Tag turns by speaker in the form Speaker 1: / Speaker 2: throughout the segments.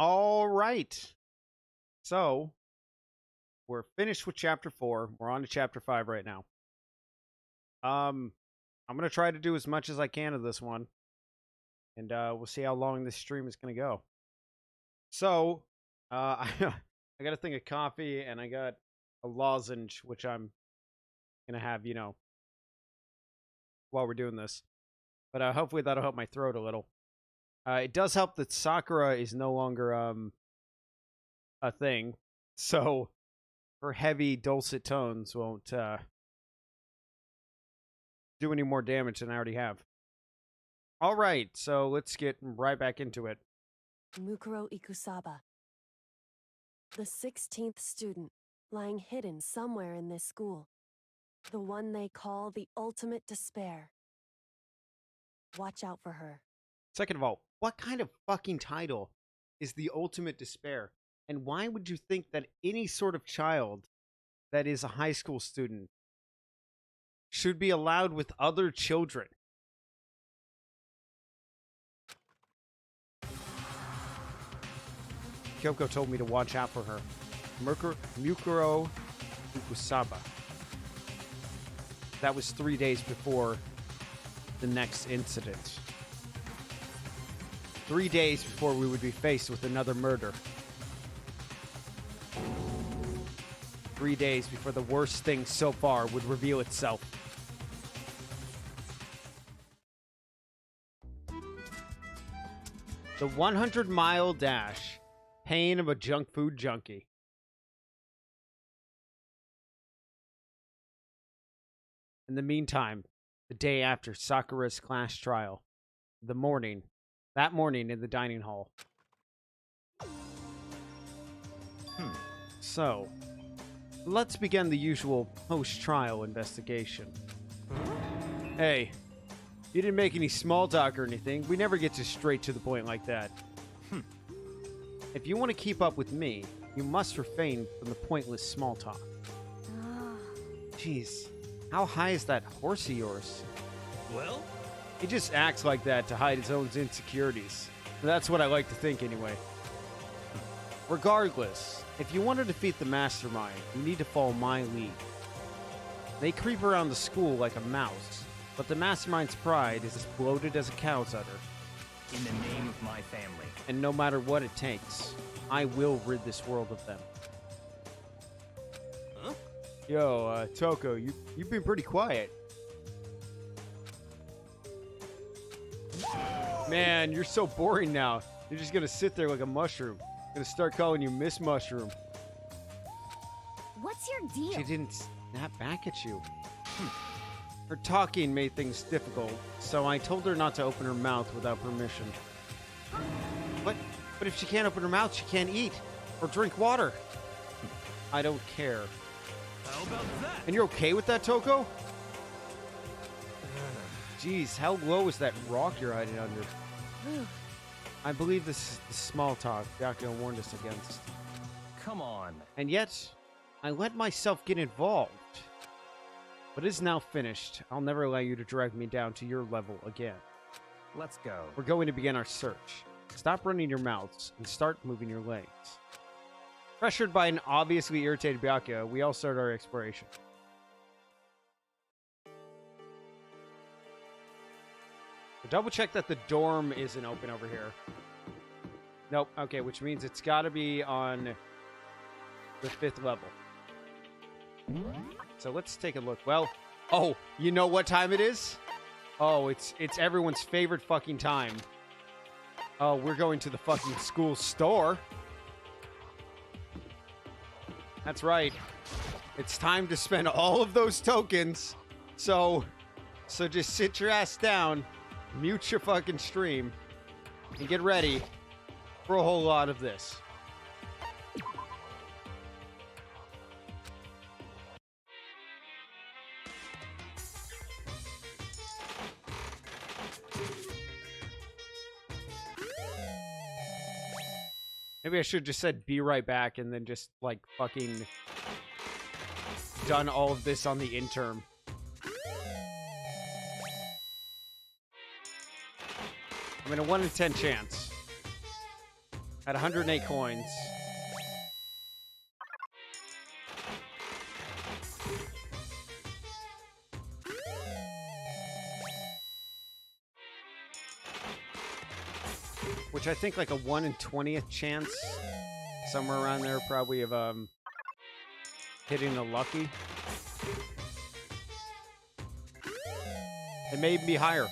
Speaker 1: All right. So we're finished with chapter 4. We're on to chapter 5 right now. I'm gonna try to do as much as I can of this one, and we'll see how long this stream is gonna go. So, I got a thing of coffee and I got a lozenge, which I'm gonna have, while we're doing this. But hopefully that'll help my throat a little. It does help that Sakura is no longer a thing, so her heavy dulcet tones won't do any more damage than I already have. All right, so let's get right back into it.
Speaker 2: Mukuro Ikusaba, the 16th student, lying hidden somewhere in this school. The one they call the ultimate despair. Watch out for her.
Speaker 1: Second of all, what kind of fucking title is the ultimate despair? And why would you think that any sort of child that is a high school student should be allowed with other children? Kyoko told me to watch out for her. Mukuro Ikusaba. That was 3 days before the next incident. 3 days before we would be faced with another murder. 3 days before the worst thing so far would reveal itself. The 100-mile dash. Pain of a junk food junkie. In the meantime, the day after Sakura's class trial, that morning in the dining hall. So, let's begin the usual post-trial investigation. Hey, you didn't make any small talk or anything. We never get straight to the point like that. If you want to keep up with me, you must refrain from the pointless small talk. Jeez, how high is that horse of yours?
Speaker 3: Well?
Speaker 1: He just acts like that to hide his own insecurities. That's what I like to think anyway. Regardless, if you want to defeat the mastermind, you need to follow my lead. They creep around the school like a mouse, but the mastermind's pride is as bloated as a cow's udder.
Speaker 3: In the name of my family.
Speaker 1: And no matter what it takes, I will rid this world of them.
Speaker 3: Huh?
Speaker 1: Yo, Toko, you've been pretty quiet. Man, you're so boring now. You're just gonna sit there like a mushroom. I'm gonna start calling you Miss Mushroom.
Speaker 4: What's your deal?
Speaker 1: She didn't snap back at you. Her talking made things difficult, so I told her not to open her mouth without permission. But if she can't open her mouth, she can't eat or drink water. I don't care.
Speaker 3: How about that?
Speaker 1: And you're okay with that, Toko? Jeez, how low is that rock you're hiding under? I believe this is the small talk Byakuya warned us against.
Speaker 3: Come on.
Speaker 1: And yet, I let myself get involved. But it is now finished. I'll never allow you to drag me down to your level again.
Speaker 3: Let's go.
Speaker 1: We're going to begin our search. Stop running your mouths and start moving your legs. Pressured by an obviously irritated Byakuya, we all start our exploration. Double check that the dorm isn't open over here. Nope. Okay, which means it's got to be on the 5th level. So let's take a look. Well, oh, you know what time it is? Oh, it's everyone's favorite fucking time. Oh, we're going to the fucking school store. That's right. It's time to spend all of those tokens. So just sit your ass down, mute your fucking stream, and get ready for a whole lot of this. Maybe I should have just said be right back and then just, like, fucking done all of this on the interim. I mean, a 1 in 10 chance. At 108 coins. Which I think like a 1 in 20th chance, somewhere around there, probably of hitting a lucky. It may even be higher.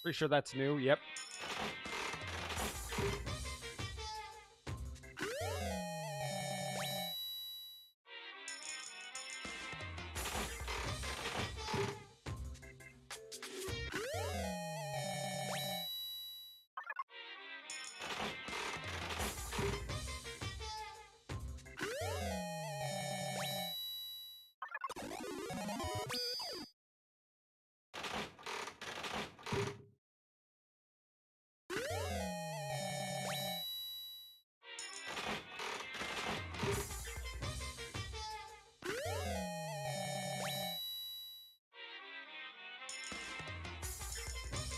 Speaker 1: Pretty sure that's new. Yep.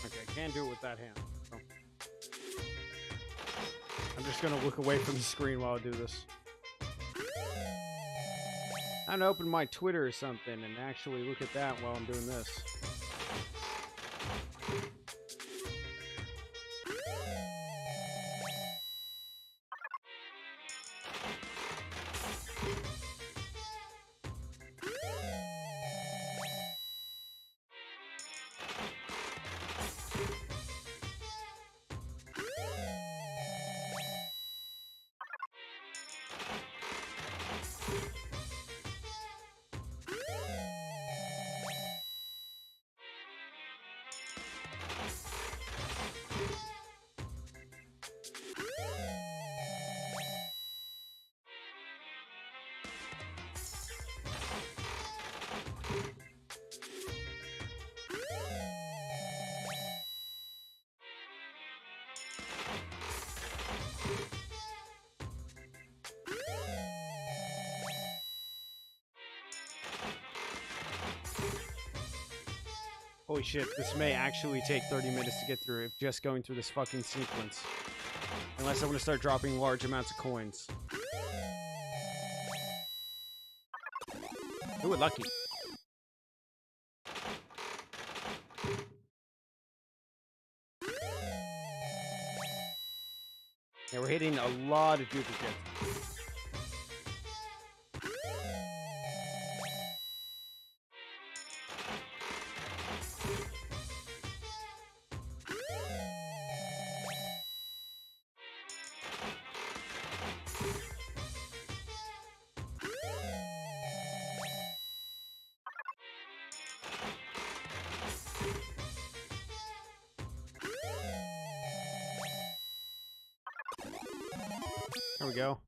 Speaker 1: Okay, can't do it with that hand. So. I'm just gonna look away from the screen while I do this. I'm gonna open my Twitter or something and actually look at that while I'm doing this. Holy shit, this may actually take 30 minutes to get through if just going through this fucking sequence. Unless I want to start dropping large amounts of coins. Ooh, lucky. Yeah, we're hitting a lot of duplicates. There we go.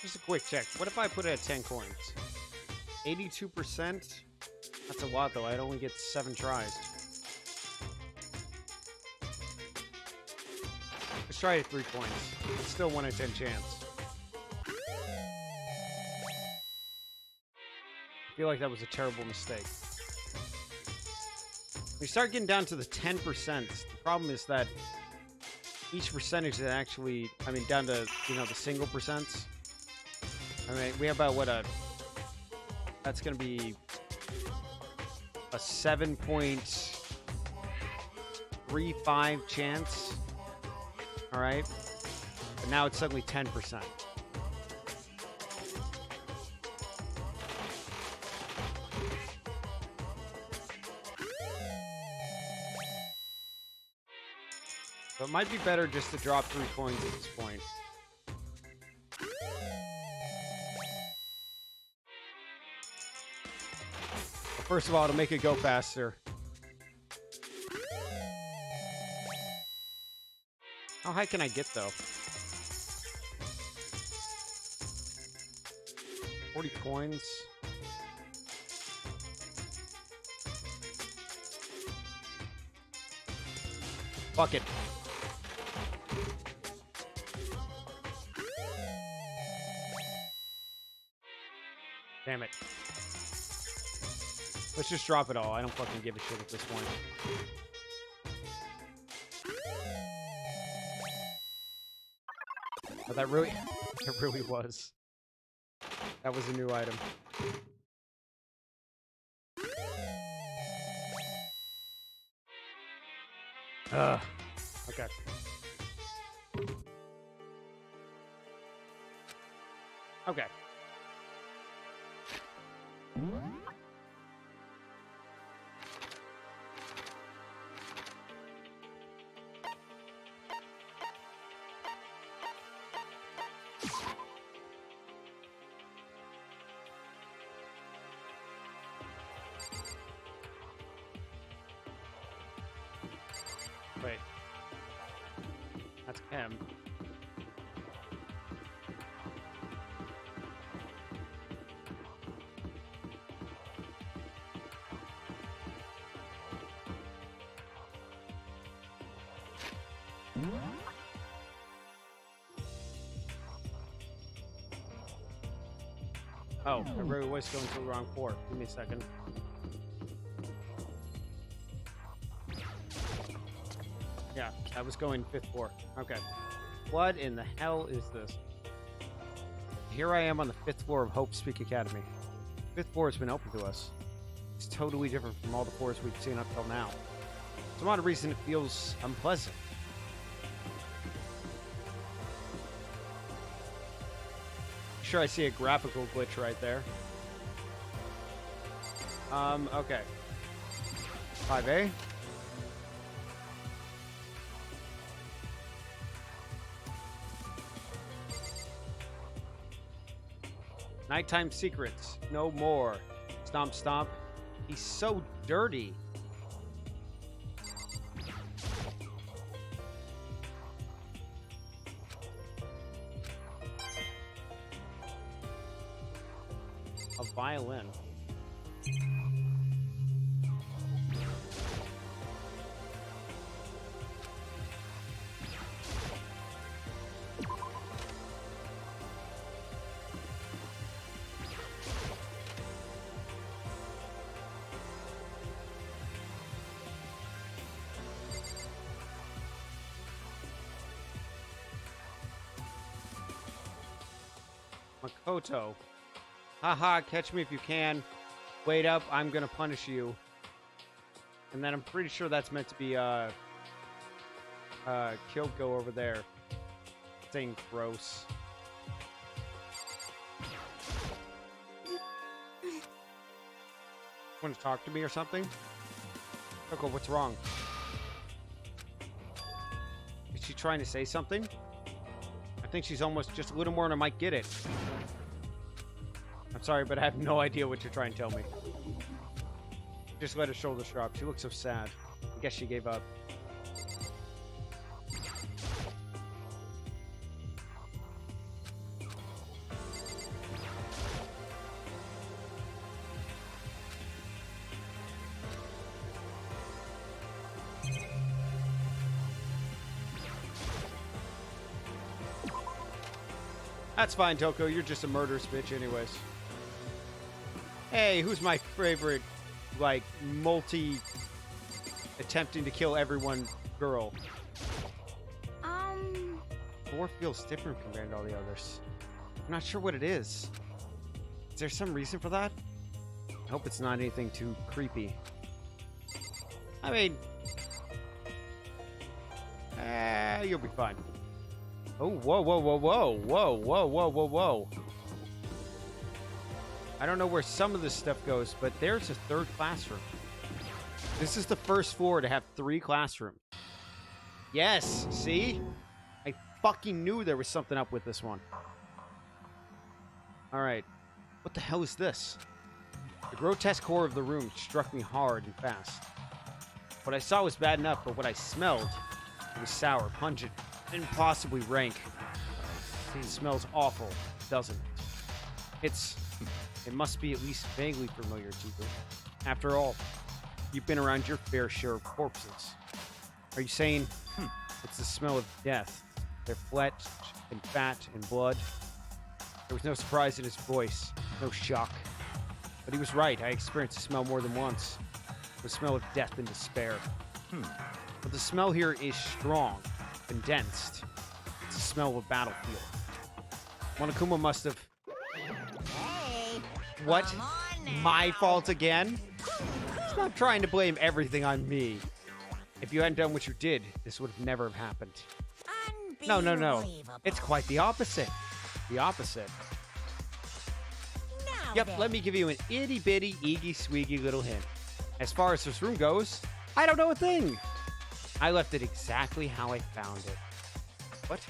Speaker 1: Just a quick check. What if I put it at 10 coins? 82%? That's a lot, though. I'd only get 7 tries. Let's try it at 3 coins. It's still 1 in 10 chance. I feel like that was a terrible mistake. We start getting down to the 10%. The problem is that each percentage is actually, I mean, down to, you know, the single percents. I mean, we have about what that's going to be a 7.35 chance All right. But now it's suddenly 10%. So it might be better just to drop 3 coins at this point. But first of all, to make it go faster. How high can I get, though? 40 coins. Fuck it. Damn it. Let's just drop it all. I don't fucking give a shit at this point. Oh, that really was. That was a new item. Okay. Okay. Wait. That's M. Oh, I really was going to the wrong floor. Give me a second. Yeah, I was going 5th floor. Okay. What in the hell is this? Here I am on the 5th floor of Hope Speak Academy. 5th floor has been open to us. It's totally different from all the floors we've seen up till now. For some odd reason, it feels unpleasant. Sure, I see a graphical glitch right there. Okay. 5A. Nighttime secrets. No more. Stomp, stomp. He's so dirty. A violin. Makoto. Haha, catch me if you can. Wait up, I'm gonna punish you. And then I'm pretty sure that's meant to be Kyoko over there. Saying gross. Want to talk to me or something? Kyoko, what's wrong? Is she trying to say something? I think she's almost just a little more and I might get it. I'm sorry, but I have no idea what you're trying to tell me. Just let her shoulders drop. She looks so sad. I guess she gave up. That's fine, Toko. You're just a murderous bitch anyways. Hey, who's my favorite, like, attempting to kill everyone girl? Four feels different compared to all the others. I'm not sure what it is. Is there some reason for that? I hope it's not anything too creepy. I mean... you'll be fine. Oh, whoa, whoa, whoa, whoa, whoa, whoa, whoa, whoa, whoa. I don't know where some of this stuff goes, but there's a third classroom. This is the first floor to have 3 classrooms. Yes, see? I fucking knew there was something up with this one. Alright. What the hell is this? The grotesque core of the room struck me hard and fast. What I saw was bad enough, but what I smelled, it was sour, pungent, impossibly rank. It smells awful, doesn't it? It must be at least vaguely familiar to you. After all, you've been around your fair share of corpses. Are you saying, it's the smell of death? Their flesh and fat and blood? There was no surprise in his voice, no shock. But he was right, I experienced the smell more than once. The smell of death and despair. But the smell here is strong, condensed. It's the smell of a battlefield. Monokuma must have...
Speaker 4: Hey,
Speaker 1: What?
Speaker 4: come on now.
Speaker 1: My fault again? Stop trying to blame everything on me. If you hadn't done what you did, this would have never have happened. No.
Speaker 4: Unbelievable.
Speaker 1: It's quite the opposite. The opposite.
Speaker 4: Now
Speaker 1: Yep,
Speaker 4: then.
Speaker 1: let me give you an itty-bitty, eegy-sweegy little hint. As far as this room goes, I don't know a thing. I left it exactly how I found it. What?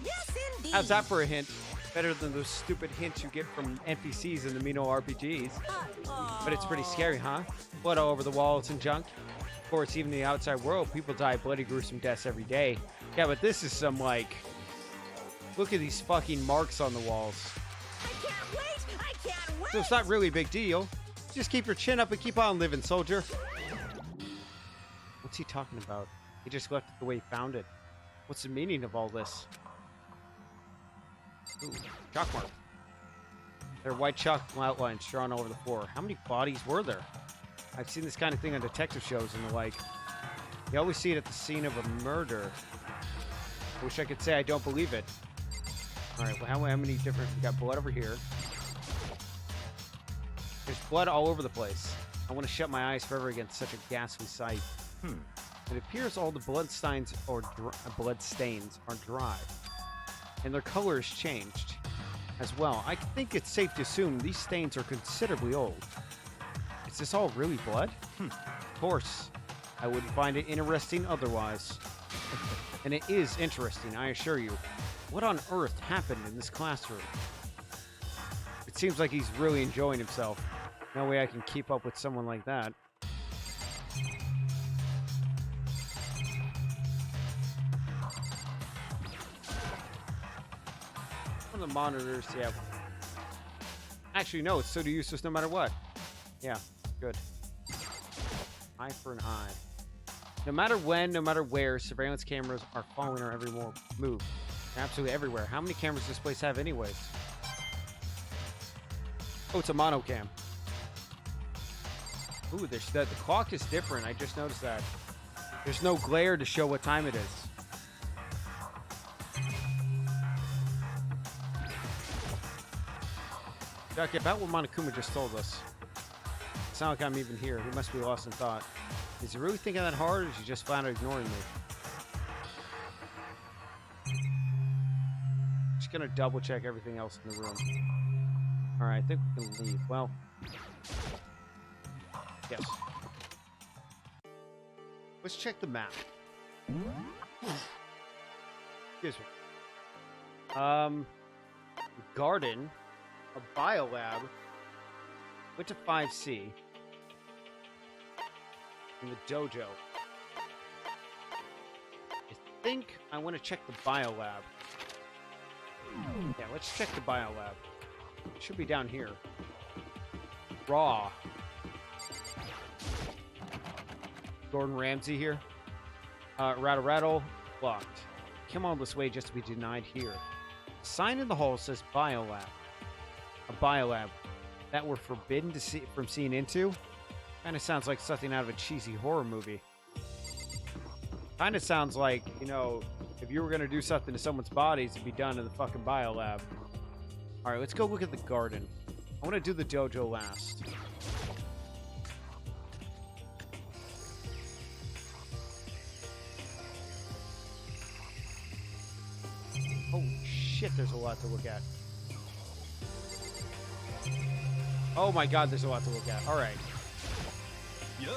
Speaker 4: Yes, indeed.
Speaker 1: How's that for a hint? Better than those stupid hints you get from NPCs in the Mino RPGs. But it's pretty scary, huh? Blood all over the walls and junk. Of course, even in the outside world, people die bloody, gruesome deaths every day. Yeah, but this is some, like... Look at these fucking marks on the walls.
Speaker 4: I can't wait. I can't wait.
Speaker 1: So it's not really a big deal. Just keep your chin up and keep on living, soldier. What's he talking about? He just left it the way he found it. What's the meaning of all this? Ooh, chalk mark. There are white chalk outlines drawn all over the floor. How many bodies were there? I've seen this kind of thing on detective shows and the like. You always see it at the scene of a murder. I wish I could say I don't believe it. Alright, well, how many different... We got blood over here. There's blood all over the place. I want to shut my eyes forever against such a ghastly sight. It appears all the bloodstains are dry. And their color has changed as well. I think it's safe to assume these stains are considerably old. Is this all really blood? Of course. I wouldn't find it interesting otherwise. And it is interesting, I assure you. What on earth happened in this classroom? It seems like he's really enjoying himself. No way I can keep up with someone like that. One of the monitors, yeah. Actually, no, it's so useless no matter what. Yeah, good. Eye for an eye. No matter when, no matter where, surveillance cameras are following our every move. They're absolutely everywhere. How many cameras does this place have anyways? Oh, it's a monocam. Ooh, the clock is different. I just noticed that. There's no glare to show what time it is. Okay, about what Monokuma just told us. It's not like I'm even here. He must be lost in thought. Is he really thinking that hard, or is he just flat out ignoring me? Just gonna double check everything else in the room. Alright, I think we can leave. Well... Yes. Let's check the map. Excuse me. Garden. A biolab. Went to 5C. In the dojo. I think I want to check the biolab. Yeah, let's check the biolab. It should be down here. Raw. Gordon Ramsay here. Rattle rattle. Blocked. Come all this way just to be denied here. Sign in the hall says biolab. A biolab that we're forbidden to see from seeing into. Kind of sounds like something out of a cheesy horror movie. Kind of sounds like, you know, if you were going to do something to someone's bodies, it'd be done in the fucking biolab. Alright, let's go look at the garden. I want to do the dojo last. Oh, shit, there's a lot to look at. Oh my god, there's a lot to look at. Alright.
Speaker 3: Yo.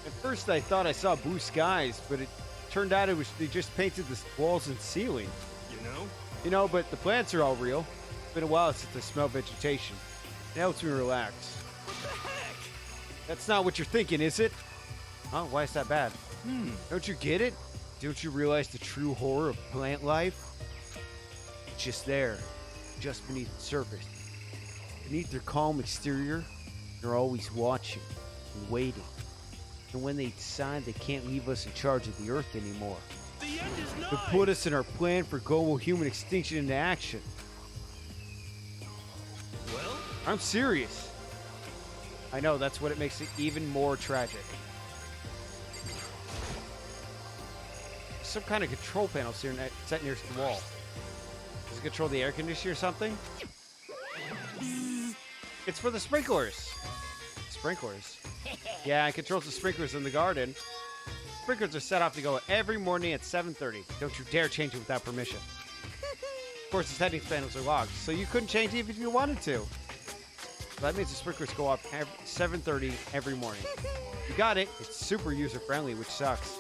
Speaker 1: At first I thought I saw blue skies, but it turned out they just painted the walls and ceiling.
Speaker 3: You know?
Speaker 1: But the plants are all real. It's been a while since I smelled vegetation. It helps me relax.
Speaker 3: What the heck?
Speaker 1: That's not what you're thinking, is it? Oh, why is that bad? Don't you get it? Don't you realize the true horror of plant life? It's just there, just beneath the surface. Beneath their calm exterior, they're always watching and waiting. And when they decide they can't leave us in charge of the Earth anymore,
Speaker 3: The end is nigh.
Speaker 1: to put us in our plan for global human extinction into action.
Speaker 3: Well,
Speaker 1: I'm serious. I know, that's what it makes it even more tragic. Some kind of control panel set nearest the wall. Does it control the air conditioner or something? It's for the sprinklers. Sprinklers? Yeah, it controls the sprinklers in the garden. Sprinklers are set off to go every morning at 7:30. Don't you dare change it without permission. Of course, the settings panels are locked, so you couldn't change it even if you wanted to. So that means the sprinklers go off 7:30 every morning. You got it. It's super user-friendly, which sucks.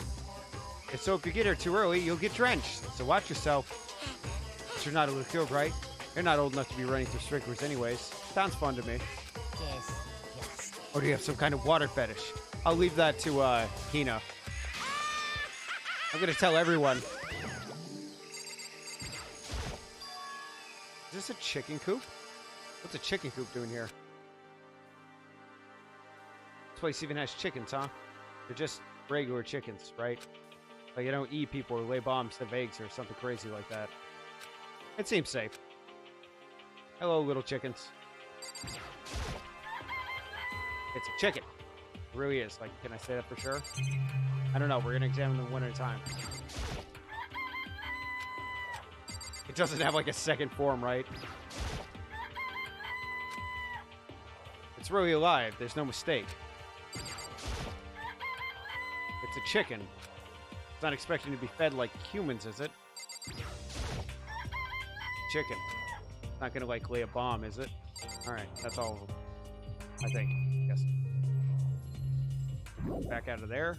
Speaker 1: And so if you get here too early, you'll get drenched. So watch yourself. But you're not a little kid, right? You're not old enough to be running through sprinklers anyways. Sounds fun to me.
Speaker 4: Yes, yes.
Speaker 1: Or do you have some kind of water fetish? I'll leave that to, Hina. I'm gonna tell everyone. Is this a chicken coop? What's a chicken coop doing here? This place even has chickens, huh? They're just regular chickens, right? Like, you don't eat people or lay bombs to eggs or something crazy like that. It seems safe. Hello, little chickens. It's a chicken. It really is. Like, can I say that for sure? I don't know. We're gonna examine them one at a time. It doesn't have like a second form, right? It's really alive. There's no mistake. It's a chicken. It's not expecting to be fed like humans, is it? Chicken. It's not gonna like lay a bomb, is it? Alright, that's all of them. I think. Yes. Back out of there.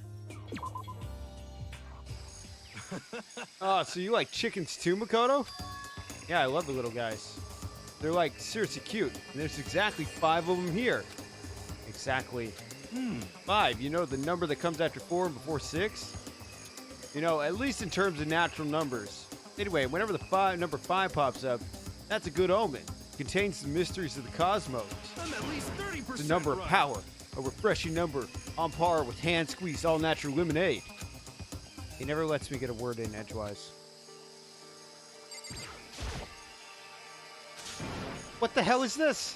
Speaker 1: Oh, so you like chickens too, Makoto? Yeah, I love the little guys. They're like seriously cute. And there's exactly 5 of them here. Exactly. 5. You know the number that comes after 4 and before 6? You know, at least in terms of natural numbers. Anyway, whenever the number 5 pops up, that's a good omen. It contains the mysteries of the cosmos.
Speaker 3: I'm at least 30%
Speaker 1: It's a number of
Speaker 3: right.
Speaker 1: power. A refreshing number on par with hand-squeezed all-natural lemonade. He never lets me get a word in edgewise. What the hell is this?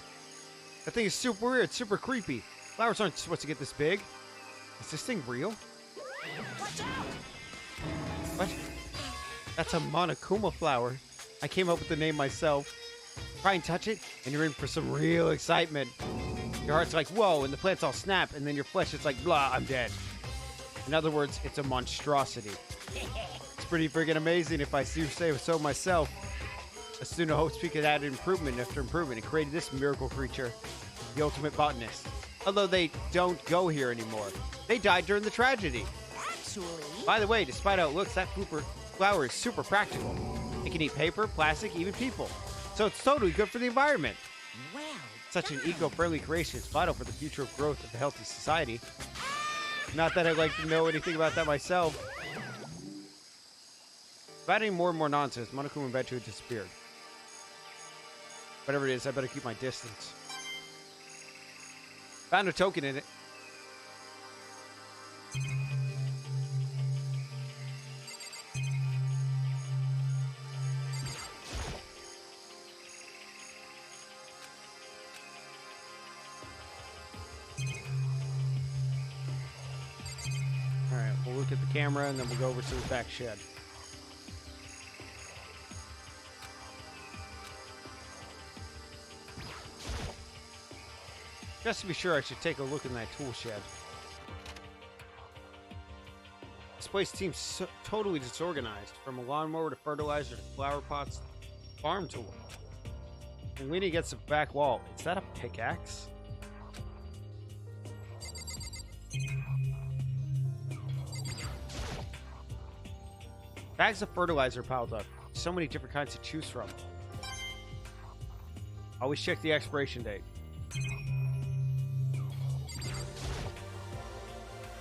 Speaker 1: That thing is super weird, super creepy. Flowers aren't supposed to get this big. Is this thing real?
Speaker 4: Watch out!
Speaker 1: What? That's a Monokuma flower. I came up with the name myself. Try and touch it, and you're in for some real excitement. Your heart's like, whoa, and the plants all snap, and then your flesh is like, blah, I'm dead. In other words, it's a monstrosity. It's pretty friggin' amazing if I do say so myself. Asuna hopes we could add improvement after improvement and created this miracle creature, the ultimate botanist. Although they don't go here anymore. They died during the tragedy.
Speaker 4: Actually,
Speaker 1: By the way, despite how it looks, that flower is super practical. It can eat paper, plastic, even people. So it's totally good for the environment.
Speaker 4: well,
Speaker 1: Such an eco-friendly creation is vital for the future of growth of a healthy society. Not that I'd like to know anything about that myself. Without any more and more nonsense, Monokuma eventually disappeared. Whatever it is, I better keep my distance. Found a token in it. Alright, we'll look at the camera and then we'll go over to the back shed. Just to be sure, I should take a look in that tool shed. This place seems totally disorganized. From a lawnmower to fertilizer to flower pots. farm tool. And leaning against the back wall. Is that a pickaxe? Bags of fertilizer piled up. So many different kinds to choose from. Always check the expiration date.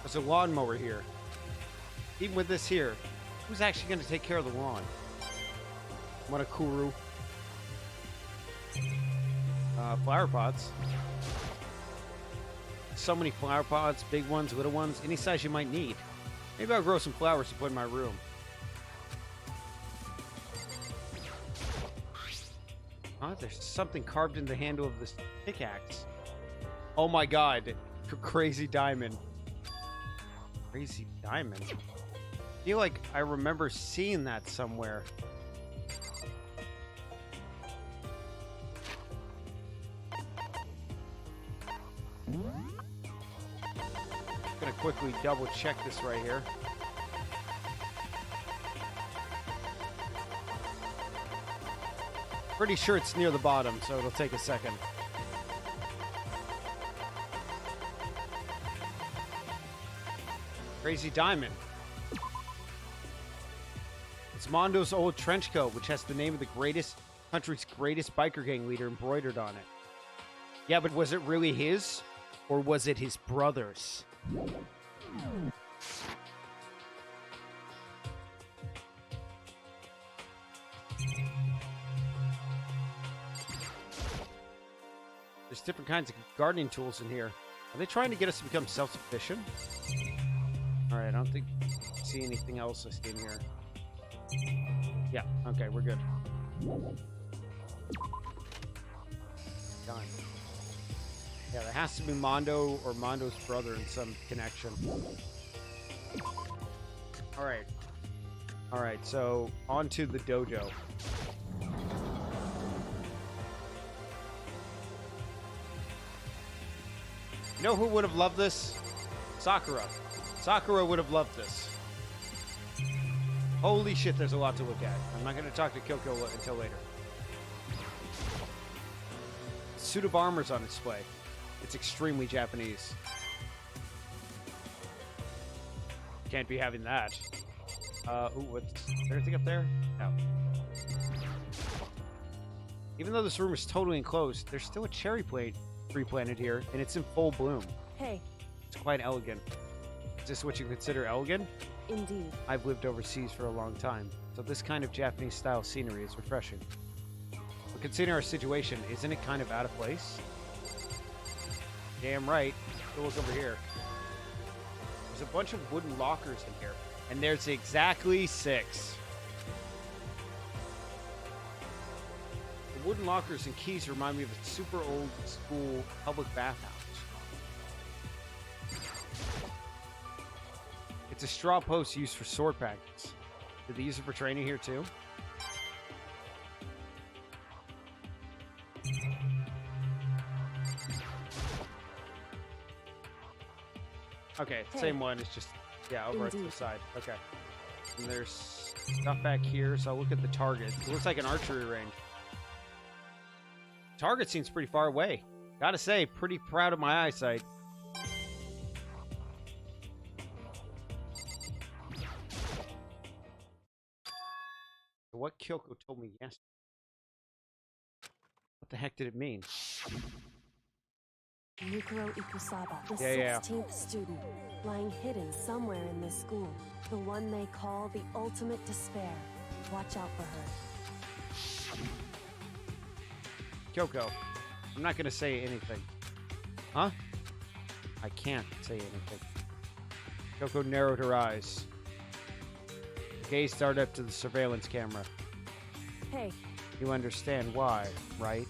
Speaker 1: There's a lawnmower here. Even with this here, who's actually going to take care of the lawn? Monokuru. Flower pots. So many flower pots, big ones, little ones, any size you might need. Maybe I'll grow some flowers to put in my room. Huh? There's something carved in the handle of this pickaxe. Oh my god. Crazy diamond. Crazy diamond? I feel like I remember seeing that somewhere. Gonna quickly double check this right here. Pretty sure it's near the bottom, so it'll take a second. Crazy diamond. It's Mondo's old trench coat, which has the name of the country's greatest biker gang leader embroidered on it. Yeah, but was it really his? Or was it his brother's? There's different kinds of gardening tools in here. Are they trying to get us to become self-sufficient? Alright, I don't think I see anything else I see in here. Yeah, okay, we're good. Done. Yeah, there has to be Mondo or Mondo's brother in some connection. Alright. Alright, so on to the dojo. You know who would have loved this? Sakura. Sakura would have loved this. Holy shit, there's a lot to look at. I'm not going to talk to Kyoko until later. Suit of armor's on display. It's extremely Japanese. Can't be having that. Ooh, what's... Is there anything up there? No. Even though this room is totally enclosed, there's still a cherry tree planted here, and it's in full bloom.
Speaker 2: Hey.
Speaker 1: It's quite elegant. Is this what you consider elegant?
Speaker 2: Indeed.
Speaker 1: I've lived overseas for a long time, so this kind of Japanese-style scenery is refreshing. But considering our situation, isn't it kind of out of place? Damn right. Go look over here. There's a bunch of wooden lockers in here, and there's exactly 6. The wooden lockers and keys remind me of a super old school public bathhouse. It's a straw post used for sword practice. Did they use it for training here too? Okay,
Speaker 2: Hey.
Speaker 1: same one. It's just, yeah, over to the
Speaker 2: Indeed.
Speaker 1: side. Okay. And there's stuff back here, so I'll look at the target. It looks like an archery range. Target seems pretty far away. Gotta say, pretty proud of my eyesight. What Kyoko told me yesterday. What the heck did it mean?
Speaker 2: Yukiro Ikusaba, the
Speaker 1: Yeah.
Speaker 2: 16th student, lying hidden somewhere in this school. The one they call the ultimate despair. Watch out for her.
Speaker 1: Kyoko, I'm not gonna say anything. Huh? I can't say anything. Kyoko narrowed her eyes. The gaze started up to the surveillance camera.
Speaker 2: Hey.
Speaker 1: You understand why, right?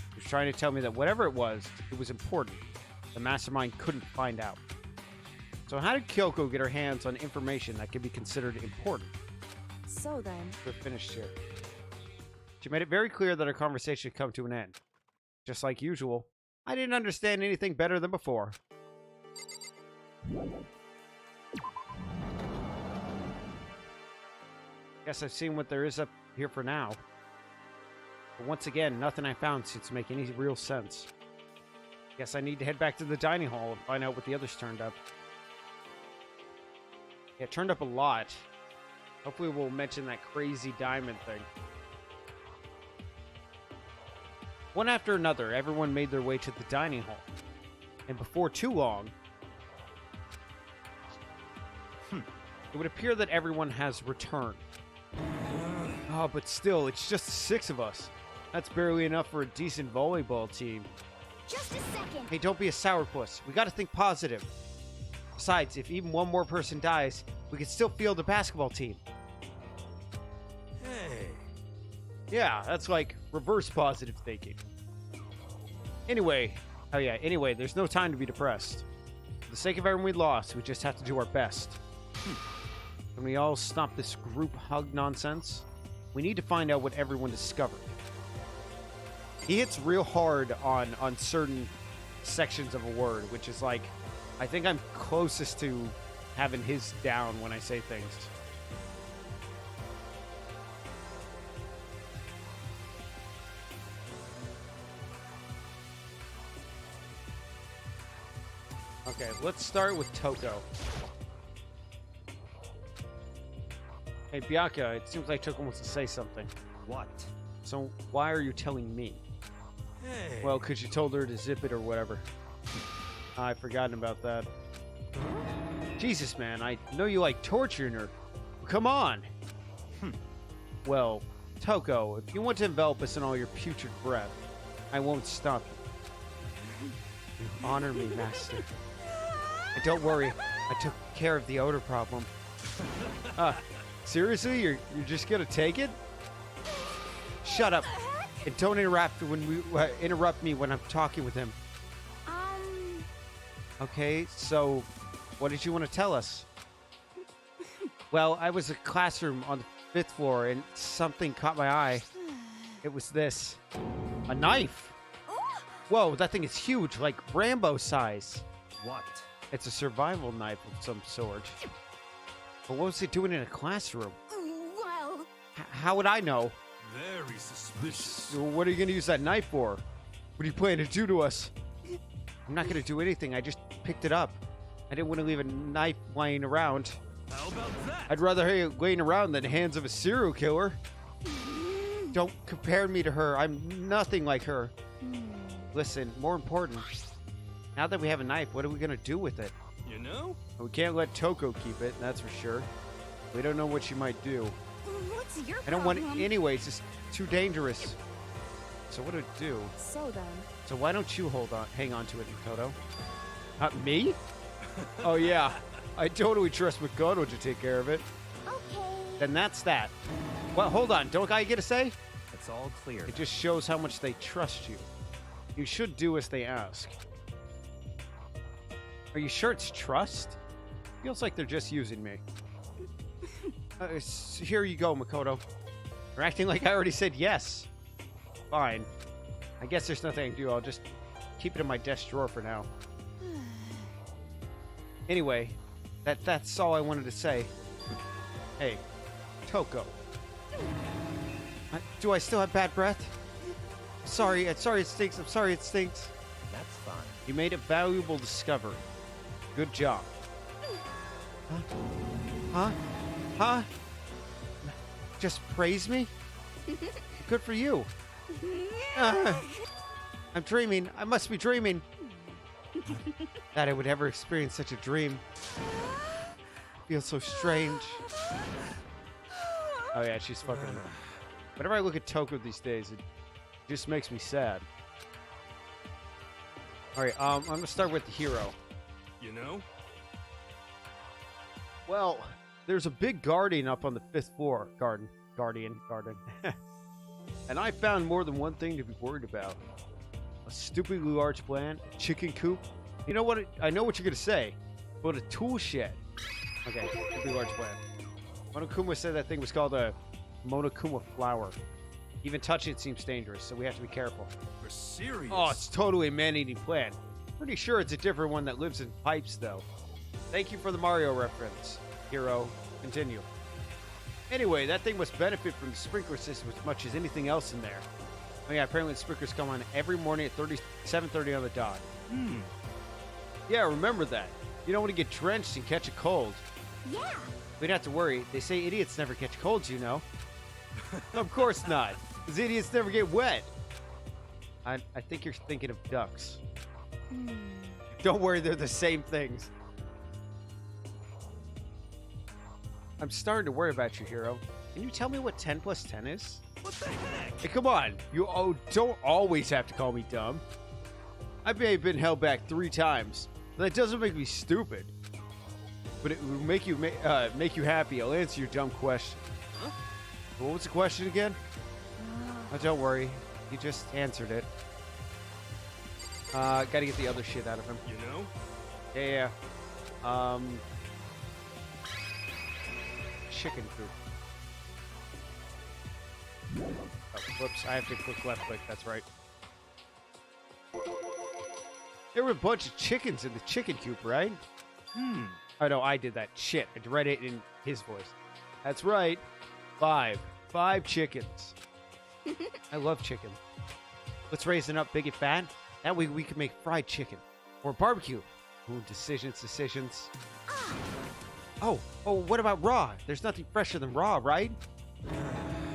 Speaker 1: He was trying to tell me that whatever it was important. The mastermind couldn't find out. So how did Kyoko get her hands on information that could be considered important?
Speaker 2: So then...
Speaker 1: We're finished here. She made it very clear that our conversation had come to an end. Just like usual, I didn't understand anything better than before. Guess I've seen what there is up here for now. But once again, nothing I found seems to make any real sense. Guess I need to head back to the dining hall and find out what the others turned up. Yeah, it turned up a lot. Hopefully we'll mention that crazy diamond thing. One after another, everyone made their way to the dining hall. And before too long, it would appear that everyone has returned. Oh, but still, it's just 6 of us. That's barely enough for a decent volleyball team.
Speaker 5: Just a second.
Speaker 1: Hey, don't be a sourpuss. We gotta think positive. Besides, if even one more person dies, we can still field a basketball team.
Speaker 3: Hey.
Speaker 1: Yeah, that's like reverse positive thinking. Anyway, there's no time to be depressed. For the sake of everyone we lost, we just have to do our best. Can we all stop this group hug nonsense? We need to find out what everyone discovered. He hits real hard on certain sections of a word, which is like, I think I'm closest to having his down when I say things. Okay, let's start with Toko. Hey, Bianca, it seems like Toko wants to say something.
Speaker 3: What?
Speaker 1: So, why are you telling me?
Speaker 3: Hey.
Speaker 1: Well, because you told her to zip it or whatever. I've forgotten about that. Jesus, man, I know you like torturing her. Come on! Well, Toko, if you want to envelop us in all your putrid breath, I won't stop you. You honor me, master. And don't worry, I took care of the odor problem. Seriously? You're just gonna take it? Shut up. And don't interrupt me when I'm talking with him. Okay, so what did you want to tell us? Well, I was in a classroom on the 5th floor and something caught my eye. It was this. A knife. Whoa, that thing is huge, like Rambo size.
Speaker 3: What?
Speaker 1: It's a survival knife of some sort. But what was it doing in a classroom?
Speaker 5: Well,
Speaker 1: How would I know?
Speaker 3: Very suspicious.
Speaker 1: What are you going to use that knife for? What are you planning to do to us? I'm not going to do anything. I just picked it up. I didn't want to leave a knife lying around.
Speaker 3: How about that?
Speaker 1: I'd rather have it laying around than the hands of a serial killer. Don't compare me to her. I'm nothing like her. Listen, more important, now that we have a knife, what are we going to do with it?
Speaker 3: You know?
Speaker 1: We can't let Toko keep it, that's for sure. We don't know what she might do.
Speaker 5: what's your
Speaker 1: I don't
Speaker 5: problem?
Speaker 1: want it anyway. It's just too dangerous. So what do I do?
Speaker 2: So then,
Speaker 1: So why don't you hang on to it, Makoto? Me? Oh yeah, I totally trust Makoto to take care of it.
Speaker 5: Okay.
Speaker 1: Then that's that. Well, hold on. Don't I get a say?
Speaker 6: It's all clear.
Speaker 1: It just shows how much they trust you. You should do as they ask. Are you sure it's trust? Feels like they're just using me. Here you go, Makoto. You're acting like I already said yes. Fine. I guess there's nothing I can do. I'll just keep it in my desk drawer for now. Anyway, that's all I wanted to say. Hey, Toko. Do I still have bad breath? Sorry it stinks. I'm sorry it stinks.
Speaker 6: That's fine.
Speaker 1: You made a valuable discovery. Good job. Huh? Just praise me? Good for you. I'm dreaming. I must be dreaming. That I would ever experience such a dream. Feels so strange. Oh yeah, she's fucking. Whenever I look at Toko these days, it just makes me sad. All right, I'm gonna start with the hero.
Speaker 3: You know?
Speaker 1: Well, there's a big guardian up on the 5th floor. Guardian. And I found more than one thing to be worried about. A stupidly large plant, a chicken coop. You know what? I know what you're gonna say, but a tool shed. Okay, stupidly large plant. Monokuma said that thing was called a Monokuma flower. Even touching it seems dangerous, so we have to be careful.
Speaker 3: You're serious?
Speaker 1: Oh, it's totally a man-eating plant. Pretty sure it's a different one that lives in pipes, though. Thank you for the Mario reference, hero. Continue. Anyway, that thing must benefit from the sprinkler system as much as anything else in there. Oh yeah, apparently the sprinklers come on every morning at 7:30 on the dot. Yeah, remember that. You don't want to get drenched and catch a cold.
Speaker 5: Yeah.
Speaker 1: We don't have to worry. They say idiots never catch colds, you know. Of course not, because idiots never get wet. I think you're thinking of ducks. Don't worry, they're the same things. I'm starting to worry about you, hero. Can you tell me what 10 plus 10 is?
Speaker 3: What the heck?
Speaker 1: Hey, come on. You don't always have to call me dumb. I may have been held back 3 times. But that doesn't make me stupid. But it will make you happy. I'll answer your dumb question.
Speaker 3: Huh?
Speaker 1: What was the question again? Oh, don't worry. He just answered it. Gotta get the other shit out of him.
Speaker 3: You know?
Speaker 1: Yeah. Chicken coop. Oh, whoops, I have to click left click, that's right. There were a bunch of chickens in the chicken coop, right? Oh no, I did that. Shit, I read it in his voice. That's right. 5 chickens. I love chicken. Let's raise it up big and fat. That way we can make fried chicken. Or barbecue. Ooh, decisions. Oh, what about raw? There's nothing fresher than raw, right?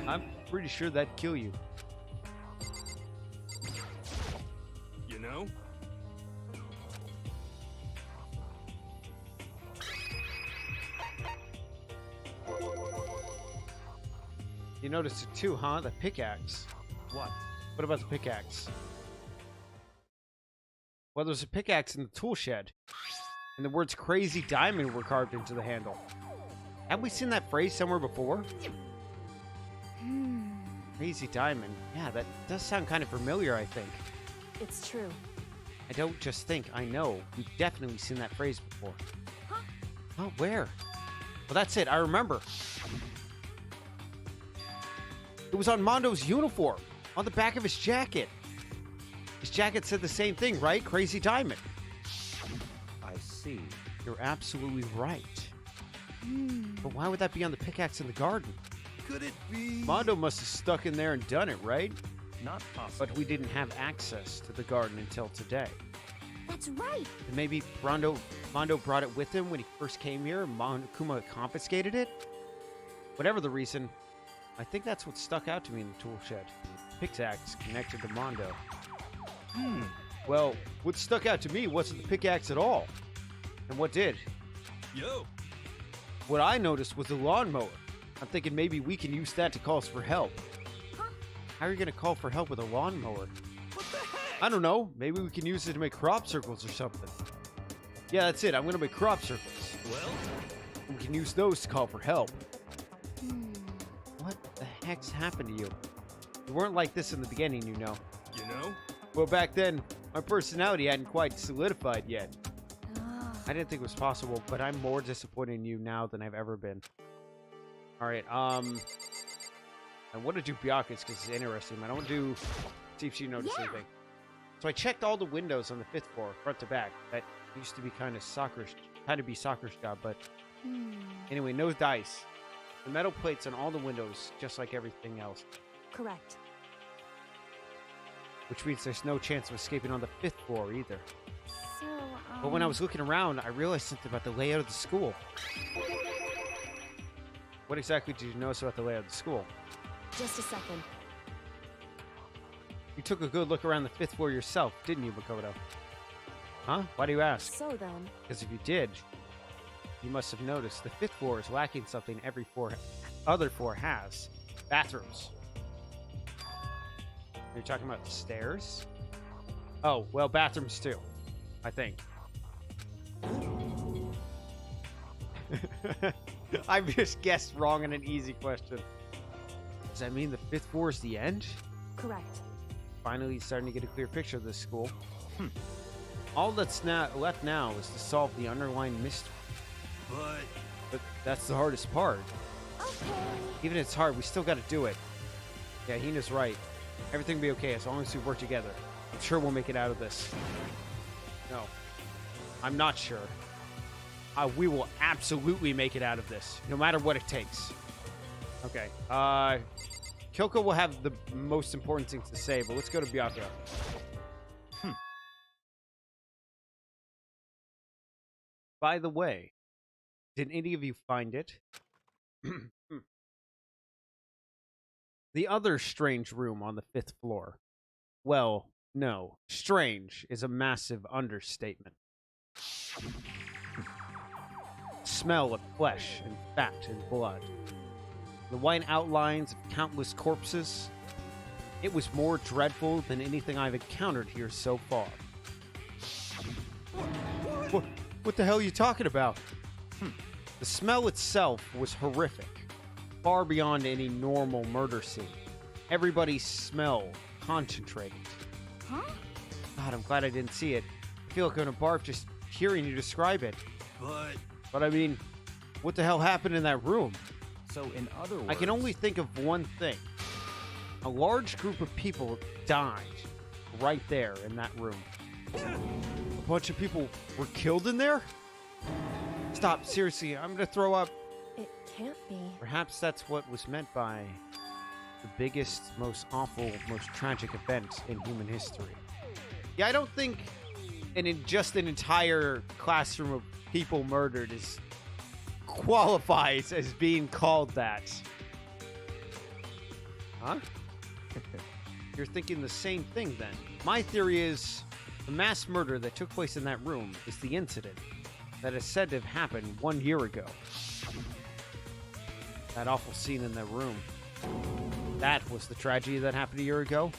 Speaker 1: I'm pretty sure that'd kill you.
Speaker 3: You know?
Speaker 1: You noticed it too, huh? The pickaxe.
Speaker 6: What?
Speaker 1: What about the pickaxe? Well, there's a pickaxe in the tool shed. And the words crazy diamond were carved into the handle. Have we seen that phrase somewhere before? Crazy diamond. Yeah, that does sound kind of familiar, I think.
Speaker 2: It's true.
Speaker 1: I don't just think, I know. We've definitely seen that phrase before.
Speaker 5: Huh?
Speaker 1: Oh, where? Well, that's it. I remember. It was on Mondo's uniform. On the back of his jacket. His jacket said the same thing, right? Crazy diamond.
Speaker 6: I see.
Speaker 1: You're absolutely right. But why would that be on the pickaxe in the garden?
Speaker 3: Could it be?
Speaker 1: Mondo must have stuck in there and done it, right?
Speaker 6: Not possible.
Speaker 1: But we didn't have access to the garden until today.
Speaker 5: That's right.
Speaker 1: And maybe Mondo brought it with him when he first came here and Kuma confiscated it? Whatever the reason, I think that's what stuck out to me in the tool shed. Pickaxe connected to Mondo. Well, what stuck out to me wasn't the pickaxe at all. And what did?
Speaker 3: Yo.
Speaker 1: What I noticed was the lawnmower. I'm thinking maybe we can use that to call us for help.
Speaker 5: Huh?
Speaker 1: How are you going to call for help with a lawnmower?
Speaker 3: What the heck?
Speaker 1: I don't know. Maybe we can use it to make crop circles or something. Yeah, that's it. I'm going to make crop circles.
Speaker 3: Well,
Speaker 1: We can use those to call for help. What the heck's happened to you? You weren't like this in the beginning, you know.
Speaker 3: you know?
Speaker 1: Well, back then, my personality hadn't quite solidified yet. I didn't think it was possible, but I'm more disappointed in you now than I've ever been. Alright, I want to do Byaku's because it's interesting. I don't do... See if she noticed
Speaker 5: Yeah.
Speaker 1: anything. So I checked all the windows on the 5th floor, front to back. That used to be kind of soccer's job, but... Anyway, no dice. The metal plates on all the windows, just like everything else.
Speaker 2: Correct.
Speaker 1: Which means there's no chance of escaping on the 5th floor either.
Speaker 5: So,
Speaker 1: But when I was looking around, I realized something about the layout of the school. What exactly did you notice about the layout of the school?
Speaker 2: Just a second.
Speaker 1: You took a good look around the 5th floor yourself, didn't you, Makoto? Huh? Why do you ask?
Speaker 2: So then,
Speaker 1: Because if you did, you must have noticed the 5th floor is lacking something every other floor has. Bathrooms. You're talking about the stairs? Oh, well, bathrooms too. I think. I've just guessed wrong on an easy question. Does that mean the 5th floor is the end?
Speaker 2: correct.
Speaker 1: Finally starting to get a clear picture of this school. All that's left now is to solve the underlying mystery. But that's the hardest part.
Speaker 5: okay.
Speaker 1: Even if it's hard, we still got to do it. Yeah, Hina's right. Everything will be okay as long as we work together. I'm sure we'll make it out of this. No. I'm not sure. We will absolutely make it out of this, no matter what it takes. Okay. Kyoko will have the most important things to say, but let's go to Byakuya. By the way, did any of you find it? The other strange room on the 5th floor. Well, no. Strange is a massive understatement. Smell of flesh and fat and blood. The white outlines of countless corpses. It was more dreadful than anything I've encountered here so far. What the hell are you talking about? The smell itself was horrific. Far beyond any normal murder scene. Everybody's smell concentrated.
Speaker 5: Huh?
Speaker 1: God, I'm glad I didn't see it. I feel like I'm gonna barf just hearing you describe it. But I mean, what the hell happened in that room?
Speaker 6: So in other words,
Speaker 1: I can only think of one thing. A large group of people died right there in that room. A bunch of people were killed in there? Stop, seriously, I'm gonna throw up.
Speaker 2: It can't be.
Speaker 1: Perhaps that's what was meant by the biggest, most awful, most tragic event in human history. Yeah, I don't think just an entire classroom of people murdered qualifies as being called that. Huh? You're thinking the same thing then. My theory is the mass murder that took place in that room is the incident that is said to have happened 1 year ago. That awful scene in that room. That was the tragedy that happened a year ago?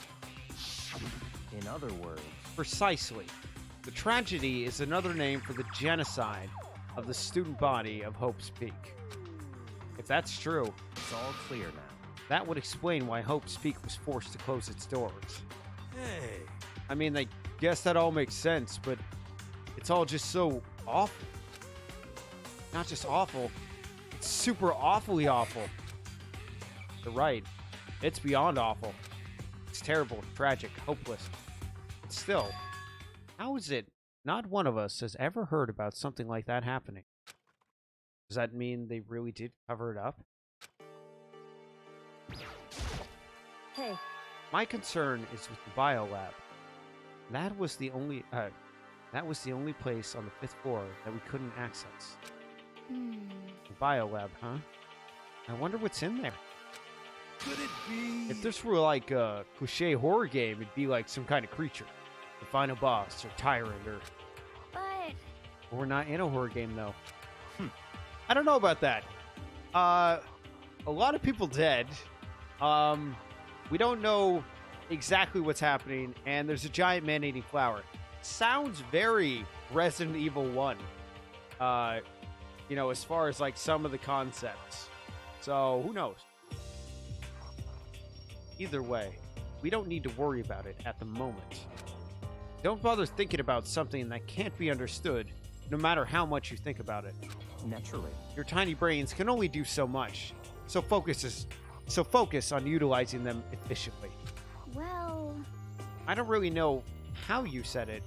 Speaker 6: in other words,
Speaker 1: Precisely. The tragedy is another name for the genocide of the student body of Hope's Peak. If that's true,
Speaker 6: it's all clear now.
Speaker 1: that would explain why Hope's Peak was forced to close its doors.
Speaker 3: Hey.
Speaker 1: I mean, I guess that all makes sense, but it's all just so awful. Not just awful, it's super awfully awful. You're right. It's beyond awful. It's terrible, tragic, hopeless. But still, how is it not one of us has ever heard about something like that happening? Does that mean they really did cover it up?
Speaker 2: Hey,
Speaker 1: My concern is with the biolab. That was the only place on the 5th floor that we couldn't access. The biolab, huh? I wonder what's in there.
Speaker 3: Could it be?
Speaker 1: If this were like a cliche horror game, it'd be like some kind of creature. The final boss, or tyrant, or...
Speaker 5: But
Speaker 1: We're not in a horror game, though. I don't know about that. A lot of people dead. We don't know exactly what's happening, and there's a giant man-eating flower. Sounds very Resident Evil 1. You know, as far as like some of the concepts. So, who knows? Either way, we don't need to worry about it at the moment. Don't bother thinking about something that can't be understood, no matter how much you think about it.
Speaker 6: Naturally.
Speaker 1: Your tiny brains can only do so much, so focus on utilizing them efficiently.
Speaker 5: well,
Speaker 1: I don't really know how you said it.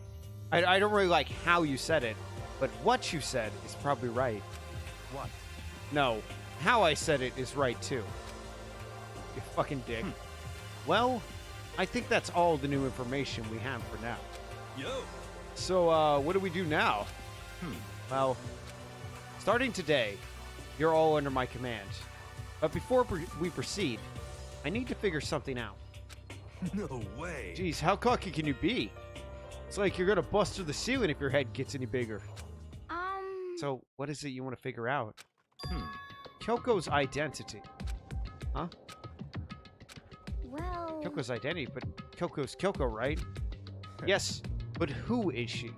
Speaker 1: I don't really like how you said it, but what you said is probably right.
Speaker 6: What?
Speaker 1: No, how I said it is right too. You fucking dick. Well, I think that's all the new information we have for now.
Speaker 3: Yo.
Speaker 1: So, what do we do now? Well, starting today, you're all under my command. But before we proceed, I need to figure something out.
Speaker 3: No way.
Speaker 1: Jeez, how cocky can you be? It's like you're gonna bust through the ceiling if your head gets any bigger. So, what is it you want to figure out? Kyoko's identity. Huh?
Speaker 5: well,
Speaker 1: Kyoko's identity, but Kyoko's Kyoko, right? Yes, but who is she?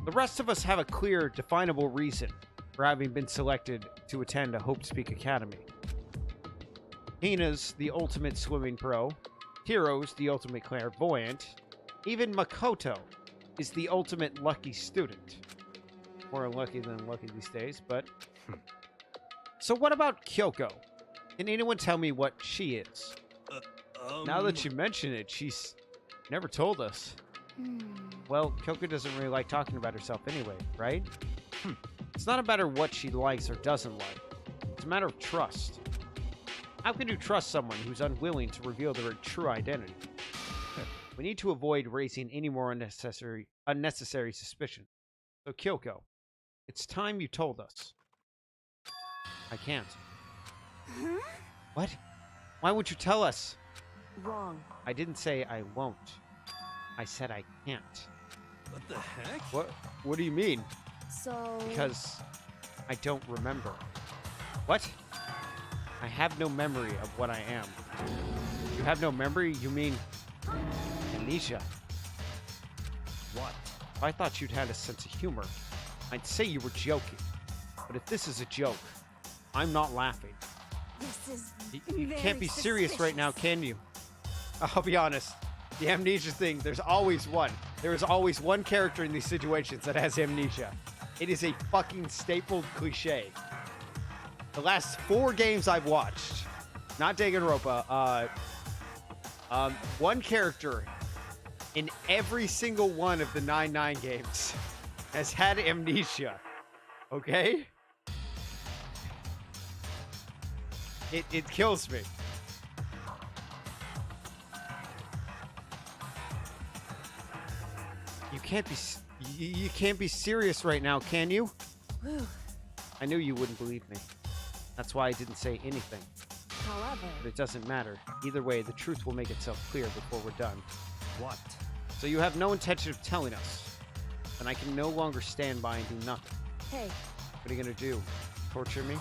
Speaker 1: The rest of us have a clear, definable reason for having been selected to attend a Hope's Peak Academy. Hina's the ultimate swimming pro. Hiro's the ultimate clairvoyant. Even Makoto is the ultimate lucky student. More unlucky than lucky these days, but... So what about Kyoko? Can anyone tell me what she is? Now that you mention it, she's never told us. Well, Kyoko doesn't really like talking about herself anyway, right? It's not a matter of what she likes or doesn't like. It's a matter of trust. How can you trust someone who's unwilling to reveal their true identity? We need to avoid raising any more unnecessary suspicion. So, Kyoko, it's time you told us. I can't.
Speaker 5: Huh?
Speaker 1: What? Why would you tell us?
Speaker 2: Wrong.
Speaker 1: I didn't say I won't. I said I can't.
Speaker 3: What the heck?
Speaker 1: What do you mean?
Speaker 2: So...
Speaker 1: Because I don't remember. What? I have no memory of what I am. You have no memory? You mean amnesia?
Speaker 6: What?
Speaker 1: If I thought you'd had a sense of humor, I'd say you were joking. But if this is a joke, I'm not laughing.
Speaker 5: This is
Speaker 1: You
Speaker 5: very
Speaker 1: can't be serious right now,
Speaker 5: suspicious.
Speaker 1: can you? I'll be honest. The amnesia thing, there's always one. There is always one character in these situations that has amnesia. It is a fucking stapled cliche. The last 4 games I've watched, not Danganronpa, one character in every single one of the 9 games has had amnesia. Okay? It kills me. You can't be serious right now, can you?
Speaker 2: Whew.
Speaker 1: I knew you wouldn't believe me. That's why I didn't say anything.
Speaker 2: However...
Speaker 1: But it doesn't matter. Either way, the truth will make itself clear before we're done.
Speaker 6: What?
Speaker 1: So you have no intention of telling us. Then I can no longer stand by and do nothing.
Speaker 2: Hey,
Speaker 1: What are you gonna do? Torture me?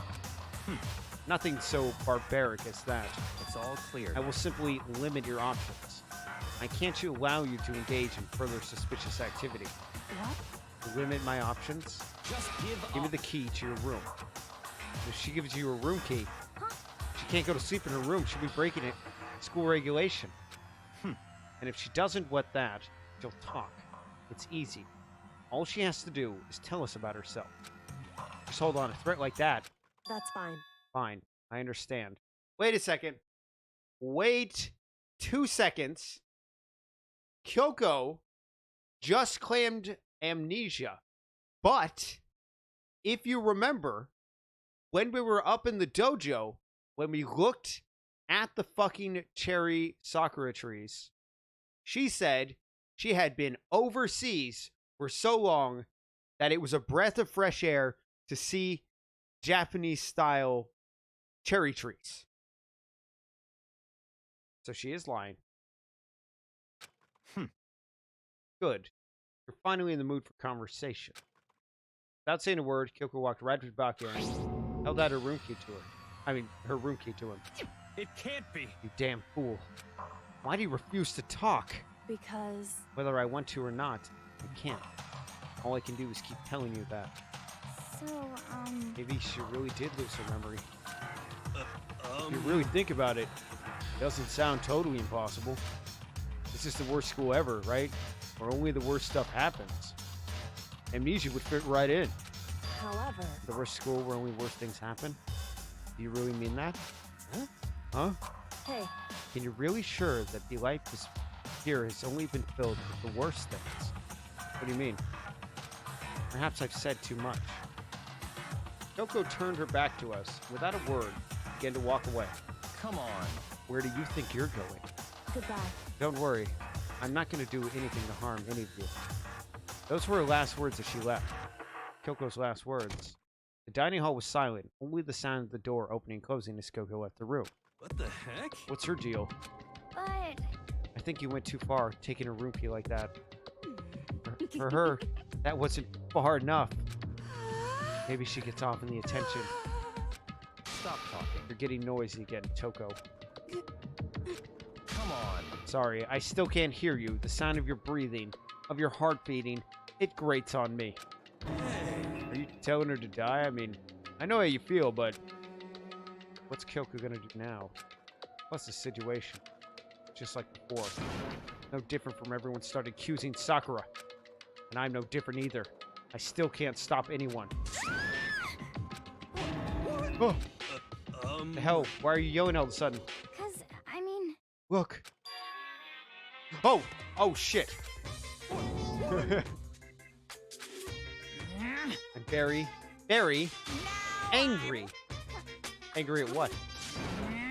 Speaker 1: Nothing so barbaric as that.
Speaker 6: It's all clear.
Speaker 1: I will simply limit your options. I can't allow you to engage in further suspicious activity.
Speaker 2: what?
Speaker 1: Limit my options?
Speaker 6: Just
Speaker 1: Give me
Speaker 6: up.
Speaker 1: the key to your room. If she gives you a room key, she can't go to sleep in her room. She'll be breaking it. School regulation. And if she doesn't want that, she'll talk. It's easy. All she has to do is tell us about herself. Just hold on. A threat like that.
Speaker 2: That's fine.
Speaker 1: Fine. I understand. Wait a second. Wait 2 seconds. Kyoko just claimed amnesia. But if you remember, when we were up in the dojo, when we looked at the fucking cherry sakura trees, she said she had been overseas for so long that it was a breath of fresh air to see Japanese-style cherry trees. So she is lying. Good. You're finally in the mood for conversation. Without saying a word, Kyoko walked right to Baki and held out her room key to her. I mean, her room key to him.
Speaker 6: It can't be.
Speaker 1: You damn fool. Why do you refuse to talk?
Speaker 2: Because...
Speaker 1: Whether I want to or not, I can't. All I can do is keep telling you that.
Speaker 5: So,
Speaker 1: Maybe she really did lose her memory. If you really think about it, it doesn't sound totally impossible. This is the worst school ever, right? Where only the worst stuff happens. Amnesia would fit right in.
Speaker 2: However...
Speaker 1: The worst school where only worst things happen? Do you really mean that? Huh?
Speaker 2: Hey,
Speaker 1: Can you really sure that the life here has only been filled with the worst things? What do you mean? Perhaps I've said too much. Kyoko turned her back to us, without a word, began to walk away.
Speaker 6: Come on.
Speaker 1: Where do you think you're going?
Speaker 2: goodbye.
Speaker 1: Don't worry. I'm not going to do anything to harm any of you. Those were her last words as she left. Kyoko's last words. The dining hall was silent, only the sound of the door opening and closing as Kyoko left the room.
Speaker 3: What the heck?
Speaker 1: What's her deal?
Speaker 5: but
Speaker 1: I think you went too far, taking a room key like that. For her, that wasn't far enough. Maybe she gets off in the attention.
Speaker 6: Stop talking.
Speaker 1: You're getting noisy again, Toko.
Speaker 6: Come on.
Speaker 1: Sorry, I still can't hear you. The sound of your breathing, of your heart beating, it grates on me. Are you telling her to die? I mean, I know how you feel, but what's Kyoko gonna do now? What's the situation? Just like before. No different from everyone started accusing Sakura. And I'm no different either. I still can't stop anyone. Oh, the hell? Why are you yelling all of a sudden?
Speaker 5: because I mean,
Speaker 1: Look. Oh! Oh, shit. I'm very angry. Angry at what?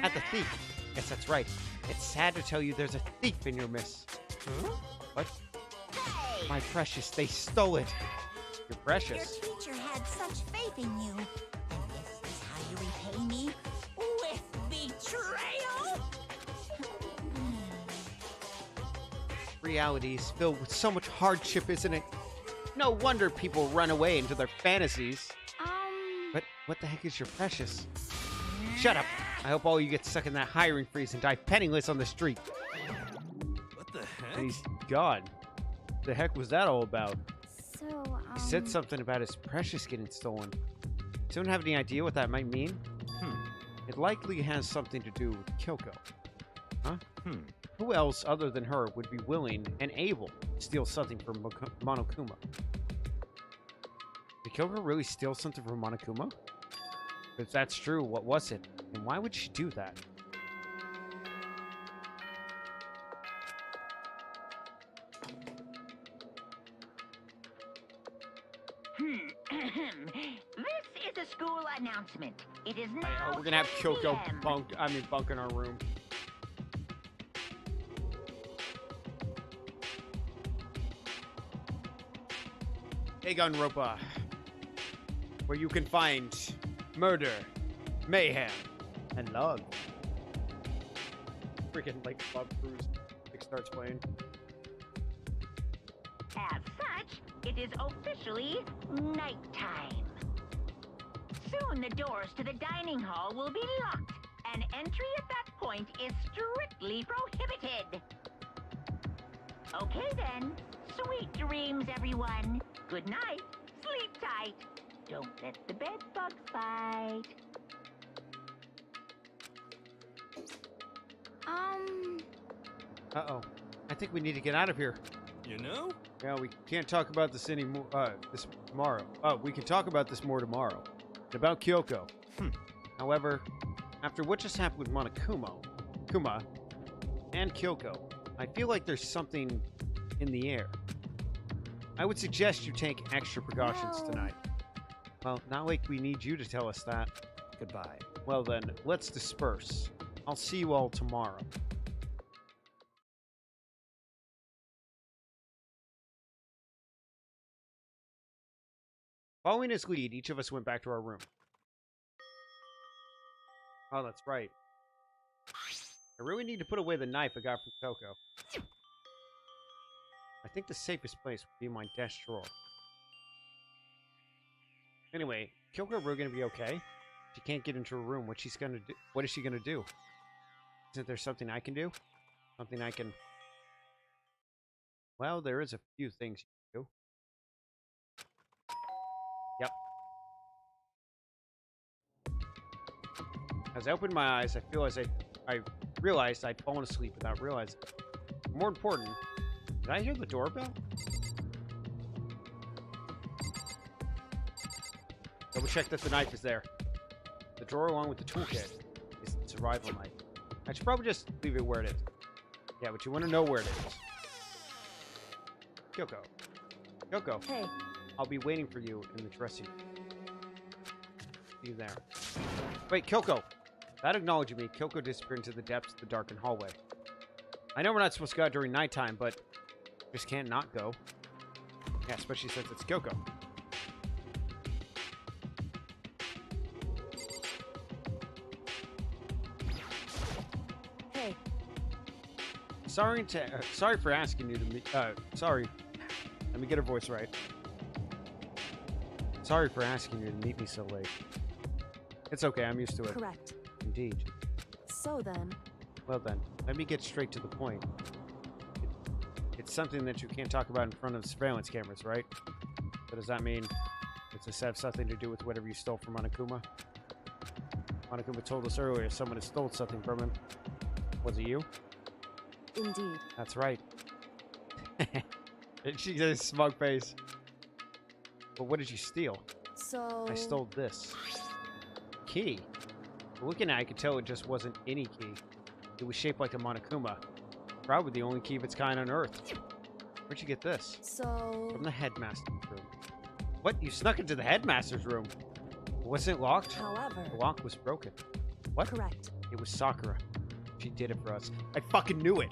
Speaker 1: At the thief. Yes, that's right. It's sad to tell you there's a thief in your midst.
Speaker 3: Huh?
Speaker 1: What?
Speaker 4: Hey!
Speaker 1: My precious, they stole it. You're
Speaker 4: Your
Speaker 1: precious.
Speaker 4: teacher had such faith in you. And this is how you repay me? With betrayal?
Speaker 1: Reality is filled with so much hardship, isn't it? No wonder people run away into their fantasies. But what the heck is your precious? Shut up. I hope all you get stuck in that hiring freeze and die penniless on the street.
Speaker 3: What the
Speaker 1: And
Speaker 3: heck?
Speaker 1: he's gone. The heck was that all about?
Speaker 5: So,
Speaker 1: He said something about his precious getting stolen. Does anyone have any idea what that might mean? It likely has something to do with Kyoko. Huh? Who else other than her would be willing and able to steal something from Monokuma? Did Kyoko really steal something from Monokuma? If that's true, what was it? And why would she do that?
Speaker 7: This is a school announcement. It is now
Speaker 1: We're gonna have
Speaker 7: 10
Speaker 1: Kyoko
Speaker 7: p.m.
Speaker 1: bunk in our room. Danganronpa, where you can find murder, mayhem, and love. Freaking like Bob Cruz starts playing.
Speaker 7: As such, it is officially nighttime. Soon the doors to the dining hall will be locked, and entry at that point is strictly prohibited. Okay then, sweet dreams, everyone. Good night, sleep tight. Don't let the bed bugs bite.
Speaker 1: Uh-oh. I think we need to get out of here.
Speaker 3: You know?
Speaker 1: Yeah, we can't talk about this anymore. This tomorrow. Oh, we can talk about this more tomorrow. It's about Kyoko. However, after what just happened with Kuma, and Kyoko, I feel like there's something in the air. I would suggest you take extra precautions
Speaker 5: No.
Speaker 1: tonight. Well, not like we need you to tell us that.
Speaker 6: Goodbye.
Speaker 1: Well then, let's disperse. I'll see you all tomorrow. Following his lead, each of us went back to our room. Oh, that's right. I really need to put away the knife I got from Coco. I think the safest place would be my desk drawer. Anyway, Kyoko really gonna be okay? She can't get into her room. What is she gonna do? Isn't there something I can do? Something I can... Well, there is a few things you can do. Yep. As I opened my eyes, I realized I'd fallen asleep without realizing. More important, did I hear the doorbell? Double check that the knife is there. The drawer along with the toolkit is the survival knife. I should probably just leave it where it is. Yeah, but you want to know where it is. Kyoko. Kyoko.
Speaker 2: Hey,
Speaker 1: I'll be waiting for you in the dressing room. See you there. Wait, Kyoko! Without acknowledging me, Kyoko disappeared into the depths of the darkened hallway. I know we're not supposed to go out during nighttime, but just can't not go. Yeah, especially since it's Kyoko.
Speaker 2: hey,
Speaker 1: Sorry for asking you to meet. Sorry. Let me get her voice right. Sorry for asking you to meet me so late. It's okay, I'm used to it.
Speaker 2: correct.
Speaker 1: Indeed.
Speaker 2: So then,
Speaker 1: Well then, let me get straight to the point. It's something that you can't talk about in front of surveillance cameras, right? So does that mean does this have something to do with whatever you stole from Monokuma? Monokuma told us earlier someone had stole something from him. Was it you?
Speaker 2: indeed.
Speaker 1: That's right. She got a smug face. But what did you steal?
Speaker 2: So...
Speaker 1: I stole this. Key. Looking at it, I could tell it just wasn't any key. It was shaped like a Monokuma. Probably the only key of its kind on Earth. Where'd you get this?
Speaker 2: So...
Speaker 1: From the headmaster's room. What? You snuck into the headmaster's room? Was it locked?
Speaker 2: However...
Speaker 1: The lock was broken. What?
Speaker 2: Correct.
Speaker 1: It was Sakura. She did it for us. I fucking knew it.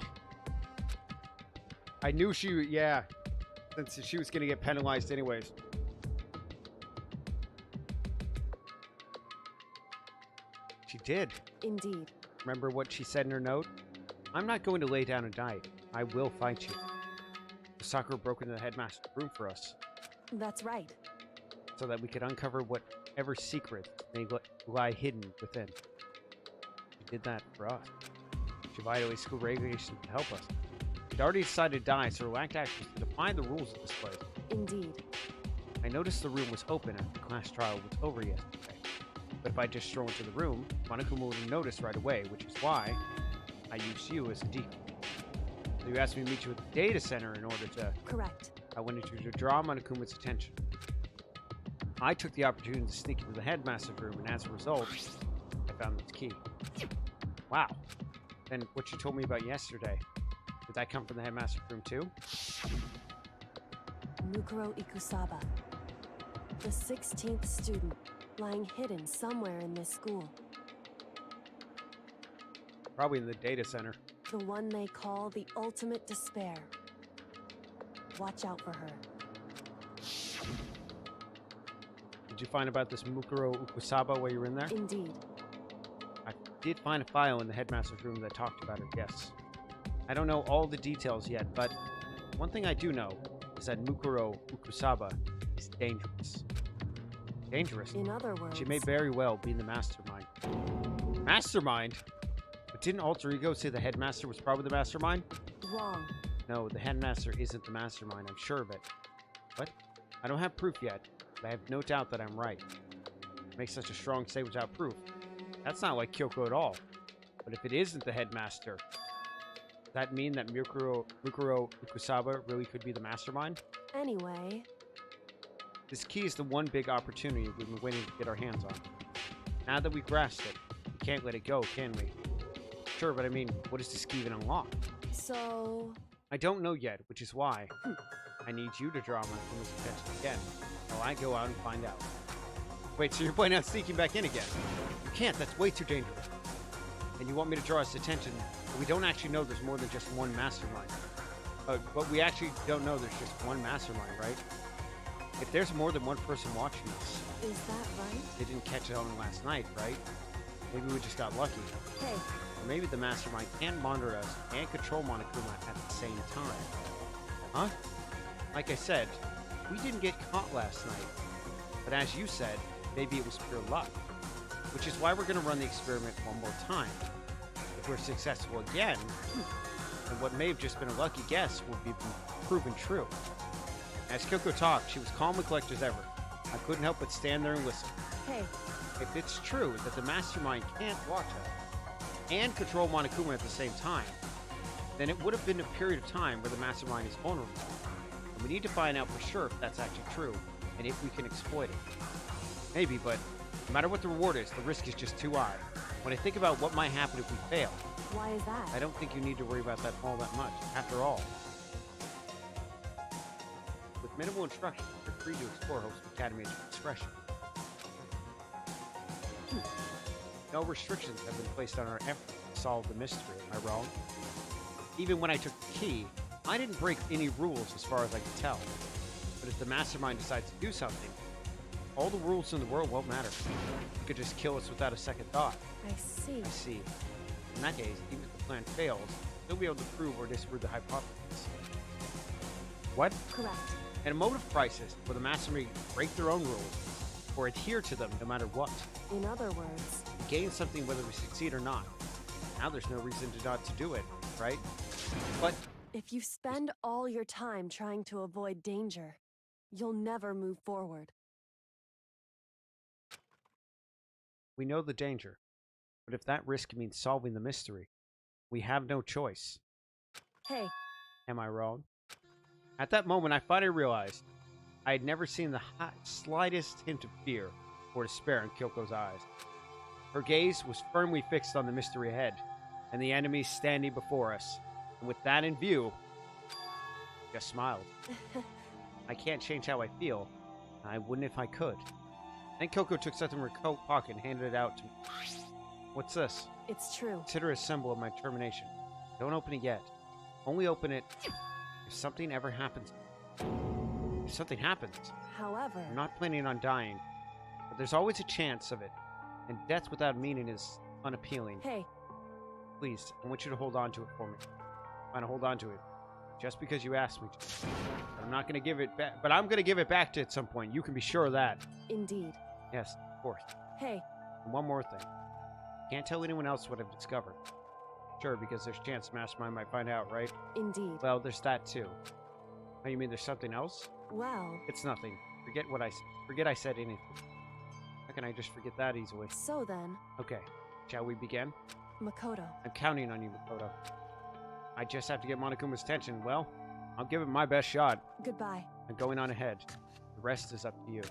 Speaker 1: I knew yeah. Since she was gonna get penalized anyways. She did.
Speaker 2: Indeed.
Speaker 1: Remember what she said in her note? I'm not going to lay down and die. I will fight you. Sakura broke into the headmaster's room for us.
Speaker 2: That's right.
Speaker 1: So that we could uncover whatever secret may lie hidden within. She did that for us. She violated school regulations to help us. She'd already decided to die, so her lacked actions to define the rules of this place.
Speaker 2: Indeed.
Speaker 1: I noticed the room was open after the class trial was over yesterday. But if I just stroll into the room, Monokuma would have noticed right away, which is why I used you as a decoy. So you asked me to meet you at the data center in order to...
Speaker 2: Correct.
Speaker 1: I wanted you to draw Monokuma's attention. I took the opportunity to sneak into the headmaster's room, and as a result, I found this key. Wow. Then what you told me about yesterday, did that come from the headmaster's room too?
Speaker 2: Mukuro Ikusaba. The 16th student, lying hidden somewhere in this school.
Speaker 1: Probably in the data center.
Speaker 2: The one they call the ultimate despair. Watch out for her.
Speaker 1: Did you find about this Mukuro Ukusaba while you were in there?
Speaker 2: Indeed.
Speaker 1: I did find a file in the headmaster's room that talked about her, yes. I don't know all the details yet, but one thing I do know is that Mukuro Ukusaba is dangerous. Dangerous?
Speaker 2: In other words...
Speaker 1: She may very well be the mastermind. Mastermind? But didn't Alter Ego say the headmaster was probably the mastermind?
Speaker 2: Wrong.
Speaker 1: No, the headmaster isn't the mastermind, I'm sure of it. What? I don't have proof yet, but I have no doubt that I'm right. Make such a strong say without proof. That's not like Kyoko at all. But if it isn't the headmaster, does that mean that Mukuro Ukusaba really could be the mastermind?
Speaker 2: Anyway...
Speaker 1: This key is the one big opportunity we've been waiting to get our hands on. Now that we've grasped it, we can't let it go, can we? Sure, but I mean, what does this key even unlock?
Speaker 2: So...
Speaker 1: I don't know yet, which is why I need you to draw my attention again, while I go out and find out. Wait, so you're planning on sneaking back in again? You can't, that's way too dangerous. And you want me to draw his attention, but we don't actually know there's more than just one mastermind. But we actually don't know there's just one mastermind, right? If there's more than one person watching us...
Speaker 2: Is that right?
Speaker 1: They didn't catch it on last night, right? Maybe we just got lucky.
Speaker 2: Hey.
Speaker 1: Or maybe the mastermind can monitor us and control Monokuma at the same time. Huh? Like I said, we didn't get caught last night. But as you said, maybe it was pure luck. Which is why we're going to run the experiment one more time. If we're successful again, then what may have just been a lucky guess will be proven true. As Kyoko talked, she was calm and collected as ever. I couldn't help but stand there and listen.
Speaker 2: Hey.
Speaker 1: If it's true that the mastermind can't watch us and control Monokuma at the same time, then it would have been a period of time where the mastermind is vulnerable. And we need to find out for sure if that's actually true, and if we can exploit it. Maybe, but no matter what the reward is, the risk is just too high. When I think about what might happen if we fail,
Speaker 2: Why is that?
Speaker 1: I don't think you need to worry about that all that much. After all, with minimal instruction, you're free to explore Hope's Academy at your discretion. No restrictions have been placed on our effort to solve the mystery, am I wrong? Even when I took the key, I didn't break any rules as far as I could tell. But if the mastermind decides to do something, all the rules in the world won't matter. It could just kill us without a second thought.
Speaker 2: I see.
Speaker 1: I see. In that case, even if the plan fails, they'll be able to prove or disprove the hypothesis. What?
Speaker 2: Correct.
Speaker 1: In a moment of crisis, where the mastermind break their own rules, or adhere to them no matter what,
Speaker 2: In other words...
Speaker 1: we gain something whether we succeed or not. Now there's no reason to not to do it, right? But
Speaker 2: If you spend all your time trying to avoid danger, you'll never move forward.
Speaker 1: we know the danger. But if that risk means solving the mystery, we have no choice.
Speaker 2: Hey.
Speaker 1: Am I wrong? At that moment, I finally realized I had never seen the slightest hint of fear or despair in Kyoko's eyes. Her gaze was firmly fixed on the mystery ahead, and the enemy standing before us. And with that in view, I just smiled. I can't change how I feel, and I wouldn't if I could. Then Kyoko took something from her coat pocket and handed it out to me. What's this?
Speaker 2: It's true.
Speaker 1: Consider it a symbol of my termination. Don't open it yet. Only open it if something ever happens. If something happens.
Speaker 2: However,
Speaker 1: I'm not planning on dying, but there's always a chance of it, and death without meaning is unappealing.
Speaker 2: hey,
Speaker 1: Please, I want you to hold on to it for me. I'm gonna hold on to it, just because you asked me to. But I'm not gonna give it back. But I'm gonna give it back to you at some point. You can be sure of that.
Speaker 2: indeed.
Speaker 1: Yes, of course.
Speaker 2: Hey,
Speaker 1: And one more thing. Can't tell anyone else what I've discovered. Sure, because there's a chance Mastermind might find out, right?
Speaker 2: indeed.
Speaker 1: Well, there's that too. Oh, you mean there's something else?
Speaker 2: Well,
Speaker 1: It's nothing. Forget I said anything. How can I just forget that easily?
Speaker 2: so then,
Speaker 1: Okay, shall we begin?
Speaker 2: Makoto.
Speaker 1: I'm counting on you, Makoto. I just have to get Monokuma's attention. Well, I'll give it my best shot.
Speaker 2: Goodbye.
Speaker 1: I'm going on ahead. The rest is up to you.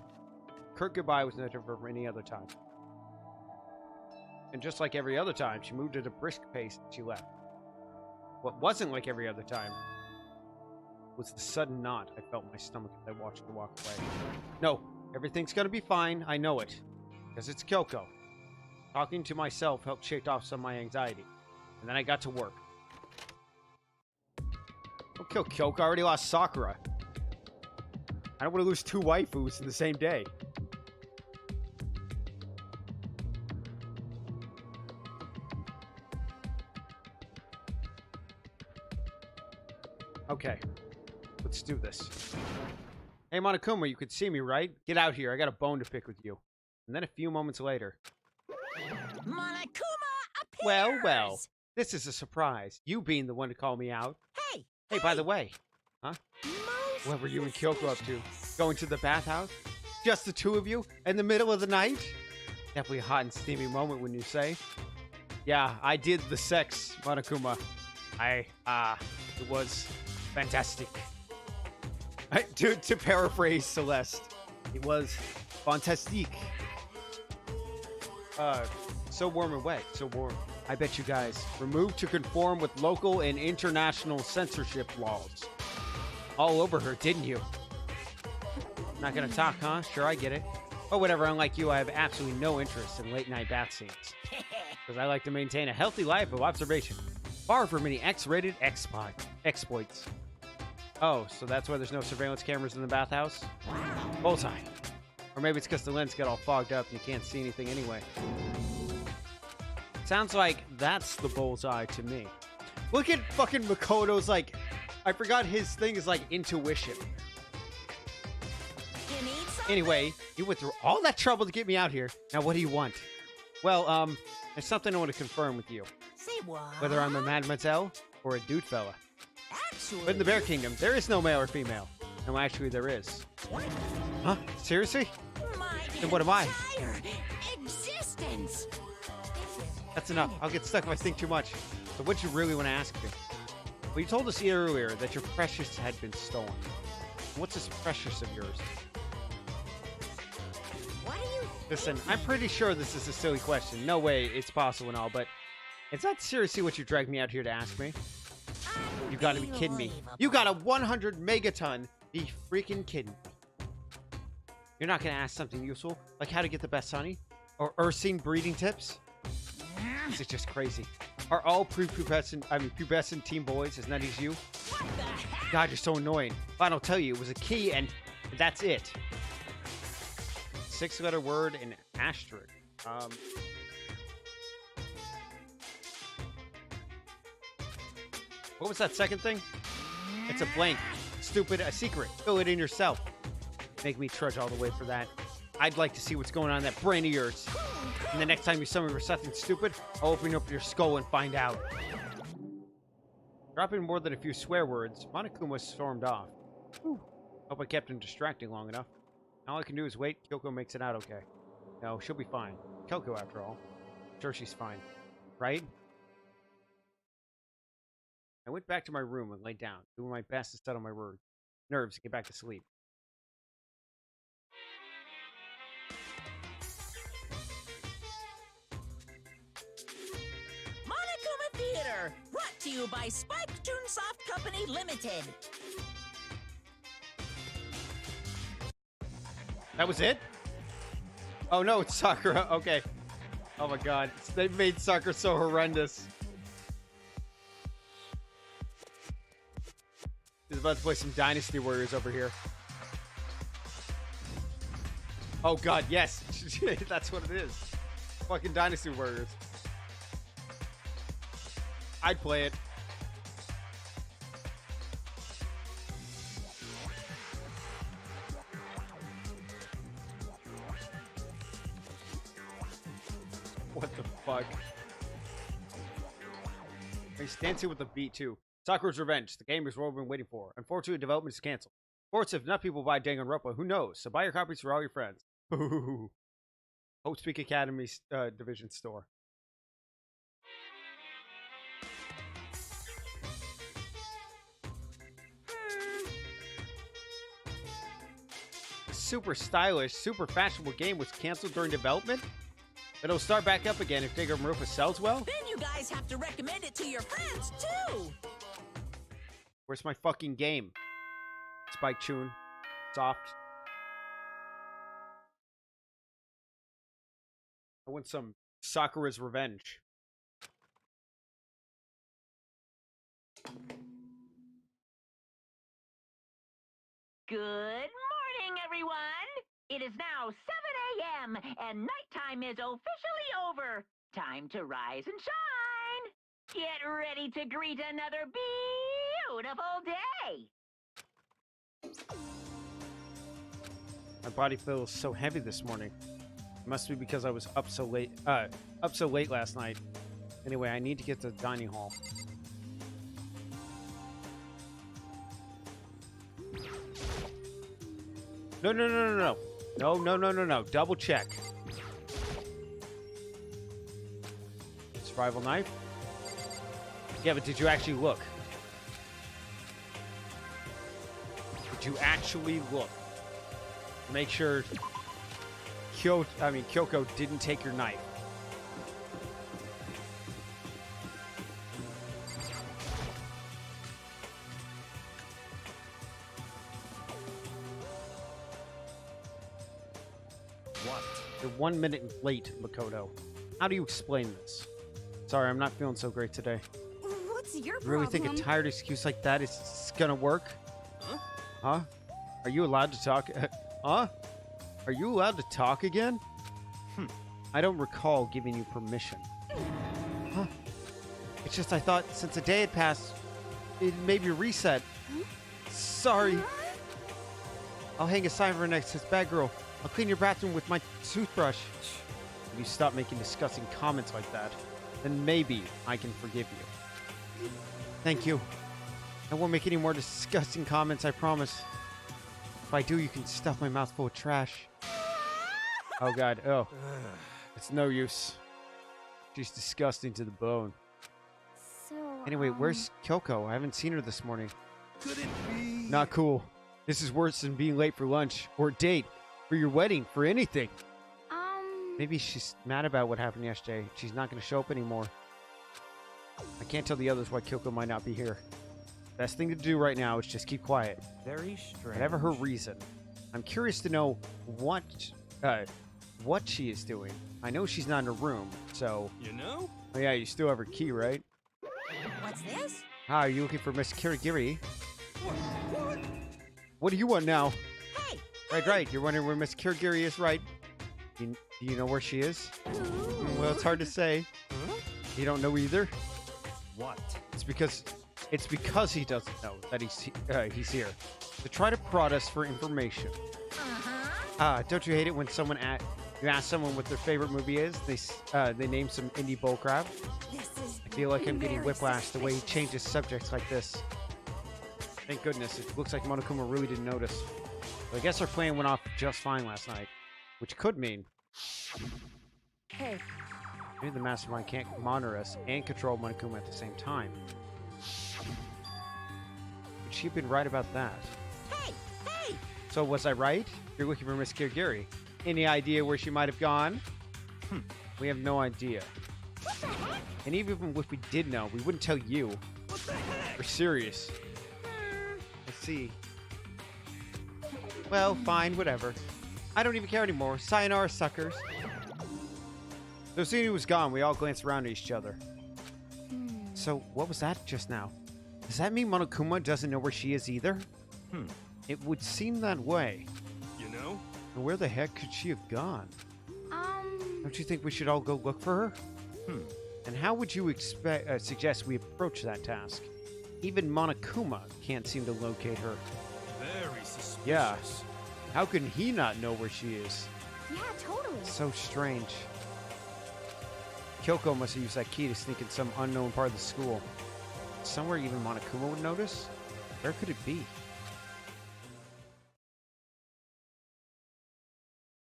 Speaker 1: Kurt goodbye was no different from any other time. And just like every other time, she moved at a brisk pace and she left. What wasn't like every other time was the sudden knot I felt in my stomach as I watched her walk away. No, everything's gonna be fine. I know it. Because it's Kyoko. Talking to myself helped shake off some of my anxiety. And then I got to work. Don't kill Kyoko. I already lost Sakura. I don't want to lose 2 waifus in the same day. Okay. Let's do this. Hey, Monokuma, you could see me, right? Get out here. I got a bone to pick with you. And then a few moments later...
Speaker 4: Monokuma appears!
Speaker 1: Well. This is a surprise. You being the one to call me out.
Speaker 4: Hey,
Speaker 1: By the way. Huh?
Speaker 4: most
Speaker 1: What were you and Kyoko up to?
Speaker 4: suspicious.
Speaker 1: Going to the bathhouse? Just the 2 of you? In the middle of the night? Definitely a hot and steamy moment, wouldn't you say? Yeah, I did the sex, Monokuma. It was fantastic. To paraphrase Celeste, it was fantastique. So warm and wet, so warm. I bet you guys removed to conform with local and international censorship laws. All over her, didn't you? Not gonna talk, huh? Sure, I get it. But whatever, unlike you, I have absolutely no interest in late-night bath scenes. Because I like to maintain a healthy life of observation, far from any X-rated exploits. Oh, so that's why there's no surveillance cameras in the bathhouse? Bullseye. Or maybe it's because the lens got all fogged up and you can't see anything anyway. Sounds like that's the bullseye to me. Look at fucking Makoto's, like... I forgot his thing is, like, intuition.
Speaker 4: You need something?
Speaker 1: Anyway, you went through all that trouble to get me out here. Now, what do you want? Well, there's something I want to confirm with you.
Speaker 4: Say what?
Speaker 1: Whether I'm a mademoiselle or a dude fella.
Speaker 4: Actually...
Speaker 1: But in the Bear Kingdom, there is no male or female. No, actually, there is. Huh? Seriously?
Speaker 4: My
Speaker 1: Then what am I?
Speaker 4: entire existence.
Speaker 1: That's enough. I'll get stuck if I think too much. So what you really want to ask me? Well, you told us earlier that your precious had been stolen. What's this precious of yours?
Speaker 4: What do you
Speaker 1: Listen, I'm pretty sure this is a silly question. No way it's possible and all, but is that seriously what you dragged me out here to ask me? You gotta be kidding me. You got a 100 megaton. Be freaking kidding me. You're not gonna ask something useful, like how to get the best honey? Or ursine breeding tips? This is just crazy. Are all pubescent teen boys as nutty as you?
Speaker 4: What the heck?
Speaker 1: God, you're so annoying. Fine, I'll tell you, it was a key and that's it. 6-letter word and asterisk. What was that second thing? It's a blank. Stupid, a secret. Fill it in yourself. Make me trudge all the way for that. I'd like to see what's going on in that brain of yours. And the next time you summon for something stupid, I'll open up your skull and find out. Dropping more than a few swear words, Monokuma stormed off. Whew. Hope I kept him distracting long enough. All I can do is wait. Kyoko makes it out okay. No, she'll be fine. Kyoko, after all. I'm sure she's fine. Right? I went back to my room and laid down, doing my best to settle my nerves and get back to sleep.
Speaker 4: Monokuma Theater, brought to you by Spike Toonsoft Company Limited.
Speaker 1: That was it? Oh no, it's Sakura. Okay. Oh my god, they've made soccer so horrendous. He's about to play some Dynasty Warriors over here. Oh god, yes. That's what it is. Fucking Dynasty Warriors. I'd play it. What the fuck? He's dancing with the beat too. Sakura's Revenge, the game is what we've been waiting for. Unfortunately, development is canceled. Of course, if enough people buy Danganronpa, who knows? So buy your copies for all your friends. Hope Speak Academy Division Store. A super stylish, super fashionable game was canceled during development? But it'll start back up again if Danganronpa sells well?
Speaker 4: Then you guys have to recommend it to your friends, too!
Speaker 1: Where's my fucking game? Spike tune. Soft. I want some Sakura's Revenge.
Speaker 7: Good morning, everyone! It is now 7 a.m., and nighttime is officially over. Time to rise and shine! Get ready to greet another beautiful day!
Speaker 1: My body feels so heavy this morning. It must be because I was up so late last night. Anyway, I need to get to the dining hall. No. No. Double check. Survival knife? Yeah, but did you actually look? Did you actually look? Make sure Kyoko didn't take your knife.
Speaker 6: What?
Speaker 1: You're 1 minute late, Makoto. How do you explain this? Sorry, I'm not feeling so great today.
Speaker 5: What's your
Speaker 1: You really
Speaker 5: problem?
Speaker 1: think a tired excuse like that is gonna work?
Speaker 3: Huh?
Speaker 1: Huh? Are you allowed to talk? Huh? Are you allowed to talk again? I don't recall giving you permission. Huh? It's just I thought since a day had passed, it maybe reset. Sorry. I'll hang a sign for next to this bad girl. I'll clean your bathroom with my toothbrush. If you stop making disgusting comments like that, then maybe I can forgive you. Thank you. I won't make any more disgusting comments, I promise. If I do, you can stuff my mouth full of trash. Oh god, oh. It's no use. She's disgusting to the bone.
Speaker 5: So,
Speaker 1: Anyway, where's Kyoko? I haven't seen her this morning.
Speaker 3: Could it be?
Speaker 1: Not cool. This is worse than being late for lunch, or a date, for your wedding, for anything. Maybe she's mad about what happened yesterday. She's not going to show up anymore. I can't tell the others why Kyoko might not be here. Best thing to do right now is just keep quiet.
Speaker 6: Very strange.
Speaker 1: Whatever her reason. I'm curious to know what she is doing. I know she's not in her room, so...
Speaker 3: You know?
Speaker 1: Oh yeah, you still have her key, right?
Speaker 4: What's this?
Speaker 1: Ah, are you looking for Miss Kirigiri?
Speaker 3: What?
Speaker 1: What do you want now?
Speaker 4: Hey!
Speaker 1: Right. You're wondering where Miss Kirigiri is, right? Do you know where she is? Well, it's hard to say.
Speaker 3: Huh?
Speaker 1: You don't know either?
Speaker 6: What?
Speaker 1: It's because he doesn't know that he's here. To try to prod us for information.
Speaker 4: Uh-huh.
Speaker 1: Don't you hate it when you ask someone what their favorite movie is? They name some indie bullcrap.
Speaker 5: this is
Speaker 1: I feel like I'm getting
Speaker 5: very
Speaker 1: whiplash the way he
Speaker 5: suspicious.
Speaker 1: changes subjects like this. Thank goodness, it looks like Monokuma really didn't notice. But I guess our plan went off just fine last night. Which could mean
Speaker 2: Hey,
Speaker 1: maybe the mastermind can't monitor us and control Monokuma at the same time. Could she have been right about that?
Speaker 4: Hey! Hey!
Speaker 1: So was I right? You're looking for Miss Kirigiri. Any idea where she might have gone? We have no idea.
Speaker 4: What the heck?
Speaker 1: And even if we did know, we wouldn't tell you.
Speaker 3: What the heck?
Speaker 1: We're serious. Let's see. Well, fine, whatever. I don't even care anymore. Sayonara, suckers. So as soon as he was gone, we all glanced around at each other. So what was that just now? Does that mean Monokuma doesn't know where she is either? It would seem that way.
Speaker 3: You know?
Speaker 1: And where the heck could she have gone? Don't you think we should all go look for her? And how would you suggest we approach that task? Even Monokuma can't seem to locate her.
Speaker 3: Very suspicious.
Speaker 1: Yeah. How can he not know where she is?
Speaker 5: Yeah, totally.
Speaker 1: So strange. Kyoko must have used that key to sneak in some unknown part of the school. Somewhere even Monokuma would notice? Where could it be?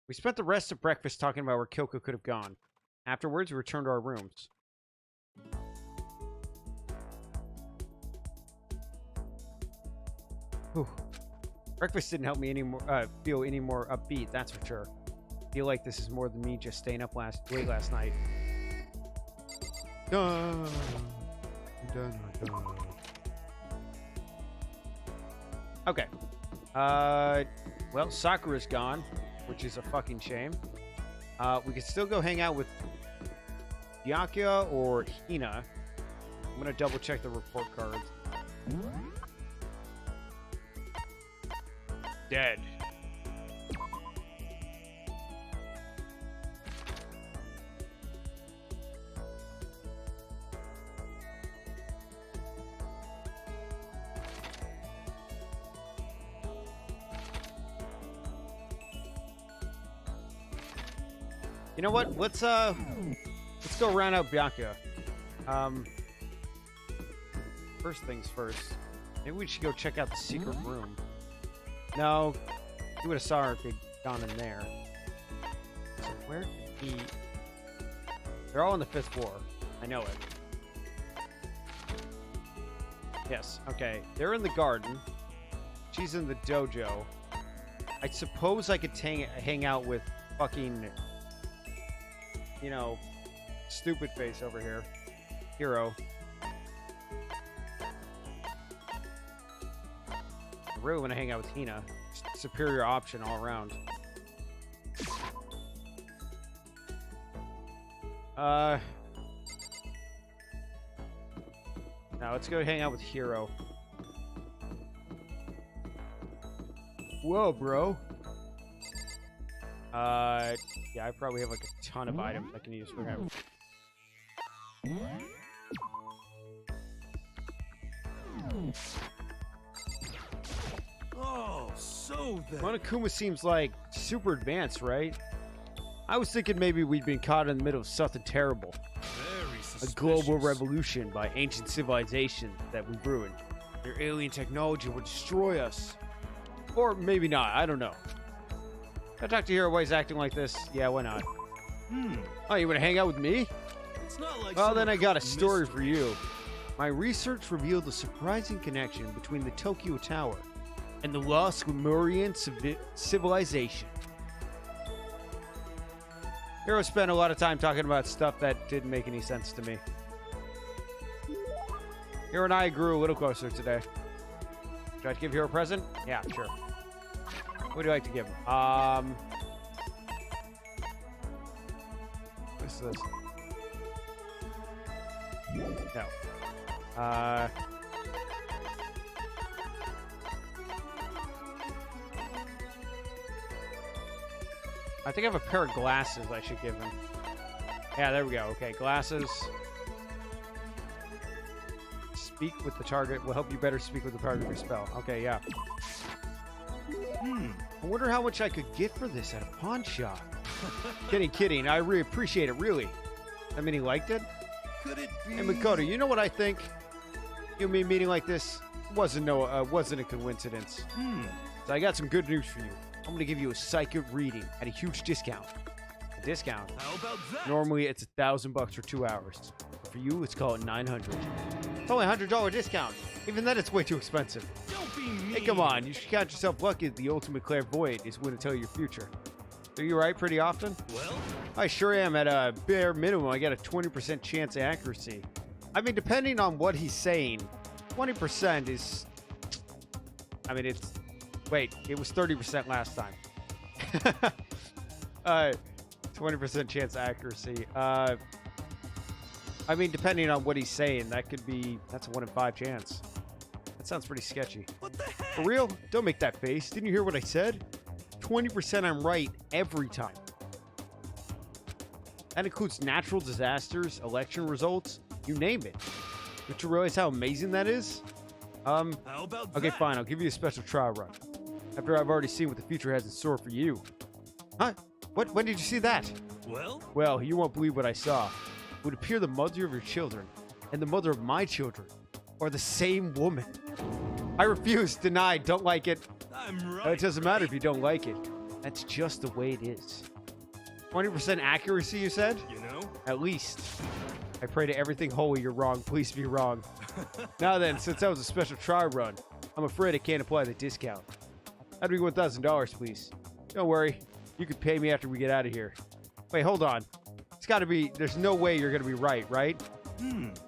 Speaker 1: We spent the rest of breakfast talking about where Kyoko could have gone. Afterwards, we returned to our rooms. Whew. Breakfast didn't help me feel any more upbeat, that's for sure. I feel like this is more than me just staying up late last night. Dun, dun, dun. Okay. Well, Sakura's gone, which is a fucking shame. We could still go hang out with Byakuya or Hina. I'm gonna double check the report cards. Dead. You know what? Let's go round out Byakuya. First things first. Maybe we should go check out the secret room. No, he would have saw her if he'd gone in there. So where did he? They're all on the 5th floor. I know it. Yes. Okay. They're in the garden. She's in the dojo. I suppose I could hang out with fucking, you know, stupid face over here. Hero. I really want to hang out with Hina. Superior option all around. Now let's go hang out with Hero. Whoa, bro. Yeah, I probably have like a ton of items I can use for him.
Speaker 3: Oh, so then.
Speaker 1: Monokuma seems like super advanced, right? I was thinking maybe we'd been caught in the middle of something terrible.
Speaker 3: Very
Speaker 1: A
Speaker 3: suspicious.
Speaker 1: global revolution by ancient civilization that we ruined. Their alien technology would destroy us. Or maybe not, I don't know. Can I talk to Hero while he's acting like this? Yeah, why not? Oh, you want to hang out with me?
Speaker 3: It's not like
Speaker 1: Well, then
Speaker 3: some
Speaker 1: I got a story
Speaker 3: mystery.
Speaker 1: for you. My research revealed a surprising connection between the Tokyo Tower and the lost Lemurian civilization. Hero spent a lot of time talking about stuff that didn't make any sense to me. Hero and I grew a little closer today. Should I give Hero a present? Yeah, sure. What do you like to give him? What's this? No. I think I have a pair of glasses I should give him. Yeah, there we go. Okay, glasses. Speak with the target will help you better speak with the target of your spell. Okay, yeah. I wonder how much I could get for this at a pawn shop. Kidding. I really appreciate it, really. I mean, he liked it?
Speaker 3: Could it be?
Speaker 1: Hey, Makoto, you know what I think? You and me meeting like this wasn't a coincidence. So I got some good news for you. I'm going to give you a psychic reading at a huge discount. A discount?
Speaker 3: How about that?
Speaker 1: Normally, it's $1,000 for 2 hours. But for you, let's call it $900. It's only a $100 discount. Even then, it's way too expensive.
Speaker 3: Don't be mean.
Speaker 1: Hey, come on. You should count yourself lucky that the ultimate clairvoyant is willing to tell you your future. Are you right pretty often?
Speaker 3: Well,
Speaker 1: I sure am. At a bare minimum, I get a 20% chance of accuracy. I mean, depending on what he's saying, 20% is... I mean, it's... Wait, it was 30% last time. 20% chance accuracy. I mean, depending on what he's saying, that's a 1 in 5 chance. That sounds pretty sketchy.
Speaker 3: What the heck?
Speaker 1: For real? Don't make that face. Didn't you hear what I said? 20% I'm right every time. That includes natural disasters, election results, you name it. Don't you realize how amazing that is?
Speaker 3: How about
Speaker 1: Okay,
Speaker 3: that?
Speaker 1: fine. I'll give you a special trial run. After I've already seen what the future has in store for you. Huh? What? When did you see that?
Speaker 3: Well,
Speaker 1: Well, you won't believe what I saw. It would appear the mother of your children and the mother of my children are the same woman. I refuse. Denied. Don't like it.
Speaker 3: I'm right.
Speaker 1: It doesn't matter if you don't like it. That's just the way it is. 20% accuracy, you said?
Speaker 3: You know?
Speaker 1: At least. I pray to everything holy you're wrong. Please be wrong. Now then, since that was a special trial run, I'm afraid I can't apply the discount. That'd be $1,000, please. Don't worry. You could pay me after we get out of here. Wait, hold on. It's got to be... There's no way you're going to be right, right?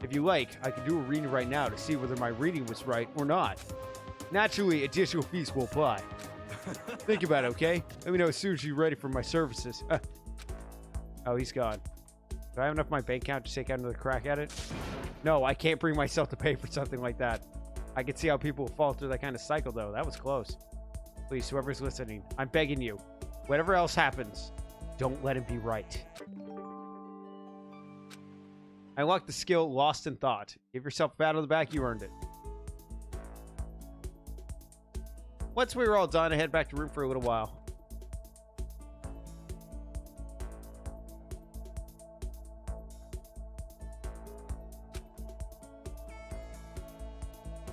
Speaker 1: If you like, I can do a reading right now to see whether my reading was right or not. Naturally, additional fees will apply. Think about it, okay? Let me know as soon as you're ready for my services. Oh, he's gone. Do I have enough in my bank account to take out another crack at it? No, I can't bring myself to pay for something like that. I can see how people fall through that kind of cycle, though. That was close. Please, whoever's listening, I'm begging you. Whatever else happens, don't let him be right. I unlocked the skill Lost in Thought. Give yourself a pat on the back, you earned it. Once we were all done, I head back to room for a little while.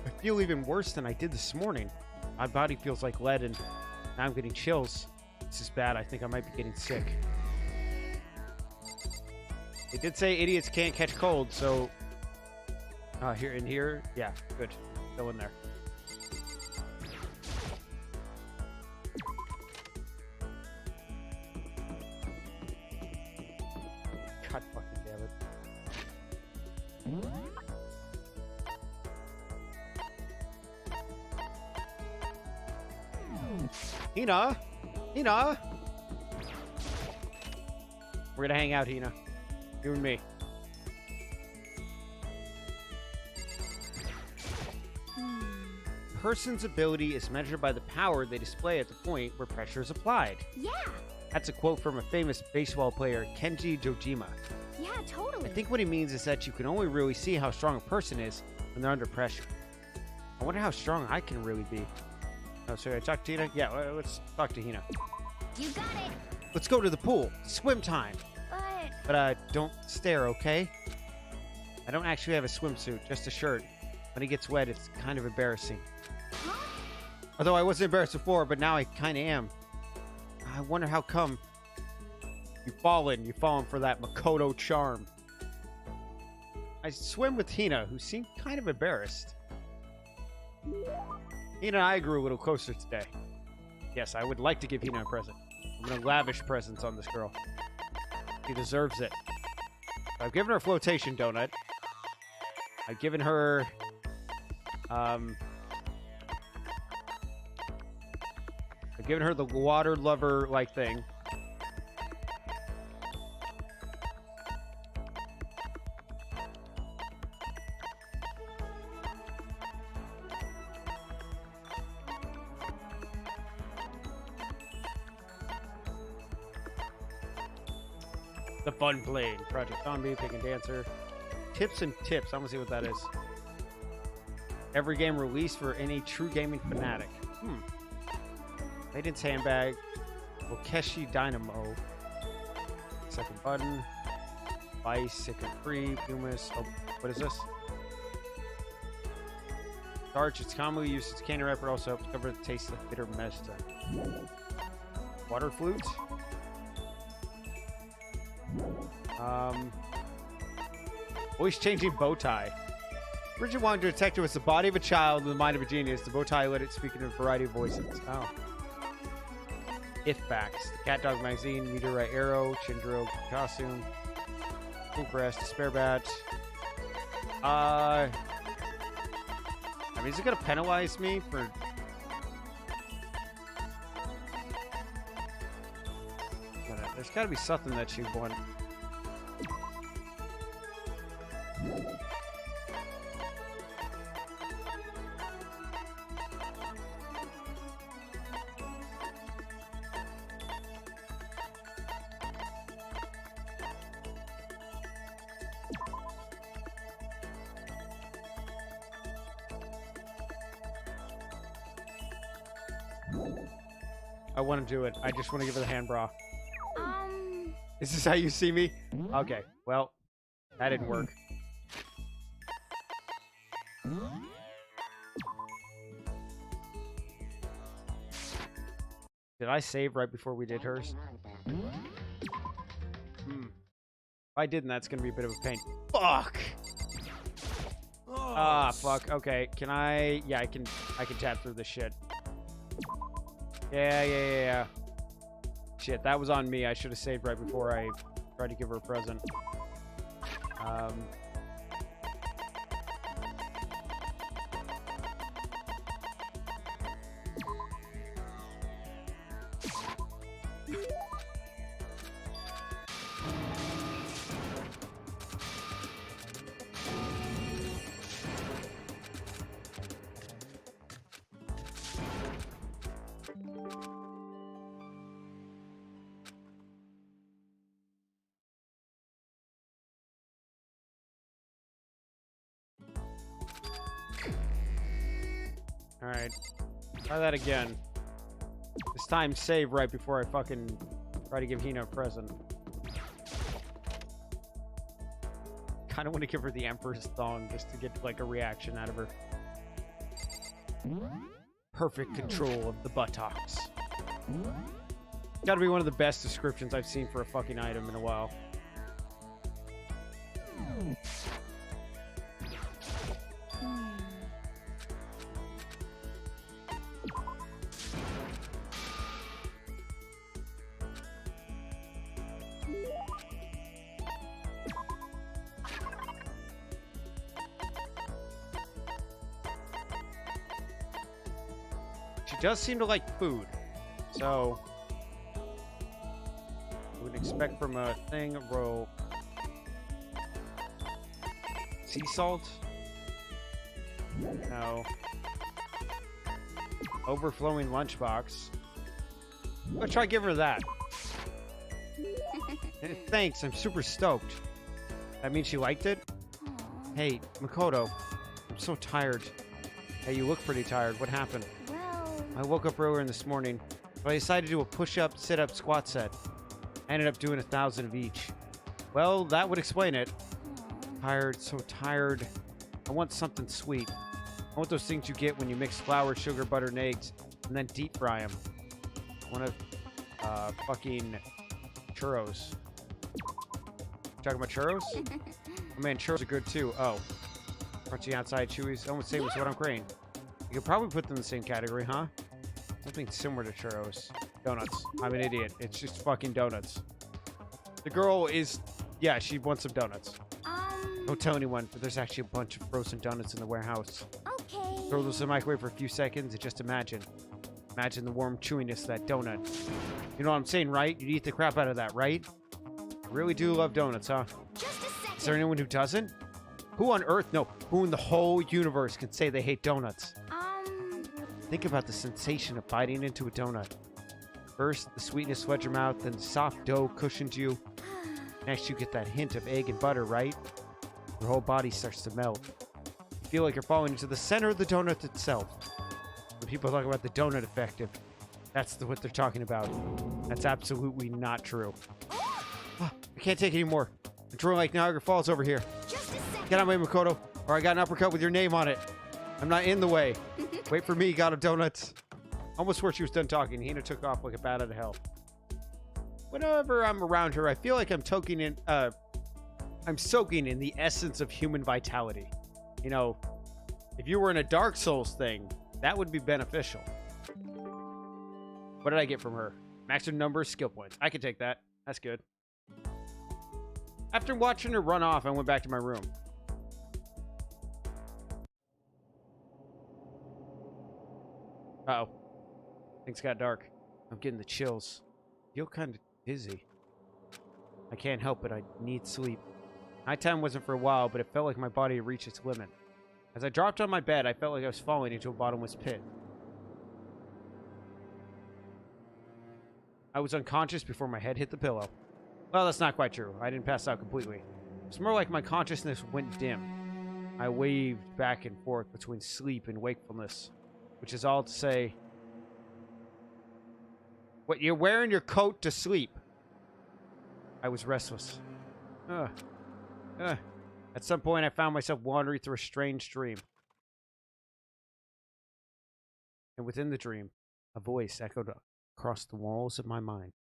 Speaker 1: I feel even worse than I did this morning. My body feels like lead and now I'm getting chills. This is bad. I think I might be getting sick. They did say idiots can't catch cold, so... here in here? Yeah, good. Go in there. God fucking damn it. Hina! Hina! We're gonna hang out, Hina. You and me. Person's ability is measured by the power they display at the point where pressure is applied.
Speaker 5: Yeah.
Speaker 1: That's a quote from a famous baseball player, Kenji Jojima.
Speaker 5: Yeah, totally.
Speaker 1: I think what he means is that you can only really see how strong a person is when they're under pressure. I wonder how strong I can really be. Oh, sorry, I talk to Hina? Yeah, let's talk to Hina.
Speaker 5: You got it.
Speaker 1: Let's go to the pool. Swim time.
Speaker 5: But
Speaker 1: But don't stare, okay? I don't actually have a swimsuit, just a shirt. When it gets wet, it's kind of embarrassing.
Speaker 5: huh?
Speaker 1: Although I wasn't embarrassed before, but now I kind of am. I wonder how come. You've fallen for that Makoto charm. I swim with Hina, who seemed kind of embarrassed. Hina and I grew a little closer today. Yes, I would like to give Hina a present. I'm going to lavish presents on this girl. She deserves it. I've given her a flotation donut. I've given her... I've given her the water lover-like thing. The fun plane. Project Zombie, Pick and Dancer. Tips and Tips. I want to see what that is. Every game released for any true gaming fanatic. Maiden's Handbag. Okeshi Dynamo. Second button. Vice, Sick and Free, Pumas. Oh, what is this? Starch. It's commonly used as candy wrapper. Also helps cover the taste of bitter medicine. Water flute. Voice changing bow tie. Bridget wanted to detect it was the body of a child and the mind of a genius. The bow tie let it speak in a variety of voices. Oh. If Facts. The Cat Dog Magazine. Meteorite Arrow. Chindro Costume. Cool Grass. Despair Bat. I mean, is it gonna penalize me for... There's gotta be something that she won. I want to do it. I just want to give her the hand bra. Is this how you see me? Okay, well, that didn't work. Did I save right before we did hers? If I didn't, that's gonna be a bit of a pain. Fuck! Ah, fuck. Okay, can I... Yeah, I can tap through this shit. Yeah. Shit, that was on me. I should have saved right before I tried to give her a present. Alright. Try that again. This time save right before I fucking try to give Hina a present. Kinda want to give her the Emperor's Thong just to get like a reaction out of her. Perfect control of the buttocks. Gotta be one of the best descriptions I've seen for a fucking item in a while. She does seem to like food, so I would expect from a thing roll sea salt. No. Overflowing lunchbox. I'll try give her that. Thanks, I'm super stoked. That means she liked it? Hey, Makoto, I'm so tired. Hey, you look pretty tired. What happened?
Speaker 5: Well,
Speaker 1: I woke up earlier this morning, but I decided to do a push-up, sit-up, squat set. I ended up doing 1,000 of each. Well, that would explain it. Tired, so tired. I want something sweet. I want those things you get when you mix flour, sugar, butter, and eggs, and then deep fry them. I want fucking churros. Talking about churros? Oh man, churros are good too. Oh. Crunchy outside, chewy. Almost same as what I'm craving. You could probably put them in the same category, huh? Something similar to churros. Donuts. I'm an idiot. It's just fucking donuts. The girl is... Yeah, she wants some donuts. Don't tell anyone, but there's actually a bunch of frozen donuts in the warehouse.
Speaker 5: okay.
Speaker 1: Throw those in the microwave for a few seconds and just imagine. Imagine the warm chewiness of that donut. You know what I'm saying, right? You'd eat the crap out of that, right? I really do love donuts, huh?
Speaker 5: Just a second.
Speaker 1: Is there anyone who doesn't? Who on Earth, no, who in the whole universe can say they hate donuts? Think about the sensation of biting into a donut. First, the sweetness floods your mouth, then the soft dough cushions you. Next, you get that hint of egg and butter, right? Your whole body starts to melt. You feel like you're falling into the center of the donut itself. When people talk about the donut effect, that's what they're talking about. That's absolutely not true. I can't take it anymore. I'm drooling like Niagara Falls over here.
Speaker 5: Just a second.
Speaker 1: Get out of my way, Makoto, or I got an uppercut with your name on it. I'm not in the way. Wait for me, God of Donuts. Almost swore she was done talking. Hina took off like a bat out of hell. Whenever I'm around her, I feel like I'm soaking in the essence of human vitality. You know, if you were in a Dark Souls thing, that would be beneficial. What did I get from her? Maximum number of skill points. I could take that. That's good. After watching her run off, I went back to my room. Uh-oh. Things got dark. I'm getting the chills. Feel kind of dizzy. I can't help it. I need sleep. Nighttime wasn't for a while, but it felt like my body had reached its limit. As I dropped on my bed, I felt like I was falling into a bottomless pit. I was unconscious before my head hit the pillow. Well, that's not quite true. I didn't pass out completely. It's more like my consciousness went dim. I waved back and forth between sleep and wakefulness, which is all to say, what, you're wearing your coat to sleep? I was restless. At some point, I found myself wandering through a strange dream. And within the dream, a voice echoed across the walls of my mind.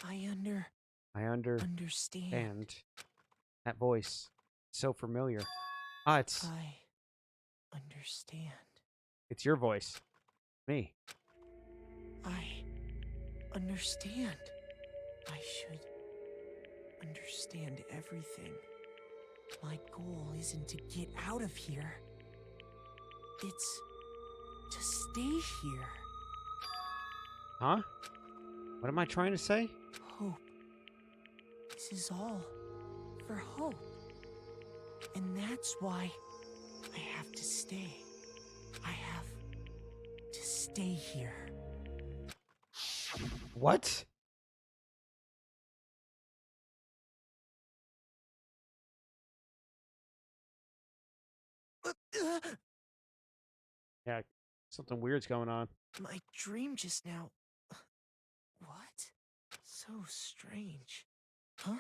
Speaker 8: I
Speaker 1: understand. That voice. So familiar. It's
Speaker 8: I understand.
Speaker 1: it's your voice. Me.
Speaker 8: I understand. I should understand everything. My goal isn't to get out of here. It's to stay here.
Speaker 1: Huh? What am I trying to say?
Speaker 8: Hope. This is all for hope. And that's why I have to stay. I have to stay here.
Speaker 1: What? Yeah, something weird's going on.
Speaker 8: My dream just now. What? So strange. Huh?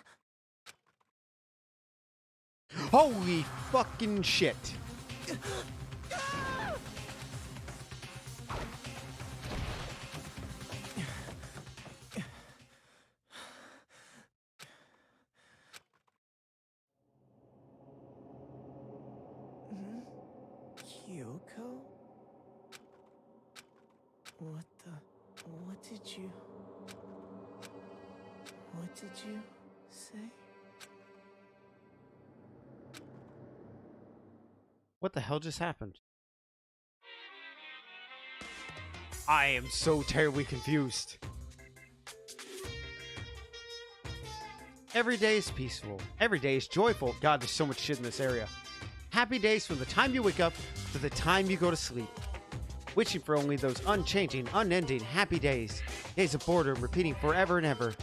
Speaker 1: Holy fucking shit.
Speaker 8: Kyoko? What did you say?
Speaker 1: What the hell just happened? I am so terribly confused. Every day is peaceful. Every day is joyful. God, there's so much shit in this area. Happy days from the time you wake up to the time you go to sleep. Wishing for only those unchanging, unending, happy days. Days of boredom repeating forever and ever.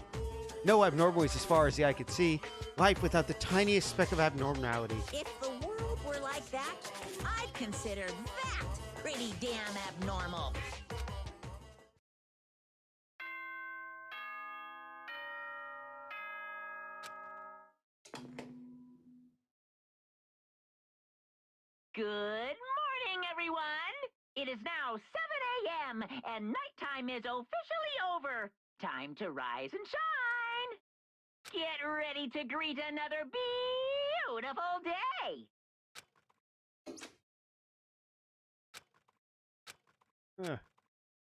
Speaker 1: No abnormalities as far as the eye could see. Life without the tiniest speck of abnormality.
Speaker 4: If the world were like that, I'd consider that pretty damn abnormal.
Speaker 7: Good morning, everyone! It is now 7 a.m., and nighttime is officially over. Time to rise and shine! Get ready to greet another beautiful day!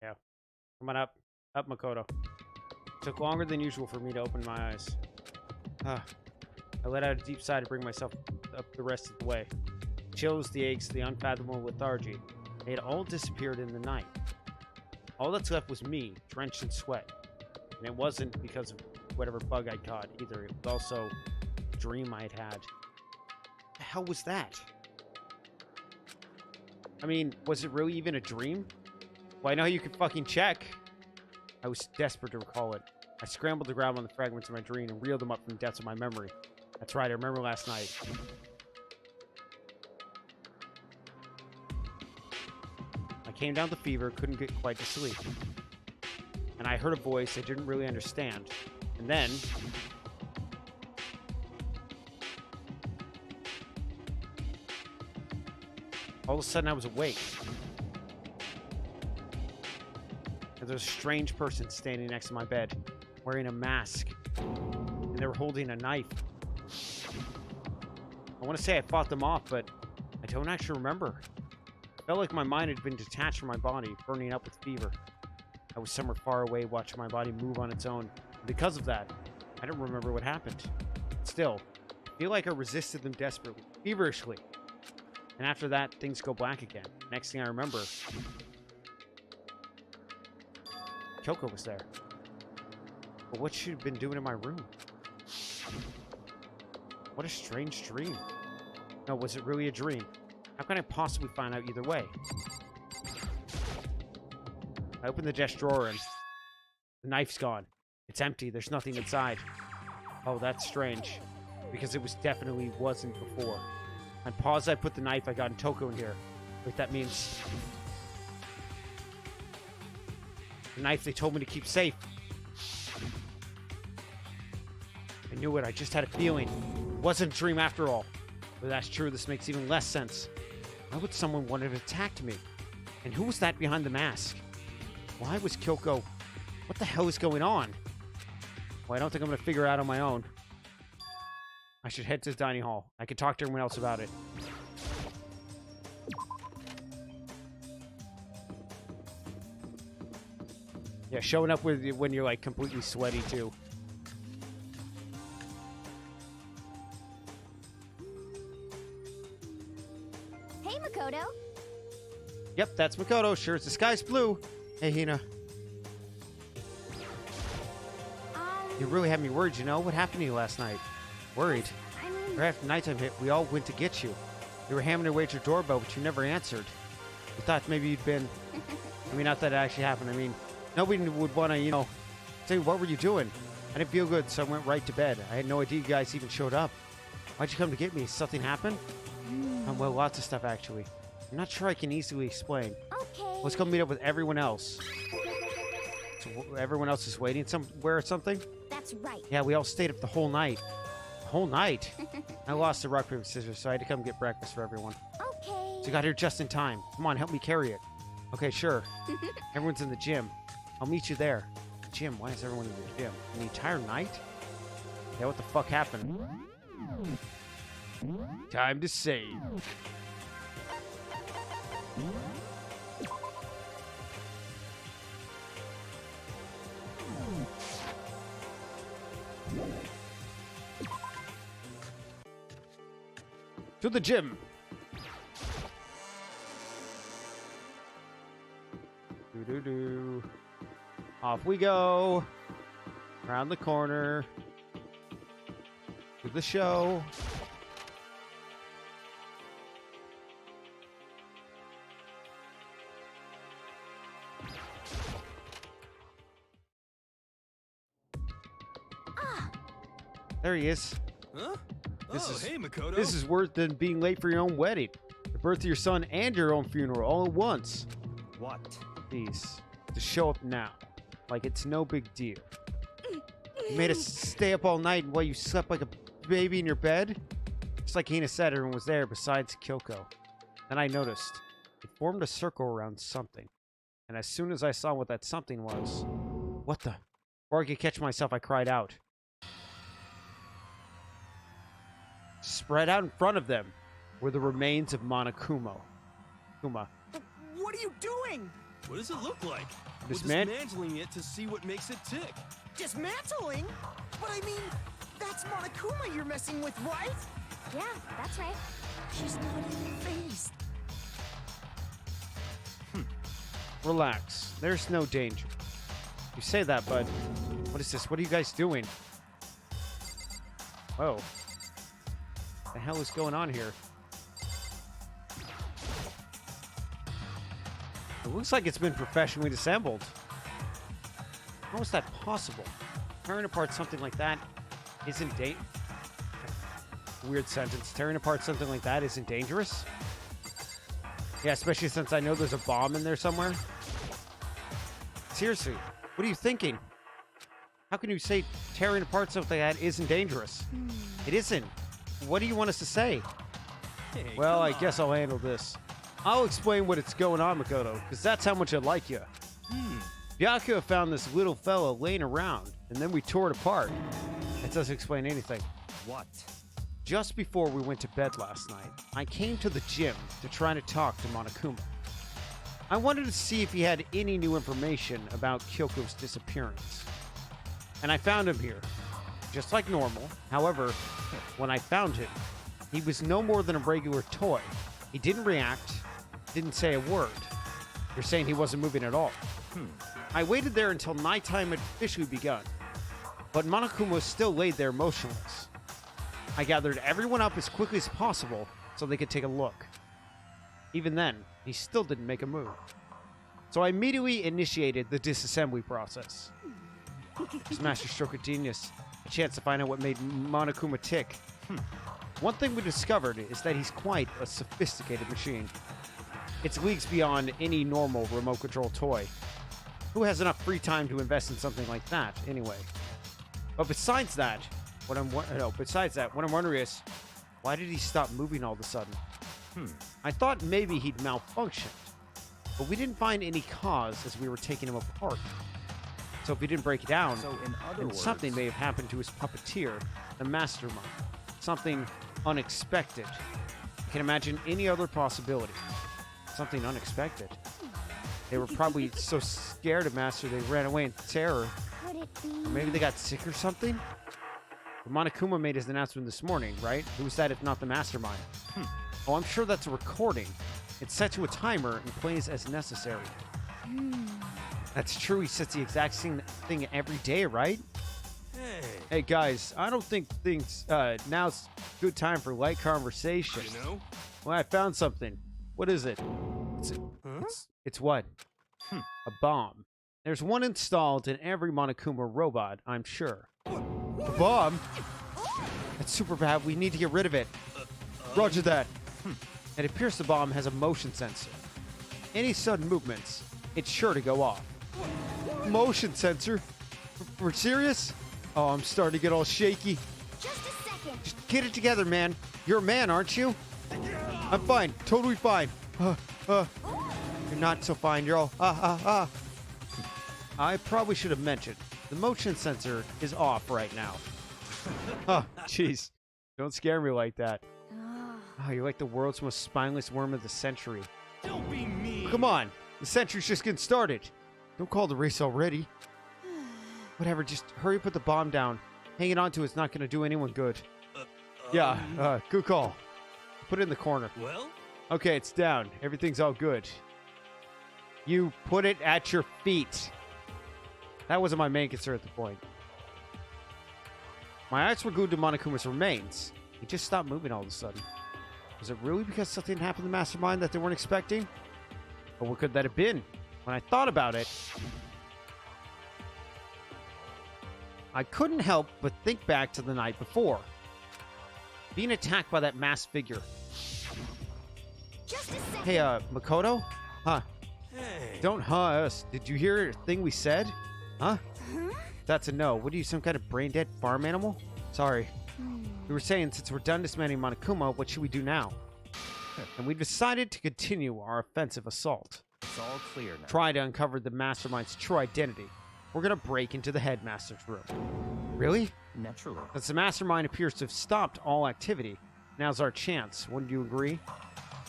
Speaker 1: Yeah. Come on up. Up, Makoto. Took longer than usual for me to open my eyes. I let out a deep sigh to bring myself up the rest of the way. Chills, the aches, the unfathomable lethargy. They had all disappeared in the night. All that's left was me, drenched in sweat. And it wasn't because of whatever bug I caught either. It was also a dream I had had. What the hell was that? I mean, was it really even a dream? Well, I know you could fucking check. I was desperate to recall it. I scrambled to grab on the fragments of my dream and reeled them up from the depths of my memory. That's right, I remember last night. I came down with a fever, couldn't get quite to sleep. And I heard a voice I didn't really understand. And then... all of a sudden I was awake. And there was a strange person standing next to my bed, wearing a mask. And they were holding a knife. I want to say I fought them off, but I don't actually remember. It felt like my mind had been detached from my body, burning up with fever. I was somewhere far away, watching my body move on its own. And because of that, I don't remember what happened. Still, I feel like I resisted them desperately, feverishly. And after that, things go black again. Next thing I remember, Kyoko was there. But what she'd been doing in my room? What a strange dream. No, was it really a dream? How can I possibly find out either way? I open the desk drawer and the knife's gone. It's empty. There's nothing inside. Oh, that's strange. Because it definitely wasn't before. On pause, I put the knife I got in Toko in here. Wait, that means... the knife they told me to keep safe. I knew it. I just had a feeling. It wasn't a dream after all. But that's true. This makes even less sense. Why would someone want to attack me? And who was that behind the mask? Why was Kyoko... What the hell is going on? Well, I don't think I'm going to figure it out on my own. I should head to the dining hall. I can talk to everyone else about it. Yeah, showing up with when you're like completely sweaty too.
Speaker 5: Hey, Makoto.
Speaker 1: Yep, that's Makoto. Sure as the sky's blue. Hey, Hina. You really had me worried, you know? What happened to you last night? Worried.
Speaker 5: I mean,
Speaker 1: Right after nighttime hit, we all went to get you. You were hammering away at your doorbell, but you never answered. We thought maybe you'd been... I mean, not that it actually happened. I mean, nobody would want to, you know, say, what were you doing? I didn't feel good, so I went right to bed. I had no idea you guys even showed up. Why'd you come to get me? Something happened? Well, lots of stuff, actually. I'm not sure I can easily explain.
Speaker 5: okay.
Speaker 1: Let's go meet up with everyone else. So everyone else is waiting somewhere or something?
Speaker 5: That's right.
Speaker 1: Yeah, we all stayed up the whole night. The whole night? I lost the rock, paper, scissors, so I had to come get breakfast for everyone.
Speaker 5: Okay.
Speaker 1: So you got here just in time. Come on, help me carry it. Okay, sure. Everyone's in the gym. I'll meet you there. Gym? Why is everyone in the gym? The entire night? Yeah, what the fuck happened? Time to save. To the gym. Do. Off we go. Around the corner. To the show. There he is.
Speaker 3: Huh? Hey, Makoto.
Speaker 1: This is worse than being late for your own wedding. The birth of your son and your own funeral all at once.
Speaker 6: What?
Speaker 1: Please, just show up now. Like it's no big deal. You made us stay up all night while you slept like a baby in your bed? Just like Hina said, everyone was there besides Kyoko. Then I noticed. It formed a circle around something. And as soon as I saw what that something was... What the... Before I could catch myself, I cried out. Spread out in front of them were the remains of Monokuma.
Speaker 8: What are you doing?
Speaker 3: What does it look like? We're
Speaker 1: Disman-
Speaker 3: dismantling it to see what makes it tick.
Speaker 8: Dismantling? But I mean, that's Monokuma you're messing with, right?
Speaker 5: Yeah, that's right.
Speaker 8: She's not even phased.
Speaker 1: Relax. There's no danger. You say that, but... What is this? What are you guys doing? Whoa. What the hell is going on here? It looks like it's been professionally assembled. How is that possible? Tearing apart something like that isn't weird sentence. Tearing apart something like that isn't dangerous? Yeah, especially since I know there's a bomb in there somewhere. Seriously, what are you thinking? How can you say tearing apart something like that isn't dangerous? It isn't. What do you want us to say?
Speaker 3: Hey,
Speaker 1: Well,
Speaker 3: come
Speaker 1: I
Speaker 3: on.
Speaker 1: guess I'll handle this. I'll explain what's going on, Makoto, because that's how much I like you. Byakuya found this little fella laying around, and then we tore it apart. That doesn't explain anything.
Speaker 6: What?
Speaker 1: Just before we went to bed last night, I came to the gym to try to talk to Monokuma. I wanted to see if he had any new information about Kyoko's disappearance. And I found him here, just like normal. However, when I found him, he was no more than a regular toy. He didn't react, didn't say a word. You're saying he wasn't moving at all. I waited there until nighttime had officially begun, but Monokuma still laid there motionless. I gathered everyone up as quickly as possible so they could take a look. Even then, he still didn't make a move. So I immediately initiated the disassembly process. It's Master Stroke of Genius. A chance to find out what made Monokuma tick. One thing we discovered is that he's quite a sophisticated machine. It's leagues beyond any normal remote control toy. Who has enough free time to invest in something like that, anyway? But besides that, what I'm wondering is, why did he stop moving all of a sudden? I thought maybe he'd malfunctioned, but we didn't find any cause as we were taking him apart. So if he didn't break it down,
Speaker 6: So in other
Speaker 1: then
Speaker 6: words,
Speaker 1: something may have happened to his puppeteer, the mastermind. Something unexpected. I can imagine any other possibility. Something unexpected. They were probably so scared of Master they ran away in terror.
Speaker 5: Could it be?
Speaker 1: Or maybe they got sick or something? But Monokuma made his announcement this morning, right? Who's that if not the mastermind? Oh, I'm sure that's a recording. It's set to a timer and plays as necessary. That's true. He sets the exact same thing every day, right?
Speaker 3: Hey,
Speaker 1: Hey, guys, I don't think now's a good time for light conversation.
Speaker 3: you know?
Speaker 1: Well, I found something. What is it? It's what? A bomb. There's one installed in every Monokuma robot, I'm sure. A bomb? That's super bad. We need to get rid of it. Roger that. It appears the bomb has a motion sensor. Any sudden movements, it's sure to go off. Motion sensor? We're serious? Oh, I'm starting to get all shaky.
Speaker 5: Just a second.
Speaker 1: Just get it together, man. You're a man, aren't you? I'm fine. Totally fine. You're not so fine. You're all, I probably should have mentioned, the motion sensor is off right now. Oh, jeez. Don't scare me like that. Oh, you're like the world's most spineless worm of the century.
Speaker 3: Don't be mean.
Speaker 1: Come on. The century's just getting started. Don't call the race already. Whatever, just hurry put the bomb down. Hanging on to it's not going to do anyone good. Yeah, good call. Put it in the corner.
Speaker 3: Well,
Speaker 1: Okay, it's down. Everything's all good. You put it at your feet. That wasn't my main concern at the point. My eyes were glued to Monokuma's remains. He just stopped moving all of a sudden. Was it really because something happened to Mastermind that they weren't expecting? Or what could that have been? When I thought about it, I couldn't help but think back to the night before. Being attacked by that masked figure.
Speaker 5: Just a second.
Speaker 1: Hey, Makoto? Huh?
Speaker 3: hey.
Speaker 1: Don't us. Did you hear a thing we said? Huh? That's a no. What are you, some kind of brain-dead farm animal? Sorry. We were saying, since we're done dismantling Monokuma, what should we do now? And we decided to continue our offensive assault.
Speaker 6: It's all clear now.
Speaker 1: Try to uncover the mastermind's true identity. We're gonna break into the headmaster's room. Really?
Speaker 6: Naturally.
Speaker 1: Since the mastermind appears to have stopped all activity, now's our chance. Wouldn't you agree?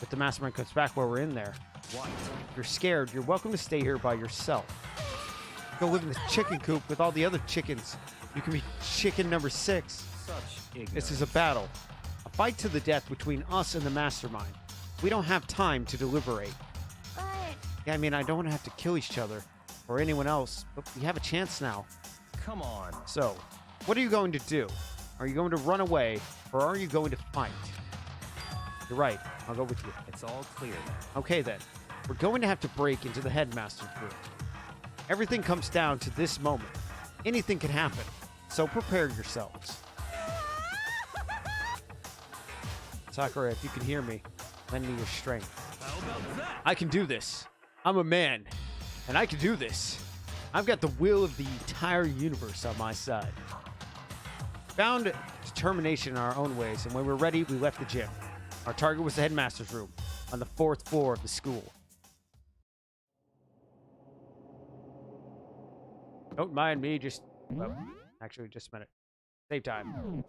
Speaker 1: If the mastermind comes back while we're in there.
Speaker 6: What?
Speaker 1: If you're scared, you're welcome to stay here by yourself. Go live in the chicken coop with all the other chickens. You can be chicken number 6.
Speaker 6: Such ignorance.
Speaker 1: This is a battle. A fight to the death between us and the mastermind. We don't have time to deliberate.
Speaker 5: But
Speaker 1: Yeah, I mean, I don't want to have to kill each other or anyone else, but we have a chance now.
Speaker 6: Come on.
Speaker 1: So, what are you going to do? Are you going to run away or are you going to fight? You're right. I'll go with you.
Speaker 6: It's all clear now.
Speaker 1: Okay then. We're going to have to break into the headmaster's room. Everything comes down to this moment. Anything can happen. So prepare yourselves. Sakura, if you can hear me, lend me your strength.
Speaker 3: How about that?
Speaker 1: I can do this. I'm a man, and I can do this. I've got the will of the entire universe on my side. Found determination in our own ways, and when we were ready, we left the gym. Our target was the headmaster's room on the 4th floor of the school. Don't mind me, just... Well, actually, just a minute. Save time.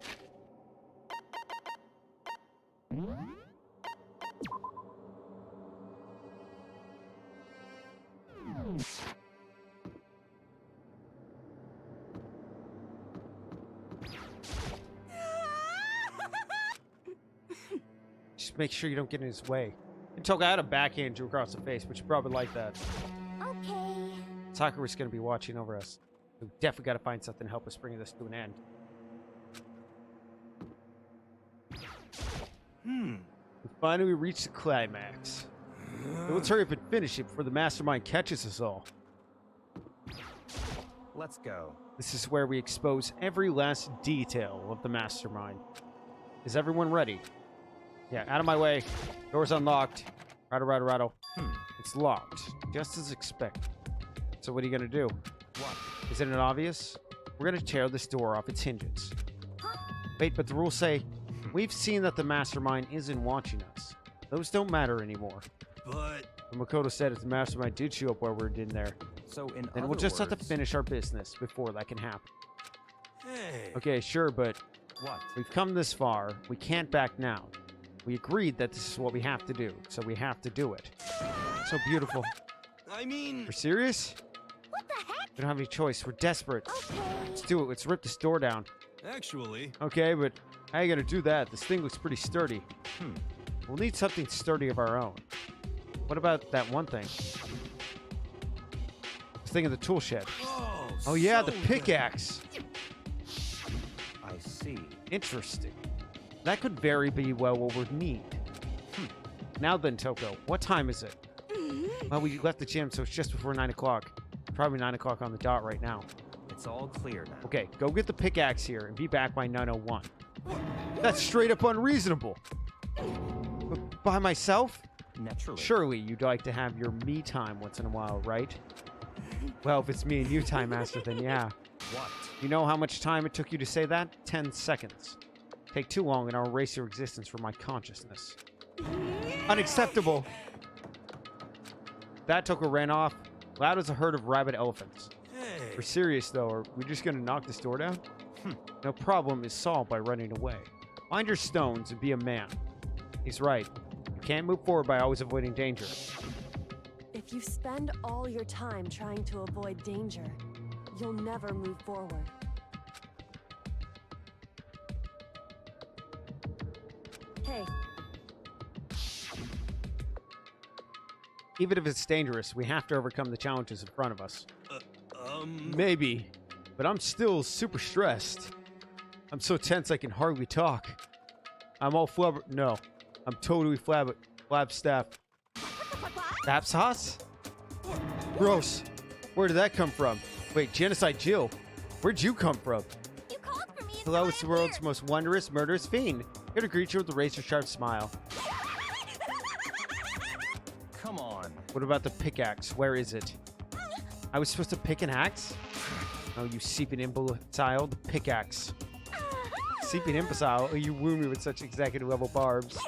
Speaker 1: Just make sure you don't get in his way. And Toka, I had a backhand you across the face, but you probably like that.
Speaker 5: okay.
Speaker 1: Sakura's going to be watching over us. We definitely got to find something to help us bring this to an end. We finally reached the climax. Let's hurry up and finish it before the mastermind catches us all.
Speaker 6: Let's go.
Speaker 1: This is where we expose every last detail of the mastermind. Is everyone ready? Yeah, out of my way. Door's unlocked. Rattle. It's locked, just as expected. So what are you gonna do?
Speaker 6: What?
Speaker 1: Isn't it obvious? We're gonna tear this door off its hinges. Wait, but the rules say we've seen that the mastermind isn't watching us. Those don't matter anymore.
Speaker 3: But
Speaker 1: Makoto said if the mastermind did show up while we're in there,
Speaker 6: So in
Speaker 1: then
Speaker 6: other
Speaker 1: we'll just have to
Speaker 6: words-
Speaker 1: finish our business before that can happen.
Speaker 3: hey,
Speaker 1: Okay, sure, but
Speaker 6: What?
Speaker 1: we've come this far. We can't back now. We agreed that this is what we have to do, so we have to do it. So beautiful.
Speaker 3: I mean,
Speaker 1: We're serious?
Speaker 5: What the heck?
Speaker 1: We don't have any choice. We're desperate.
Speaker 5: Okay.
Speaker 1: Let's do it. Let's rip this door down.
Speaker 3: actually,
Speaker 1: Okay, but how are you gonna do that? This thing looks pretty sturdy.
Speaker 6: Hmm.
Speaker 1: We'll need something sturdy of our own. What about that one thing? This thing in the tool shed. Oh yeah, the
Speaker 3: so
Speaker 1: pickaxe.
Speaker 6: I see.
Speaker 1: Interesting. That could very be well what we need. Now then, Toko, what time is it? Well, we left the gym, so it's just before 9 o'clock. Probably 9 o'clock on the dot right now.
Speaker 6: It's all clear now.
Speaker 1: Okay, go get the pickaxe here and be back by 9:01. That's straight up unreasonable. But by myself?
Speaker 6: Naturally.
Speaker 1: Surely you'd like to have your me time once in a while, right? Well, if it's me and you time, Master, then yeah.
Speaker 6: What?
Speaker 1: You know how much time it took you to say that? 10 seconds. Take too long and I'll erase your existence from my consciousness. Unacceptable! That Toko ran off, loud as a herd of rabid elephants.
Speaker 3: Hey,
Speaker 1: We're serious though, are we just gonna knock this door down? No problem is solved by running away. Find your stones and be a man. He's right. You can't move forward by always avoiding danger.
Speaker 2: If you spend all your time trying to avoid danger, you'll never move forward. Hey,
Speaker 1: Even if it's dangerous, we have to overcome the challenges in front of us. Maybe, but I'm still super stressed. I'm so tense I can hardly talk. I'm all no, I'm totally flabstaff. Flap sauce? Gross. Where did that come from? Wait, Genocide Jill, where'd you come from?
Speaker 5: You called for me. and
Speaker 1: Hello,
Speaker 5: so
Speaker 1: it's the
Speaker 5: I'm
Speaker 1: world's
Speaker 5: here.
Speaker 1: most wondrous, murderous fiend. Here to greet you with a razor-sharp smile.
Speaker 6: Come on.
Speaker 1: What about the pickaxe? Where is it? I was supposed to pick an axe? Oh, you seeping imbecile. The pickaxe. Seeping imbecile. Oh, you woo me with such executive-level barbs.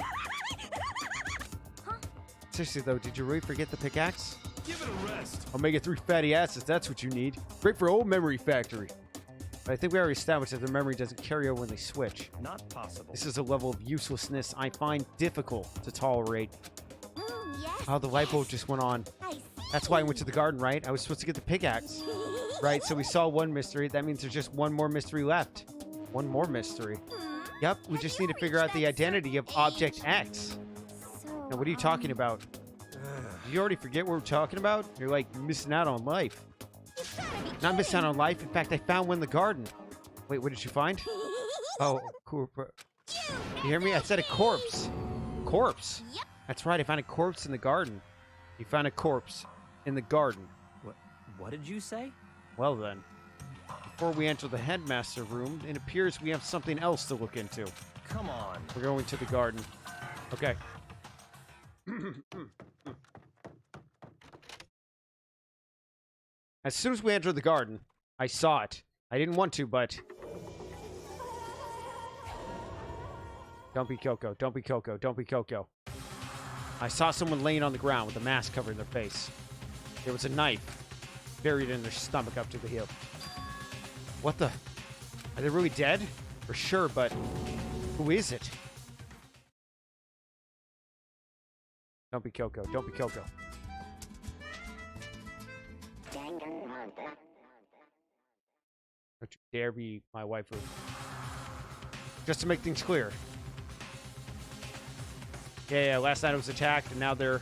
Speaker 1: Seriously, though, did you really forget the pickaxe?
Speaker 3: give it a rest.
Speaker 1: Omega-3 fatty acids, that's what you need. Great for old memory factory. But I think we already established that the memory doesn't carry over when they switch.
Speaker 6: Not possible.
Speaker 1: This is a level of uselessness I find difficult to tolerate.
Speaker 5: Yes.
Speaker 1: Oh, the light bulb just went on.
Speaker 5: I see.
Speaker 1: That's why I went to the garden, right? I was supposed to get the pickaxe. Right, so we saw one mystery. That means there's just one more mystery left. One more mystery. Yep, we just need to figure out the identity of Object X.
Speaker 5: So,
Speaker 1: Now, what are you talking about? Did you already forget what we're talking about? You're like missing out on life. Not missing out on life. In fact, I found one in the garden. Wait, what did you find? Oh, cool. You hear me? I said a corpse. Corpse.
Speaker 5: Yep.
Speaker 1: That's right. I found a corpse in the garden. You found a corpse in the garden.
Speaker 6: What did you say?
Speaker 1: Well then, before we enter the headmaster room, it appears we have something else to look into.
Speaker 6: Come on.
Speaker 1: We're going to the garden. Okay. As soon as we entered the garden, I saw it. I didn't want to, but... Don't be Coco. Don't be Coco. Don't be Coco. I saw someone laying on the ground with a mask covering their face. There was a knife buried in their stomach up to the hip. What the? Are they really dead? For sure, but who is it? Don't be Coco. Don't be Coco.
Speaker 5: Danganronpa.
Speaker 1: Don't you dare be my waifu. Just to make things clear. Yeah, last night I was attacked, and now they're...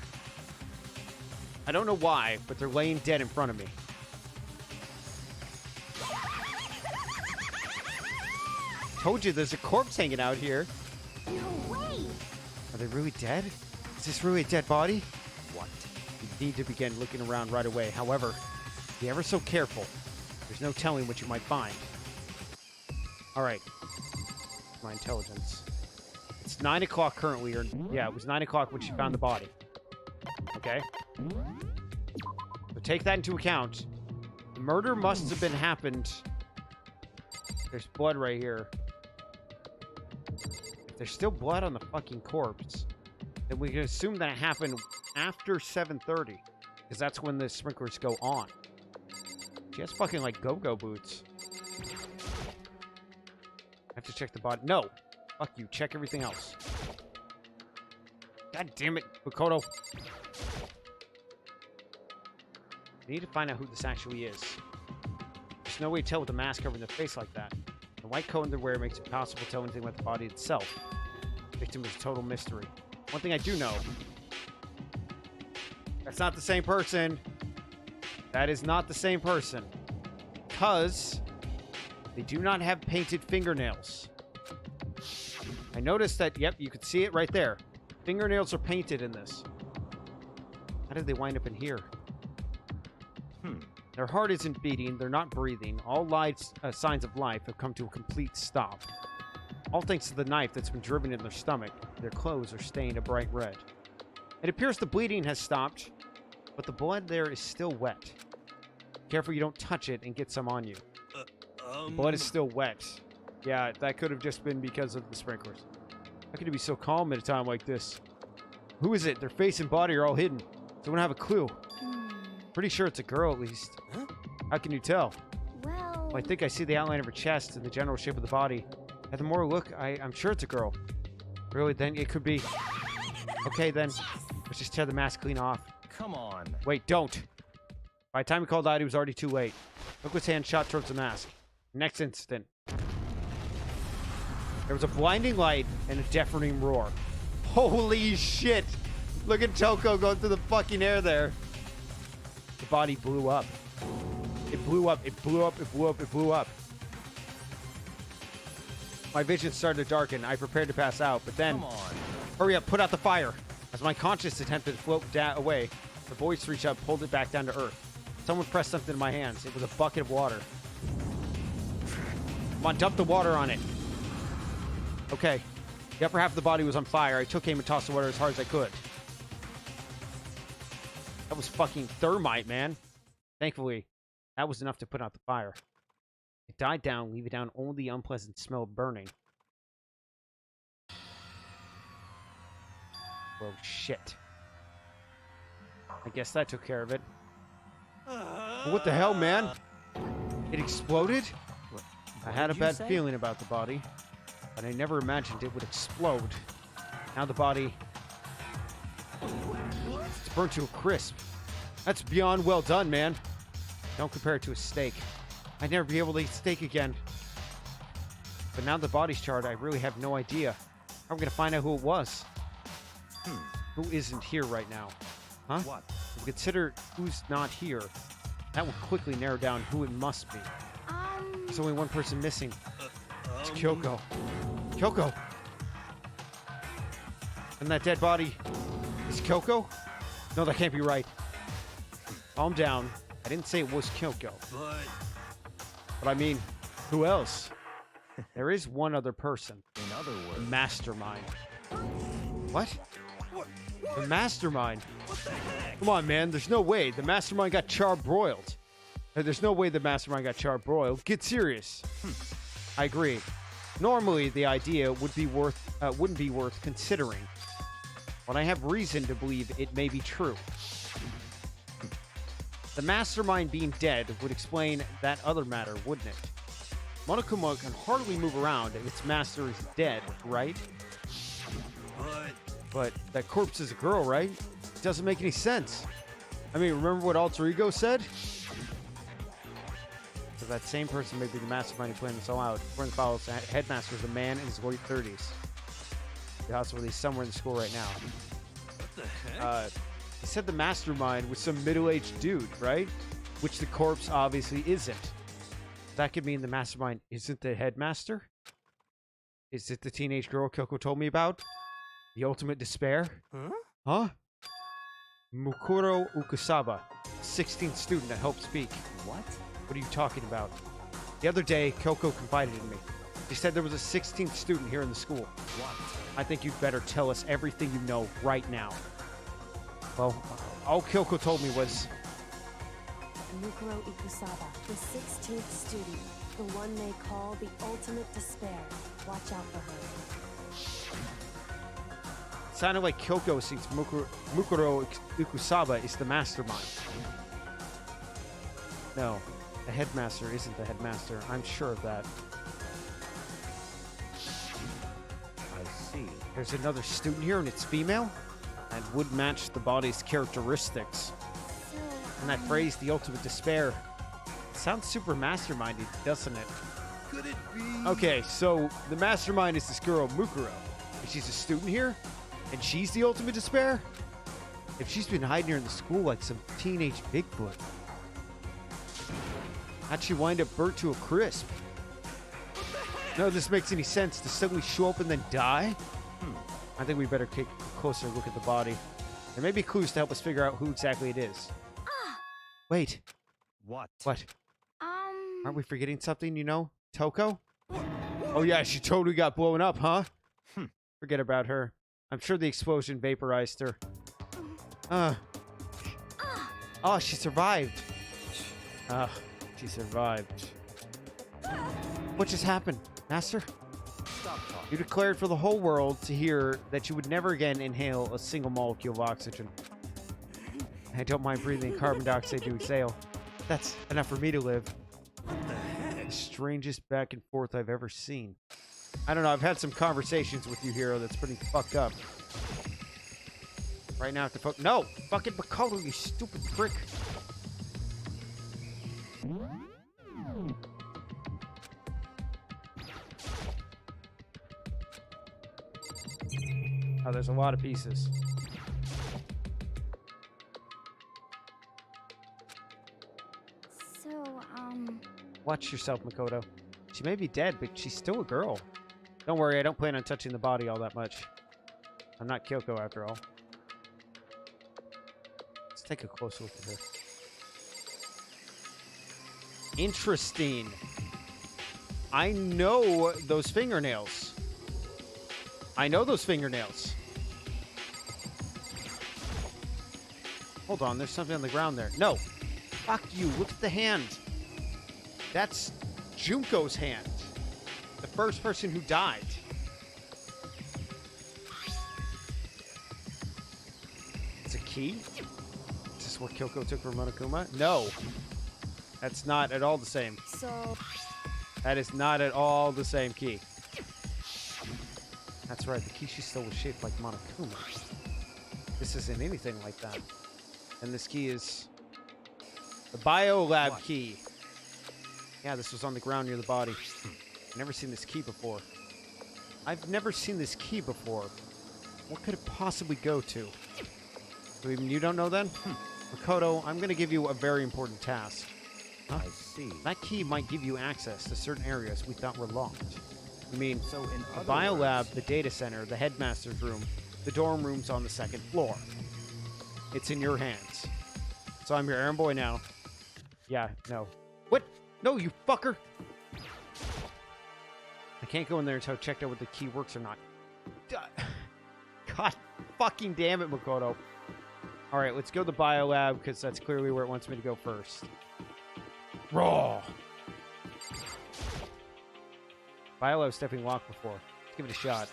Speaker 1: I don't know why, but they're laying dead in front of me. Told you there's a corpse hanging out here.
Speaker 5: No way.
Speaker 1: Are they really dead? Is this really a dead body?
Speaker 6: What?
Speaker 1: You need to begin looking around right away. However, be ever so careful. There's no telling what you might find. Alright. My intelligence. It's 9 o'clock currently, or yeah, it was 9 o'clock when she found the body. Okay? So take that into account. The murder must have been happened. There's blood right here. If there's still blood on the fucking corpse, then we can assume that it happened after 7:30. Because that's when the sprinklers go on. She has fucking, like, go-go boots. I have to check the body. No! Fuck you. Check everything else. God damn it, Makoto. I need to find out who this actually is. There's no way to tell with a mask covering their face like that. The white coat underwear makes it impossible to tell anything about the body itself. The victim is a total mystery. One thing I do know. That's not the same person. That is not the same person. Because they do not have painted fingernails. I noticed that, yep, you could see it right there. Fingernails are painted in this. How did they wind up in here? Their heart isn't beating, they're not breathing. All signs of life have come to a complete stop. All thanks to the knife that's been driven in their stomach. Their clothes are stained a bright red. It appears the bleeding has stopped, but the blood there is still wet. Careful you don't touch it and get some on you. The blood is still wet. Yeah, that could have just been because of the sprinklers. How can you be so calm at a time like this? Who is it? Their face and body are all hidden. Don't have a clue. Pretty sure it's a girl, at least.
Speaker 3: Huh?
Speaker 1: How can you tell?
Speaker 5: Well,
Speaker 1: I think I see the outline of her chest and the general shape of the body. At the more look, I'm sure it's a girl. Really, then it could be. Okay, then. Let's just tear the mask clean off.
Speaker 6: Come on.
Speaker 1: Wait, don't. By the time we called out, it was already too late. Liquid's hand shot towards the mask. Next instant, there was a blinding light and a deafening roar. Holy shit! Look at Toko going through the fucking air there. The body blew up. It blew up. It blew up. It blew up. It blew up. My vision started to darken. I prepared to pass out, but then...
Speaker 6: Come on.
Speaker 1: Hurry up, put out the fire. As my conscience attempted to float away, the voice reached up, pulled it back down to earth. Someone pressed something in my hands. It was a bucket of water. Come on, dump the water on it. Okay. The upper half of the body was on fire. I took aim and tossed the water as hard as I could. That was fucking thermite, man. Thankfully, that was enough to put out the fire. It died down, leaving down only the unpleasant smell of burning. Well, shit. I guess that took care of it. What the hell, man? It exploded? I had a
Speaker 6: did you
Speaker 1: bad
Speaker 6: say?
Speaker 1: feeling about the body, but I never imagined it would explode. Now the body... It's burnt to a crisp. That's beyond well done, man. Don't compare it to a steak. I'd never be able to eat steak again. But now the body's charred, I really have no idea. How are we going to find out who it was? Who isn't here right now? Huh?
Speaker 6: What?
Speaker 1: If we consider who's not here, that will quickly narrow down who it must be. There's only one person missing. It's Kyoko. Kyoko! And that dead body is Kyoko? No, that can't be right. Calm down. I didn't say it was Kyoko. But I mean, who else? There is one other person.
Speaker 6: In other
Speaker 1: The
Speaker 6: words,
Speaker 1: mastermind. What? The mastermind? Come on, man. There's no way. The mastermind got charbroiled. There's no way the mastermind got charbroiled. Get serious. I agree. Normally, the idea wouldn't be worth considering. But I have reason to believe it may be true. The mastermind being dead would explain that other matter, wouldn't it? Monokuma can hardly move around if its master is dead, right? But that corpse is a girl, right? It doesn't make any sense. I mean, remember what Alter Ego said? So that same person may be the mastermind who planned this all out. According to Fowl's headmaster is a man in his late 30s. The hospital is somewhere in the school right now.
Speaker 3: What the heck?
Speaker 1: He said the mastermind was some middle-aged dude, right? Which the corpse obviously isn't. That could mean the mastermind isn't the headmaster? Is it the teenage girl Kyoko told me about? The ultimate despair?
Speaker 6: Huh?
Speaker 1: Huh? Mukuro Ukusaba, 16th student that helped speak.
Speaker 6: What?
Speaker 1: What are you talking about? The other day, Kyoko confided in me. She said there was a 16th student here in the school.
Speaker 6: What?
Speaker 1: I think you'd better tell us everything you know right now. Well, all Kyoko told me was...
Speaker 2: Mukuro Ikusaba, the 16th student, the one they call the ultimate despair. Watch out for her.
Speaker 1: It sounded like Kyoko thinks Mukuro Ikusaba is the mastermind. No, the headmaster isn't the headmaster. I'm sure of that.
Speaker 6: I see.
Speaker 1: There's another student here and it's female? That would match the body's characteristics. And that phrase, the ultimate despair, sounds super masterminded, doesn't it?
Speaker 3: Could it be?
Speaker 1: Okay, so the mastermind is this girl, Mukuro. And she's a student here? And she's the ultimate despair? If she's been hiding here in the school like some teenage Bigfoot, how'd she wind up burnt to a crisp? None of this makes any sense. To suddenly show up and then die? I think we better take a closer look at the body. There may be clues to help us figure out who exactly it is. Wait,
Speaker 6: What?
Speaker 1: what? Aren't we forgetting something, you know? Toko? Oh yeah, she totally got blown up, huh? Forget about her. I'm sure the explosion vaporized her. Oh, she survived. She survived. What just happened, Master?
Speaker 6: Stop talking.
Speaker 1: You declared for the whole world to hear that you would never again inhale a single molecule of oxygen. I don't mind breathing carbon dioxide to exhale. That's enough for me to live.
Speaker 3: What the heck?
Speaker 1: The strangest back and forth I've ever seen. I don't know, I've had some conversations with you, Hero, that's pretty fucked up. Right now, I have to no! Fucking Makoto, you stupid prick! Oh, there's a lot of pieces.
Speaker 5: So,
Speaker 1: Watch yourself, Makoto. She may be dead, but she's still a girl. Don't worry, I don't plan on touching the body all that much. I'm not Kyoko after all. Let's take a close look at her. Interesting. I know those fingernails. I know those fingernails. Hold on, there's something on the ground there. No. Fuck you, look at the hand. That's Junko's hand. The first person who died. It's a key? Is this what Kyoko took from Monokuma? No. That's not at all the same.
Speaker 2: So,
Speaker 1: That is not at all the same key. That's right, the key she stole was shaped like Monokuma. This isn't anything like that. And this key is the biolab key. Yeah, this was on the ground near the body. I've never seen this key before. I've never seen this key before. What could it possibly go to? So even you don't know then? Makoto, I'm going to give you a very important task.
Speaker 6: I see.
Speaker 1: That key might give you access to certain areas we thought were locked. I mean,
Speaker 6: So in
Speaker 1: the
Speaker 6: other
Speaker 1: biolab,
Speaker 6: words,
Speaker 1: the data center, the headmaster's room, the dorm room's on the 2nd floor. It's in your hands. So I'm your errand boy now. Yeah, no. What? No, you fucker! I can't go in there until I checked out whether the key works or not. God fucking damn it, Makoto. Alright, let's go to the biolab, because that's clearly where it wants me to go first. Raw! Biolab's definitely locked before. Let's give it a shot.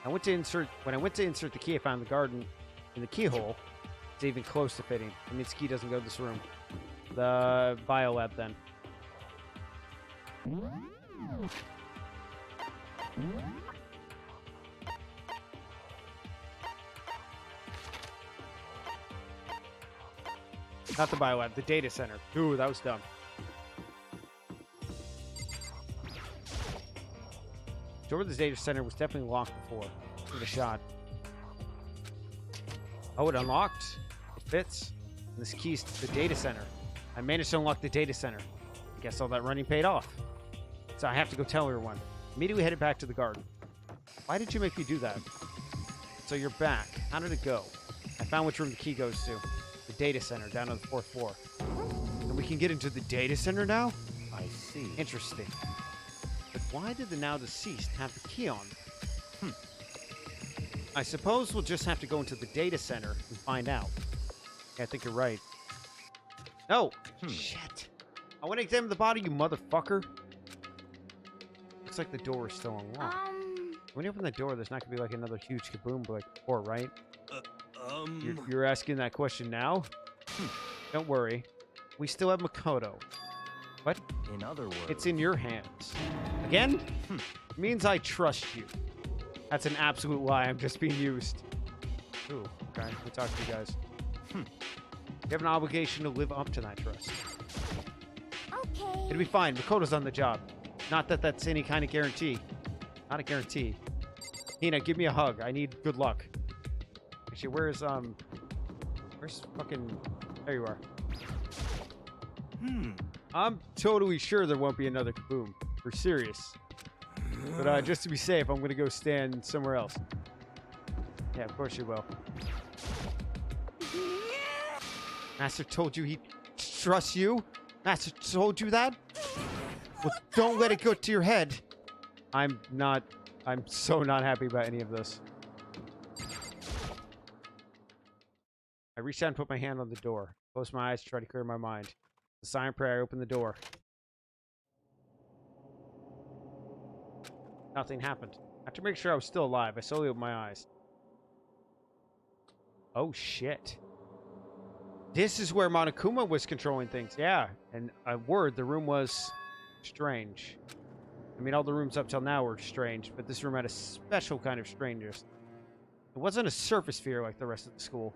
Speaker 1: When I went to insert the key, I found the garden in the keyhole. It's even close to fitting. I mean, this key doesn't go to this room. The biolab, then. Not the biolab, the data center. Ooh, that was dumb. Door to the data center was definitely locked before. Give it a shot. Oh, it unlocked. It fits. And this key's to the data center. I managed to unlock the data center. I guess all that running paid off. So I have to go tell everyone. Immediately headed back to the garden. Why did you make me do that? So you're back. How did it go? I found which room the key goes to. The data center down on the 4th floor. And we can get into the data center now?
Speaker 6: I see.
Speaker 1: Interesting. But why did the now deceased have the key on? I suppose we'll just have to go into the data center and find out. Yeah, I think you're right. No! Shit! I want to examine the body, you motherfucker! Looks like the door is still unlocked. When you open the door, there's not going to be like another huge kaboom like before, right? You're asking that question now? Don't worry. We still have Makoto. What?
Speaker 6: In other words,
Speaker 1: It's in your hands. Again? Means I trust you. That's an absolute lie. I'm just being used. Ooh, okay. We'll talk to you guys. You have an obligation to live up to that trust.
Speaker 5: Okay.
Speaker 1: It'll be fine. Makoto's on the job. Not that that's any kind of guarantee. Not a guarantee. Hina, give me a hug. I need good luck. Actually, where's fucking... There you are. I'm totally sure there won't be another kaboom. We're serious. But just to be safe, I'm gonna go stand somewhere else. Yeah, of course you will. Master told you he trusts you? Master told you that? Well, don't let it go to your head. I'm so not happy about any of this. I reached out and put my hand on the door. Closed my eyes to try to clear my mind. The silent prayer, I opened the door. Nothing happened. After making sure I was still alive, I slowly opened my eyes. Oh, shit. This is where Monokuma was controlling things. Yeah, and a word, the room was strange. I mean, all the rooms up till now were strange, but this room had a special kind of strangeness. It wasn't a surface fear like the rest of the school.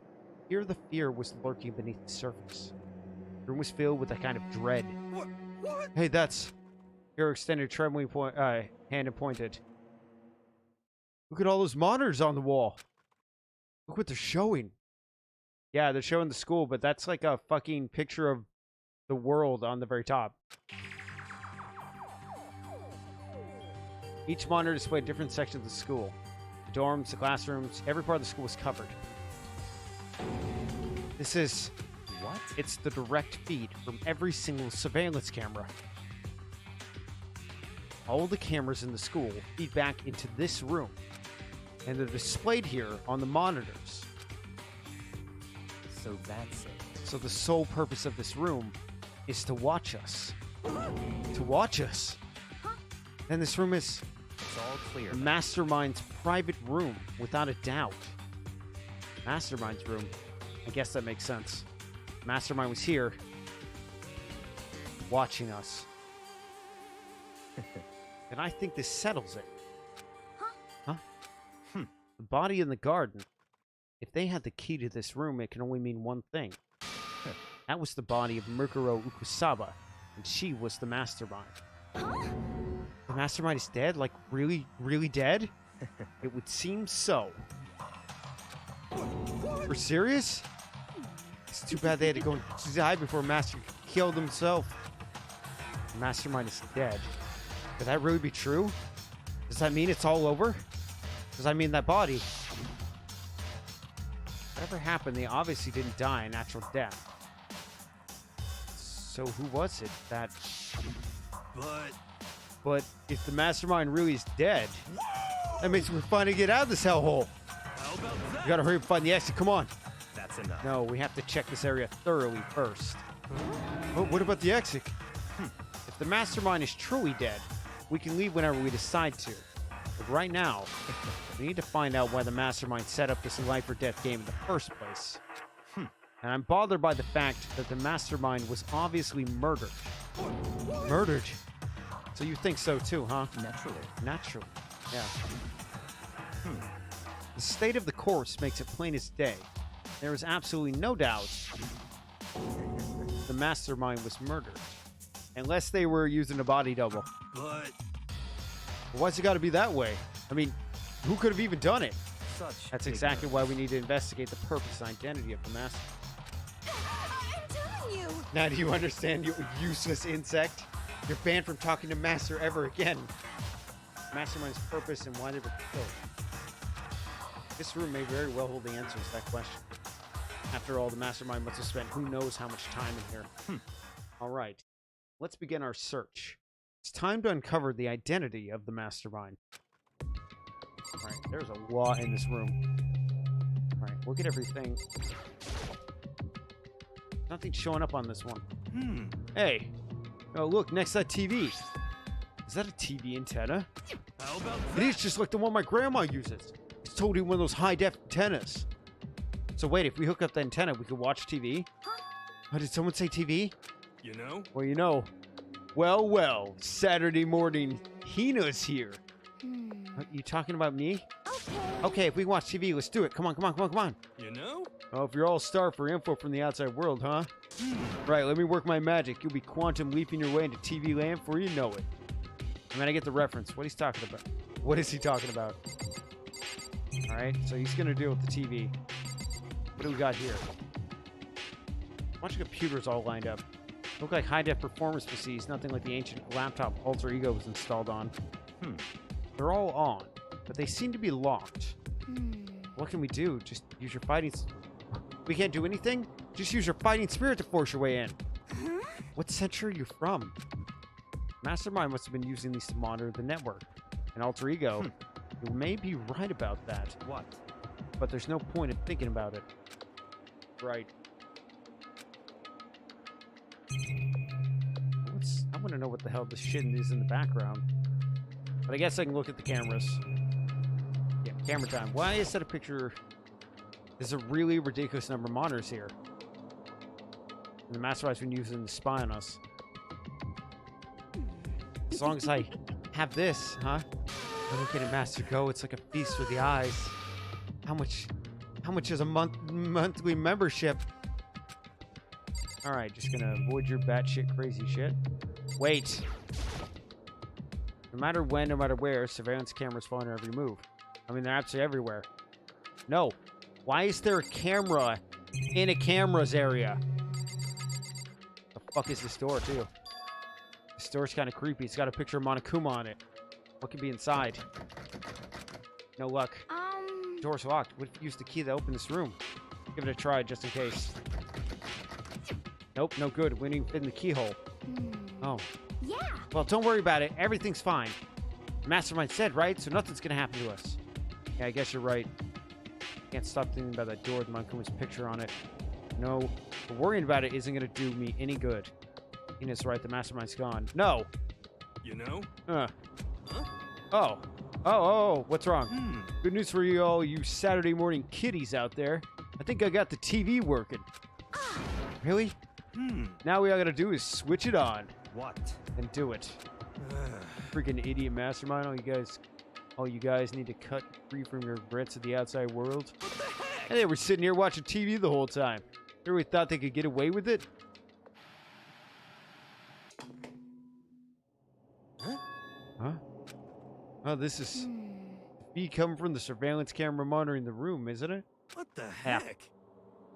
Speaker 1: Here, the fear was lurking beneath the surface. The room was filled with a kind of dread.
Speaker 3: What?
Speaker 1: Hey, that's... Hero extended trembling hand and pointed. Look at all those monitors on the wall. Look what they're showing. Yeah, they're showing the school, but that's like a fucking picture of the world on the very top. Each monitor displayed different sections of the school. The dorms, the classrooms, every part of the school was covered. This is...
Speaker 6: what?
Speaker 1: It's the direct feed from every single surveillance camera. All the cameras in the school feed back into this room. And they're displayed here on the monitors.
Speaker 6: So that's it.
Speaker 1: So the sole purpose of this room is to watch us. To watch us. And this room is
Speaker 6: It's all clear.
Speaker 1: the Mastermind's private room, without a doubt. Mastermind's room. I guess that makes sense. Mastermind was here, watching us. And I think this settles it. Huh? The body in the garden. If they had the key to this room, it can only mean one thing. That was the body of Mukuro Ukusaba, and she was the Mastermind. The Mastermind is dead? Like, really, really dead? It would seem so. We're serious? It's too bad they had to go and die before Master killed himself. The Mastermind is dead. Could that really be true? Does that mean it's all over? Does that mean that body? Whatever happened, they obviously didn't die a natural death. So who was it that... But if the Mastermind really is dead, that means we're finally get out of this hellhole.
Speaker 3: How about that?
Speaker 1: We gotta hurry and find the exit, come on.
Speaker 6: That's enough.
Speaker 1: No, we have to check this area thoroughly first. Oh, what about the exit? If the Mastermind is truly dead, we can leave whenever we decide to. But right now, we need to find out why the Mastermind set up this life or death game in the first place. And I'm bothered by the fact that the Mastermind was obviously murdered. Murdered? So you think so too, huh?
Speaker 6: Naturally.
Speaker 1: Naturally, yeah. The state of the corpse makes it plain as day. There is absolutely no doubt the Mastermind was murdered. Unless they were using a body double.
Speaker 3: But
Speaker 1: Why's it got to be that way? I mean, who could have even done it?
Speaker 6: Such
Speaker 1: That's exactly why we need to investigate the purpose and identity of the Master.
Speaker 4: I'm telling you.
Speaker 1: Now do you understand, you useless insect? You're banned from talking to Master ever again. Mastermind's purpose and why they were killed. This room may very well hold the answers to that question. After all, the mastermind must have spent who knows how much time in here. All right, let's begin our search. It's time to uncover the identity of the mastermind. All right, there's a lot in this room. All right, look at everything. Nothing showing up on this one. Hey, oh look, next to that TV. Is that a TV antenna?
Speaker 3: How about
Speaker 1: It is just like the one my grandma uses. It's totally one of those high-def antennas. So wait, if we hook up the antenna, we could watch TV? Oh, did someone say TV?
Speaker 3: You know?
Speaker 1: Well, you know. Well, Saturday morning, Hina's here. Are you talking about me?
Speaker 5: Okay.
Speaker 1: Okay, if we can watch TV, let's do it. Come on.
Speaker 3: You know?
Speaker 1: Oh, if you're all starved for info from the outside world, huh? Right, let me work my magic. You'll be quantum leaping your way into TV land before you know it. I mean, I get the reference. What he's talking about. What is he talking about? All right, so he's going to deal with the TV. What do we got here? A bunch of computers all lined up. Look like high-def performance PCs, nothing like the ancient laptop Alter Ego was installed on. They're all on, but they seem to be locked. What can we do? Just use your fighting... We can't do anything? Just use your fighting spirit to force your way in. What century are you from? Mastermind must have been using these to monitor the network. And Alter Ego, you may be right about that.
Speaker 6: What?
Speaker 1: But there's no point in thinking about it. Right. I want to know what the hell this shit is in the background. But I guess I can look at the cameras. Yeah, camera time. Why is that a picture? There's a really ridiculous number of monitors here. And the mastermind's been using to spy on us. As long as I have this, huh? I look at it, Master Go. It's like a feast for the eyes. How much is a monthly membership? All right, just gonna avoid your batshit crazy shit. Wait. No matter when, no matter where, surveillance cameras follow our every move. I mean, they're absolutely everywhere. No. Why is there a camera in a cameras area? The fuck is this door, too? This door's kind of creepy. It's got a picture of Monokuma on it. What could be inside? No luck. Door's locked. What if you use the key to open this room? Give it a try, just in case. Nope, no good. We didn't fit in the keyhole. Oh.
Speaker 5: Yeah.
Speaker 1: Well, don't worry about it. Everything's fine. The mastermind said, right? So nothing's gonna happen to us. Yeah, I guess you're right. Can't stop thinking about that door with Monokuma's picture on it. No, but worrying about it isn't gonna do me any good. Ina's right. The mastermind's gone. No.
Speaker 3: You know?
Speaker 1: Huh? Oh, what's wrong? Good news for you all, you Saturday morning kiddies out there. I think I got the TV working. Really? Now we all gotta do is switch it on.
Speaker 6: What?
Speaker 1: And do it. Freaking idiot mastermind. All you guys need to cut free from your regrets of the outside world. And they were sitting here watching TV the whole time. They really thought they could get away with it? Huh? Oh, this is feed coming from the surveillance camera monitoring the room, isn't it?
Speaker 3: What the heck?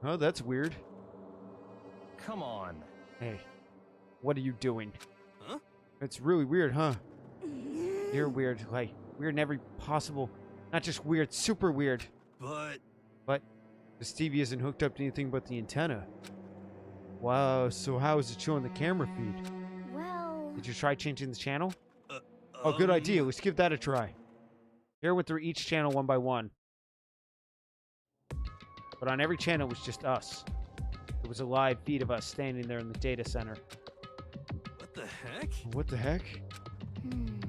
Speaker 1: Oh, that's weird.
Speaker 6: Come on.
Speaker 1: Hey, what are you doing?
Speaker 3: Huh?
Speaker 1: It's really weird, huh? You're weird, like weird in every possible, not just weird, super weird.
Speaker 3: But
Speaker 1: this TV isn't hooked up to anything but the antenna. Wow, so how is it showing the camera feed?
Speaker 5: Well,
Speaker 1: Did you try changing the channel? Oh, good idea. Let's give that a try. Here I went through each channel one by one. But on every channel, it was just us. It was a live feed of us standing there in the data center.
Speaker 3: What the heck?
Speaker 1: What the heck?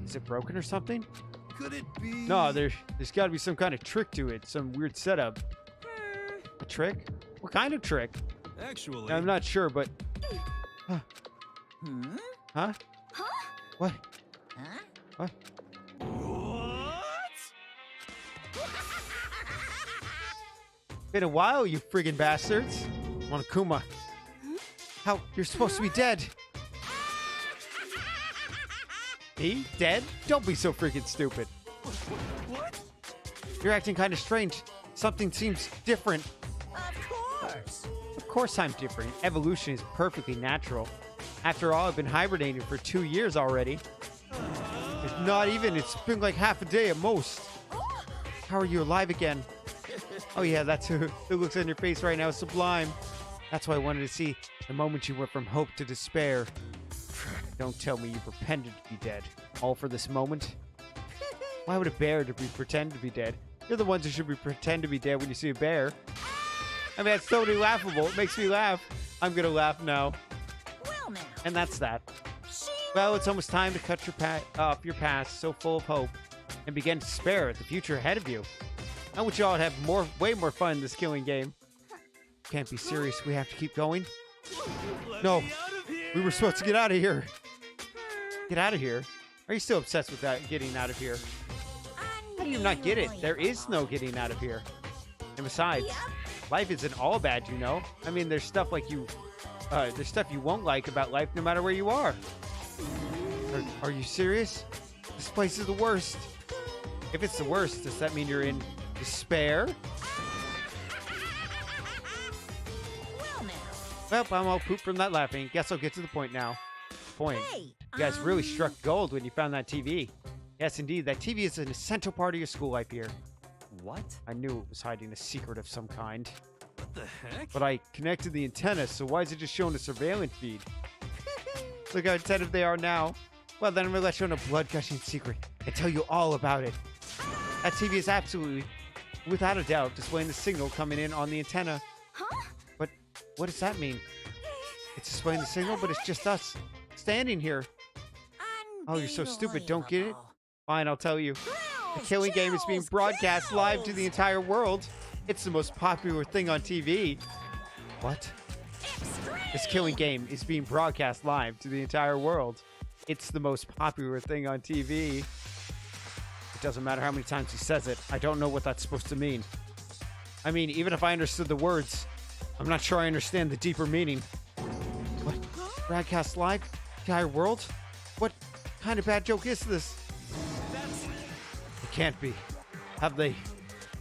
Speaker 1: Is it broken or something?
Speaker 3: Could it be?
Speaker 1: No, there's got to be some kind of trick to it. Some weird setup. A trick? What kind of trick?
Speaker 3: Actually,
Speaker 1: I'm not sure, but... Huh?
Speaker 4: Huh?
Speaker 1: What?
Speaker 4: Huh?
Speaker 1: What?
Speaker 3: What?
Speaker 1: Been a while, you friggin' bastards. Monokuma. How? You're supposed to be dead. Me? Dead? Don't be so freaking stupid.
Speaker 3: What?
Speaker 1: You're acting kind of strange. Something seems different.
Speaker 4: Of course.
Speaker 1: Of course I'm different. Evolution is perfectly natural. After all, I've been hibernating for 2 years already. It's not even. It's been like half a day at most. How are you alive again? Oh yeah, that's who looks on your face right now is sublime. That's why I wanted to see the moment you went from hope to despair. Don't tell me you pretended to be dead. All for this moment? Why would a bear pretend to be dead? You're the ones who should pretend to be dead when you see a bear. I mean, that's totally laughable. It makes me laugh. I'm gonna laugh now.
Speaker 4: Well now.
Speaker 1: And that's that. Well, it's almost time to cut off your past so full of hope and begin to despair at the future ahead of you. I want you all to have way more fun in this killing game. Can't be serious. We have to keep going. No, we were supposed to get out of here. Get out of here? Are you still obsessed with that getting out of here? How do you not get it? There is no getting out of here. And besides, life isn't all bad, you know. I mean, there's stuff like there's stuff you won't like about life no matter where you are. Are you serious? This place is the worst. If it's the worst, does that mean you're in despair? Well, I'm all pooped from that laughing. Guess I'll get to the point now. Point. You guys really struck gold when you found that TV. Yes, indeed. That TV is an essential part of your school life here.
Speaker 6: What?
Speaker 1: I knew it was hiding a secret of some kind.
Speaker 3: What the heck?
Speaker 1: But I connected the antenna, so why is it just showing a surveillance feed? Look how attentive they are now. Well, then I'm going to let you in a blood-gushing secret and tell you all about it. That TV is absolutely, without a doubt, displaying the signal coming in on the antenna.
Speaker 4: Huh?
Speaker 1: But what does that mean? It's displaying the signal, but it's just us standing here. Oh, you're so stupid. Don't get it? Fine, I'll tell you. The killing game is being broadcast live to the entire world. It's the most popular thing on TV. What? This killing game is being broadcast live to the entire world. It's the most popular thing on TV. It doesn't matter how many times he says it. I don't know what that's supposed to mean. I mean, even if I understood the words, I'm not sure I understand the deeper meaning. What? Broadcast live? The entire world? What kind of bad joke is this? It can't be. Have they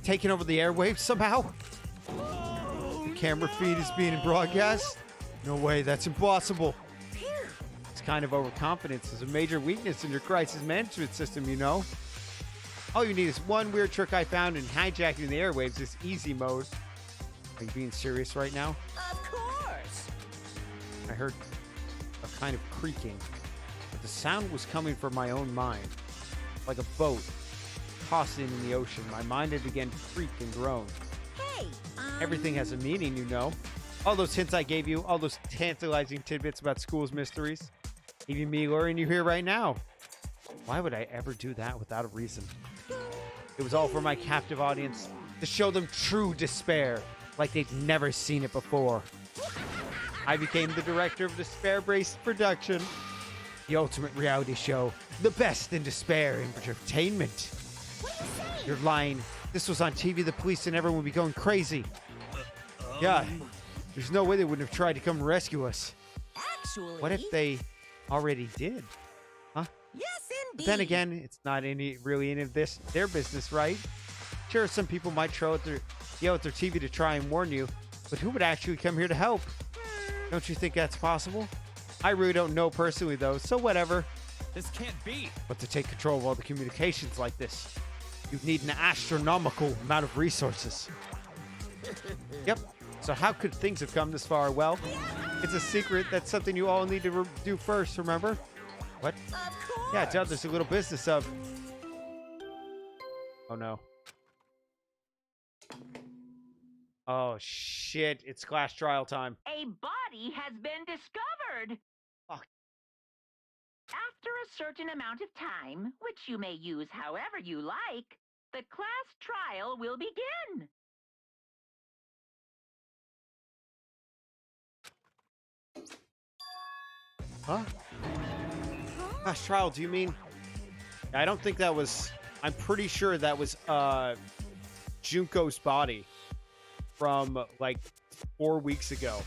Speaker 1: taken over the airwaves somehow? The camera feed is being broadcast? No way, that's impossible. This kind of overconfidence is a major weakness in your crisis management system, you know? All you need is one weird trick I found in hijacking the airwaves, this easy mode. Are you being serious right now?
Speaker 4: Of course.
Speaker 1: I heard a kind of creaking, but the sound was coming from my own mind. Like a boat tossing in the ocean, my mind had begun to creak and groan.
Speaker 4: Hey,
Speaker 1: Everything has a meaning, you know. All those hints I gave you, all those tantalizing tidbits about school's mysteries, even me luring you here right now. Why would I ever do that without a reason? It was all for my captive audience, to show them true despair, like they'd never seen it before. I became the director of Despair Braced Production, the ultimate reality show, the best in despair entertainment. You're lying. This was on TV, the police and everyone would be going crazy. Yeah, there's no way they wouldn't have tried to come rescue us.
Speaker 4: actually.
Speaker 1: What if they already did? Huh?
Speaker 4: Yes, indeed.
Speaker 1: But then again, it's not really any of this their business, right? Sure, some people might yell at their TV to try and warn you, but who would actually come here to help? Don't you think that's possible? I really don't know personally, though, so whatever.
Speaker 6: This can't be.
Speaker 1: But to take control of all the communications like this, you'd need an astronomical amount of resources. Yep. So how could things have come this far? Well, it's a secret. That's something you all need to do first, remember? What?
Speaker 4: Of course.
Speaker 1: Yeah, Dad, there's a little business of... Oh, no. Oh, shit. It's class trial time.
Speaker 7: A body has been discovered.
Speaker 1: Fuck.
Speaker 7: After a certain amount of time, which you may use however you like, the class trial will begin.
Speaker 1: Huh? Class trial, do you mean... I don't think that was... I'm pretty sure that was, Junko's body from, like, 4 weeks ago.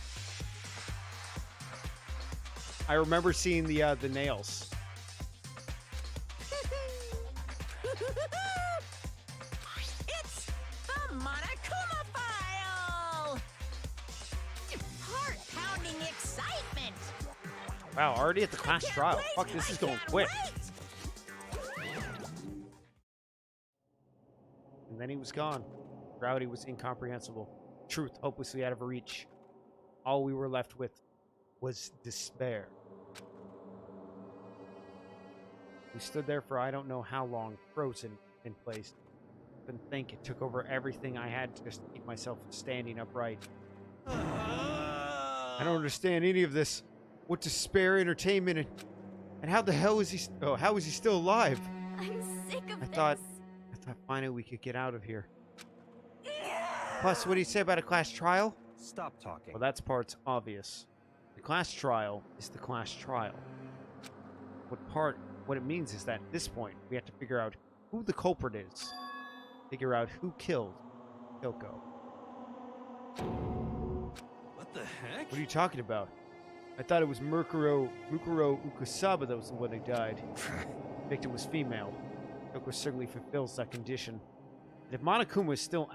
Speaker 1: I remember seeing the nails.
Speaker 4: It's the Monokuma File! Heart-pounding excitement!
Speaker 1: Wow, already at the class
Speaker 4: Can't
Speaker 1: trial.
Speaker 4: wait,
Speaker 1: Fuck, this
Speaker 4: I
Speaker 1: is going
Speaker 4: can't
Speaker 1: quick.
Speaker 4: wait.
Speaker 1: And then he was gone. Reality was incomprehensible. Truth hopelessly out of reach. All we were left with was despair. We stood there for I don't know how long, frozen in place. Couldn't think. It took over everything I had to just keep myself standing upright. I don't understand any of this. What despair, entertainment, and how the hell is he? How is he still alive?
Speaker 5: I'm sick of
Speaker 1: I
Speaker 5: this.
Speaker 1: thought finally we could get out of here. Plus, what do you say about a class trial?
Speaker 6: Stop talking.
Speaker 1: Well, that's part's obvious. The class trial is the class trial. What it means is that at this point, we have to figure out who the culprit is. Figure out who killed Kyoko.
Speaker 3: What the heck?
Speaker 1: What are you talking about? I thought it was Mukuro Ukusaba that was the one who died. The victim was female. Kyoko certainly fulfills that condition. And if Monokuma is still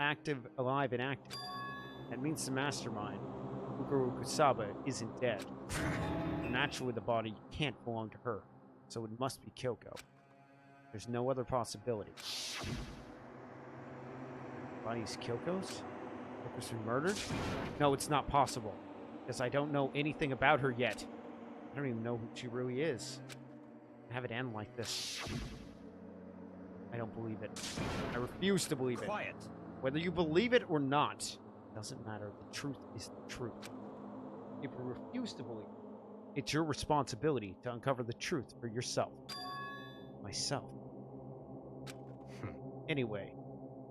Speaker 1: alive and active, that means the mastermind, Mukuro Ukusaba, isn't dead. Naturally, the body can't belong to her, so it must be Kyoko. There's no other possibility. Body's Kyoko's? Kyoko's been murdered? No, it's not possible. Because I don't know anything about her yet. I don't even know who she really is. Have it end like this. I don't believe it. I refuse to believe it.
Speaker 6: Quiet.
Speaker 1: Whether you believe it or not, doesn't matter. The truth is the truth. If you refuse to believe it, it's your responsibility to uncover the truth for yourself. Myself. Anyway,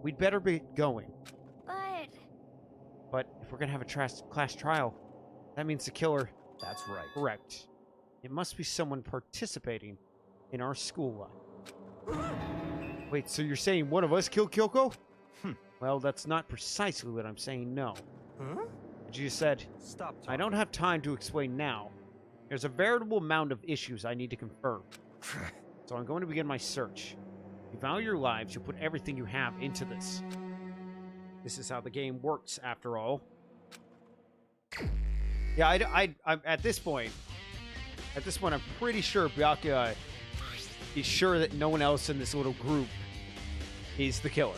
Speaker 1: we'd better be going. But if we're gonna have a class trial, that means the killer...
Speaker 6: That's right.
Speaker 1: Correct. It must be someone participating in our school life. Wait, so you're saying one of us killed Kyoko? Well, that's not precisely what I'm saying, no.
Speaker 3: Huh?
Speaker 1: But you just said,
Speaker 6: Stop talking.
Speaker 1: I don't have time to explain now. There's a veritable amount of issues I need to confirm. So I'm going to begin my search. If you value your lives, you'll put everything you have into this. This is how the game works, after all. Yeah, I at this point, I'm pretty sure Byakuya is sure that no one else in this little group is the killer.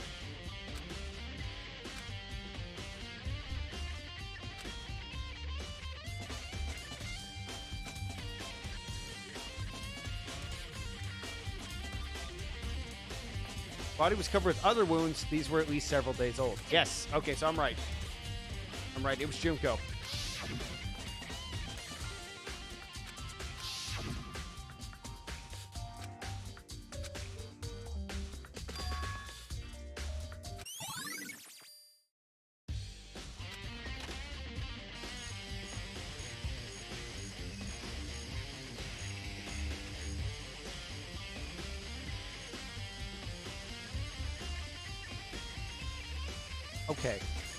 Speaker 1: Body was covered with other wounds. These were at least several days old. Yes. Okay, so I'm right. I'm right. It was Junko. Okay,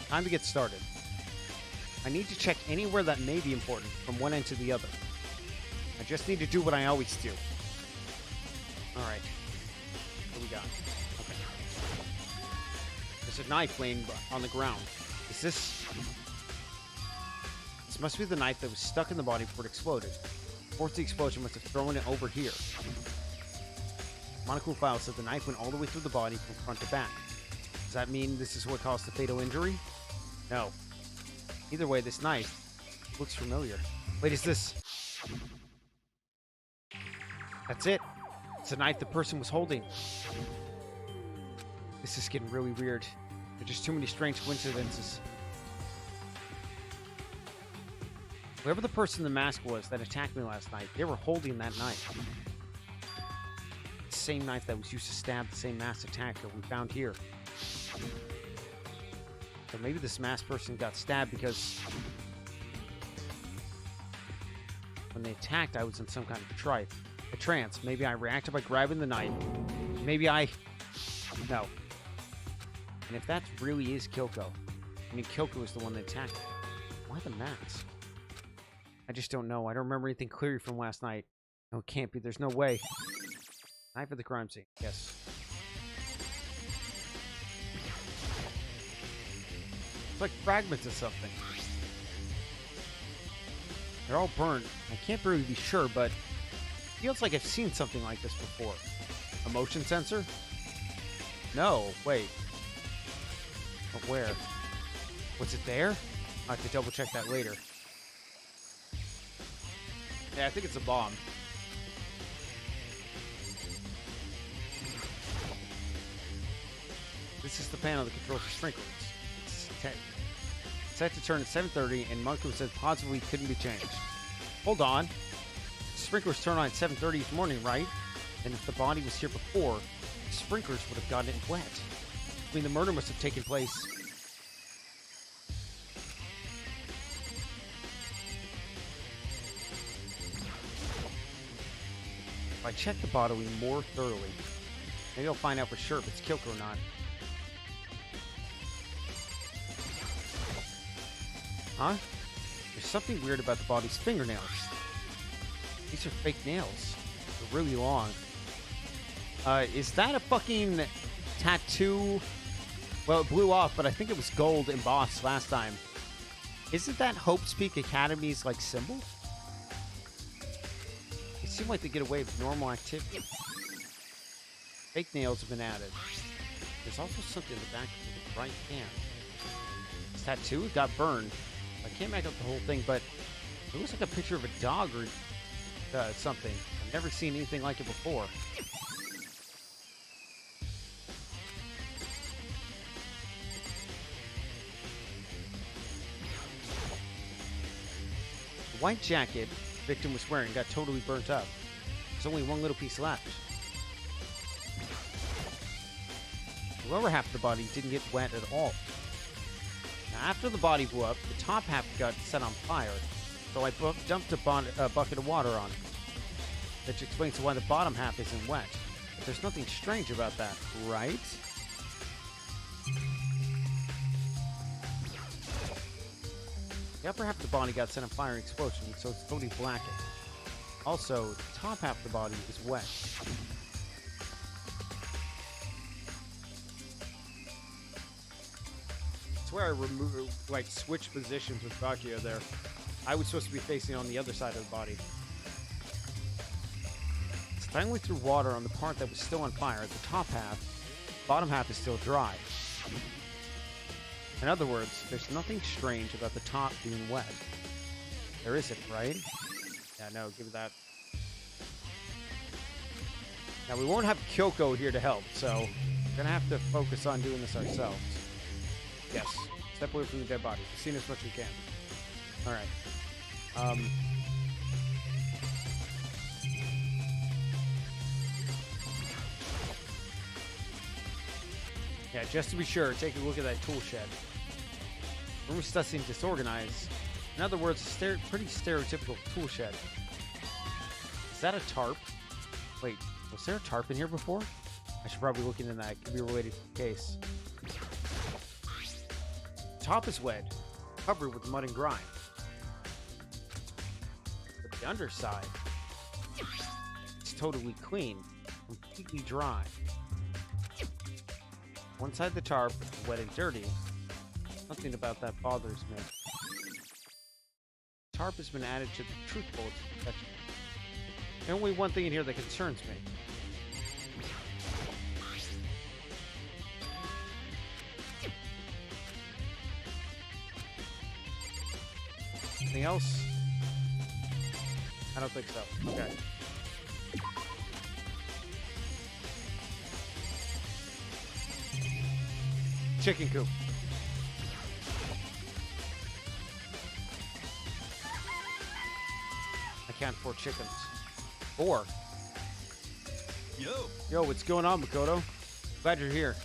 Speaker 1: time to get started. I need to check anywhere that may be important from one end to the other. I just need to do what I always do. Alright. What do we got? Okay. There's a knife laying on the ground. Is this... This must be the knife that was stuck in the body before it exploded. Of course, the explosion must have thrown it over here. Monokuma file said the knife went all the way through the body from front to back. Does that mean this is what caused the fatal injury? No. Either way, this knife looks familiar. Wait, is this... That's it. It's the knife the person was holding. This is getting really weird. There's just too many strange coincidences. Whoever the person in the mask was that attacked me last night, they were holding that knife. The same knife that was used to stab the same masked attacker we found here. So maybe this masked person got stabbed because when they attacked, I was in some kind of a trance. Maybe I reacted by grabbing the knife. Maybe I... No. And if that really is Kyoko, I mean, Kyoko was the one that attacked me. Why the mask? I just don't know. I don't remember anything clearly from last night. No, it can't be. There's no way. Knife at the crime scene. Yes. It's like fragments of something. They're all burnt. I can't really be sure, but it feels like I've seen something like this before. A motion sensor? No, wait. But where? Was it there? I have to double check that later. Yeah, I think it's a bomb. This is the panel that controls the sprinklers. It's set to turn at 7:30, and Marco said positively couldn't be changed. Hold on. The sprinklers turn on at 7:30 in the morning, right? And if the body was here before, the sprinklers would have gotten it wet. I mean, the murder must have taken place. If I check the body more thoroughly, maybe I'll find out for sure if it's Kyoko or not. Huh? There's something weird about the body's fingernails. These are fake nails. They're really long. Is that a fucking tattoo? Well, it blew off, but I think it was gold embossed last time. Isn't that Hope's Peak Academy's, like, symbol? They seem like they get away with normal activity. Fake nails have been added. There's also something in the back of the right hand. This tattoo got burned. I can't make out the whole thing, but it looks like a picture of a dog or something. I've never seen anything like it before. The white jacket the victim was wearing got totally burnt up. There's only one little piece left. The lower half of the body didn't get wet at all. Now, after the body blew up, the top half got set on fire, so I dumped a bucket of water on it. Which explains why the bottom half isn't wet. But there's nothing strange about that, right? The upper half of the body got set on fire in an explosion, so it's totally blackened. Also, the top half of the body is wet. Where I like switch positions with Bakuya there. I was supposed to be facing on the other side of the body. So finally threw water on the part that was still on fire. The top half, bottom half is still dry. In other words, there's nothing strange about the top being wet. There isn't, right? Yeah, no, give it that. Now we won't have Kyoko here to help, so we're gonna have to focus on doing this ourselves. Yes. Step away from the dead body. We've seen as much as we can. Alright. Yeah, just to be sure, take a look at that tool shed. Room stuff seems disorganized. In other words, a pretty stereotypical tool shed. Is that a tarp? Wait, was there a tarp in here before? I should probably look into that. It could be related to the case. Top is wet, covered with mud and grime. But the underside, it's totally clean, completely dry. One side of the tarp is wet and dirty. Something about that bothers me. Tarp has been added to the truth bulletin section. There's only one thing in here that concerns me. Anything else? I don't think so. Okay. Chicken coop. I can't afford chickens. 4. Yo, what's going on, Makoto? Glad you're here.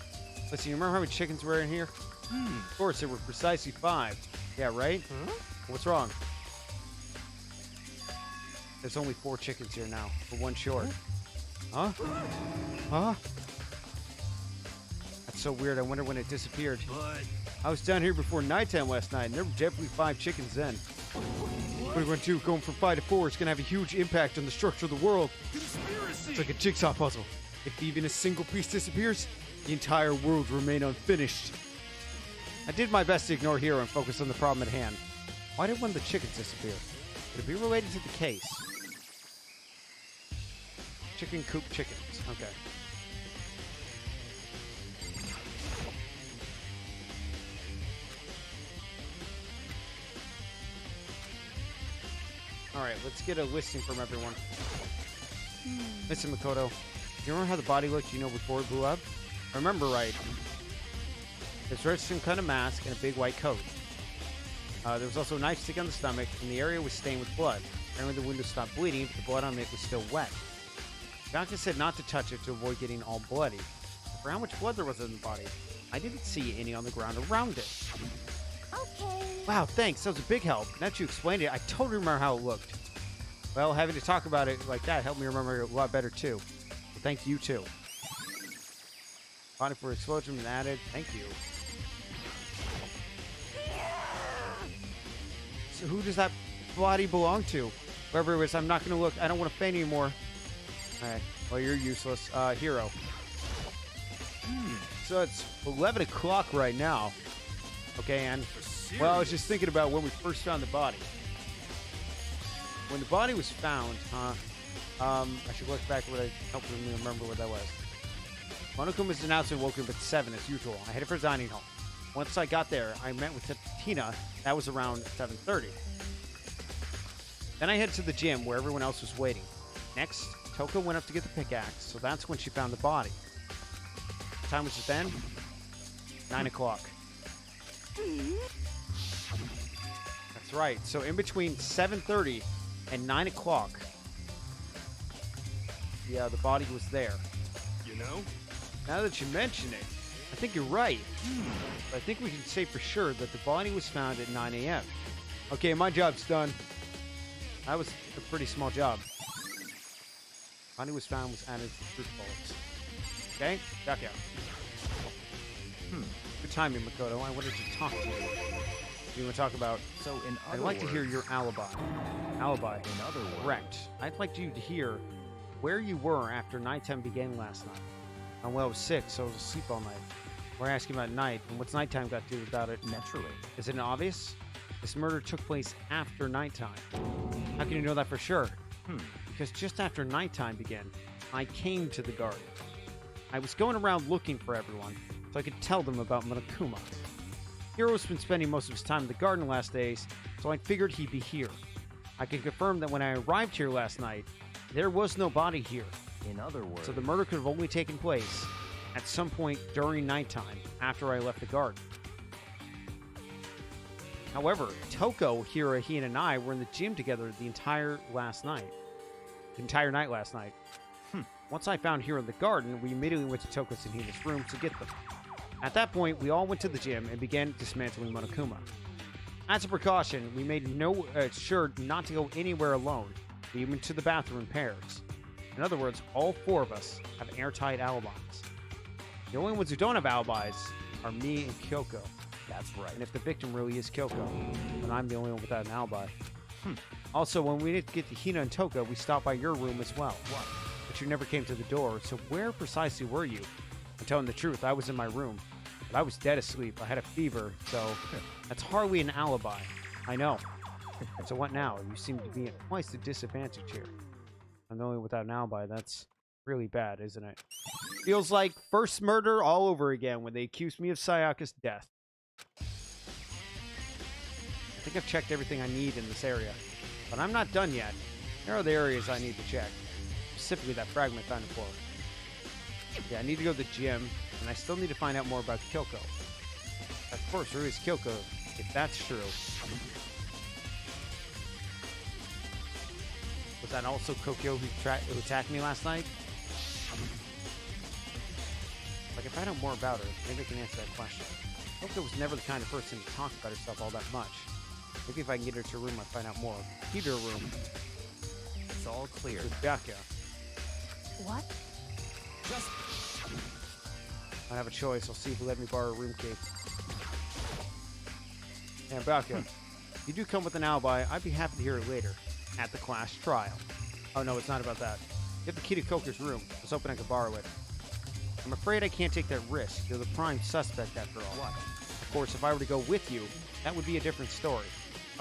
Speaker 1: Listen, you remember how many chickens were in here? Of course, there were precisely 5. Yeah, right? Huh? What's wrong? There's only 4 chickens here now, but 1 short. Huh? Huh? That's so weird. I wonder when it disappeared.
Speaker 3: But
Speaker 1: I was down here before nighttime last night, and there were definitely 5 chickens then. What we're going to do, going from 5 to 4, is going to have a huge impact on the structure of the world.
Speaker 3: conspiracy!
Speaker 1: It's like a jigsaw puzzle. If even a single piece disappears, the entire world will remain unfinished. I did my best to ignore Hero and focus on the problem at hand. Why did one of the chickens disappear? Could it be related to the case? Chicken coop chickens. Okay. Alright, let's get a listing from everyone. Listen, Makoto. You remember how the body looked, before it blew up? I remember right. This red skin kind of mask and a big white coat. There was also a knife stick on the stomach, and the area was stained with blood. Apparently the wound stopped bleeding, but the blood on it was still wet. The doctor said not to touch it to avoid getting all bloody. For how much blood there was in the body, I didn't see any on the ground around it.
Speaker 5: Okay.
Speaker 1: Wow, thanks. That was a big help. Now that you explained it, I totally remember how it looked. Well, having to talk about it like that helped me remember it a lot better, too. So thank you, too. Body for explosion been added. Thank you. So who does that body belong to? Whoever it was, I'm not going to look. I don't want to faint anymore. Alright. Well, you're useless. Hero. So it's 11 o'clock right now. Okay, and... Well, I was just thinking about when we first found the body. When the body was found, I should look back what I helped me remember what that was. Monokuma's announcement woke up at 7 as usual. I headed for the dining hall. Once I got there, I met with Tina. That was around 7:30. Then I headed to the gym where everyone else was waiting. Next, Toko went up to get the pickaxe, so that's when she found the body. What time was it then? 9 o'clock. That's right. So in between 7:30 and 9 o'clock, yeah, the body was there.
Speaker 3: You know?
Speaker 1: Now that you mention it, I think you're right. But I think we can say for sure that the body was found at 9 a.m. Okay, my job's done. That was a pretty small job. Body was found was added to the fruit bowls. Okay, back out. Good timing, Makoto. I wanted to talk to you. You want to talk about?
Speaker 6: So in other
Speaker 1: I'd like to hear
Speaker 6: words-
Speaker 1: your alibi. Alibi.
Speaker 6: In other words,
Speaker 1: Correct. I'd like you to hear where you were after nighttime began last night. Well, I was sick, so I was asleep all night. We're asking about night, and what's nighttime got to do about it?
Speaker 6: naturally.
Speaker 1: Is it obvious? This murder took place after nighttime. How can you know that for sure? Because just after nighttime began, I came to the garden. I was going around looking for everyone, so I could tell them about Monokuma. Hiro's been spending most of his time in the garden the last days, so I figured he'd be here. I can confirm that when I arrived here last night, there was no body here.
Speaker 6: In other words,
Speaker 1: So the murder could have only taken place at some point during nighttime after I left the garden. However, Toko, Hira, Hina, and I were in the gym together the entire night last night. Once I found Hira in the garden, we immediately went to Toko's and Hina's room to get them. At that point, we all went to the gym and began dismantling Monokuma. As a precaution, we made sure not to go anywhere alone. We went to the bathroom in pairs. In other words, all four of us have airtight alibis. The only ones who don't have alibis are me and Kyoko.
Speaker 6: that's right.
Speaker 1: And if the victim really is Kyoko, then I'm the only one without an alibi. Also, when we didn't get to Hina and Toka, we stopped by your room as well.
Speaker 6: What?
Speaker 1: But you never came to the door, so where precisely were you? I'm telling the truth, I was in my room. But I was dead asleep. I had a fever, so that's hardly an alibi. I know. So what now? You seem to be at twice the disadvantage here. I'm the only one without an alibi. That's really bad, isn't it? Feels like first murder all over again when they accused me of Sayaka's death. I think I've checked everything I need in this area. But I'm not done yet. There are the areas I need to check. Specifically that fragment on the floor. Yeah, I need to go to the gym, and I still need to find out more about Kyoko. Of course, who is Kyoko, if that's true. Was that also Kokyo who attacked me last night? Like, if I know more about her, maybe I can answer that question. Kyoko was never the kind of person to talk about herself all that much. Maybe if I can get her to her room, I'll find out more. Keep her room
Speaker 6: It's all clear.
Speaker 1: with Byakuya.
Speaker 2: What?
Speaker 6: Just
Speaker 1: I have a choice. I'll see if he'll let me borrow a room key. Yeah, Byakuya. If you do come with an alibi, I'd be happy to hear it later. At the class trial. Oh no, it's not about that. You have the key to Koko's room. I was hoping I could borrow it. I'm afraid I can't take that risk. You're the prime suspect after all.
Speaker 6: what?
Speaker 1: Of course, if I were to go with you, that would be a different story.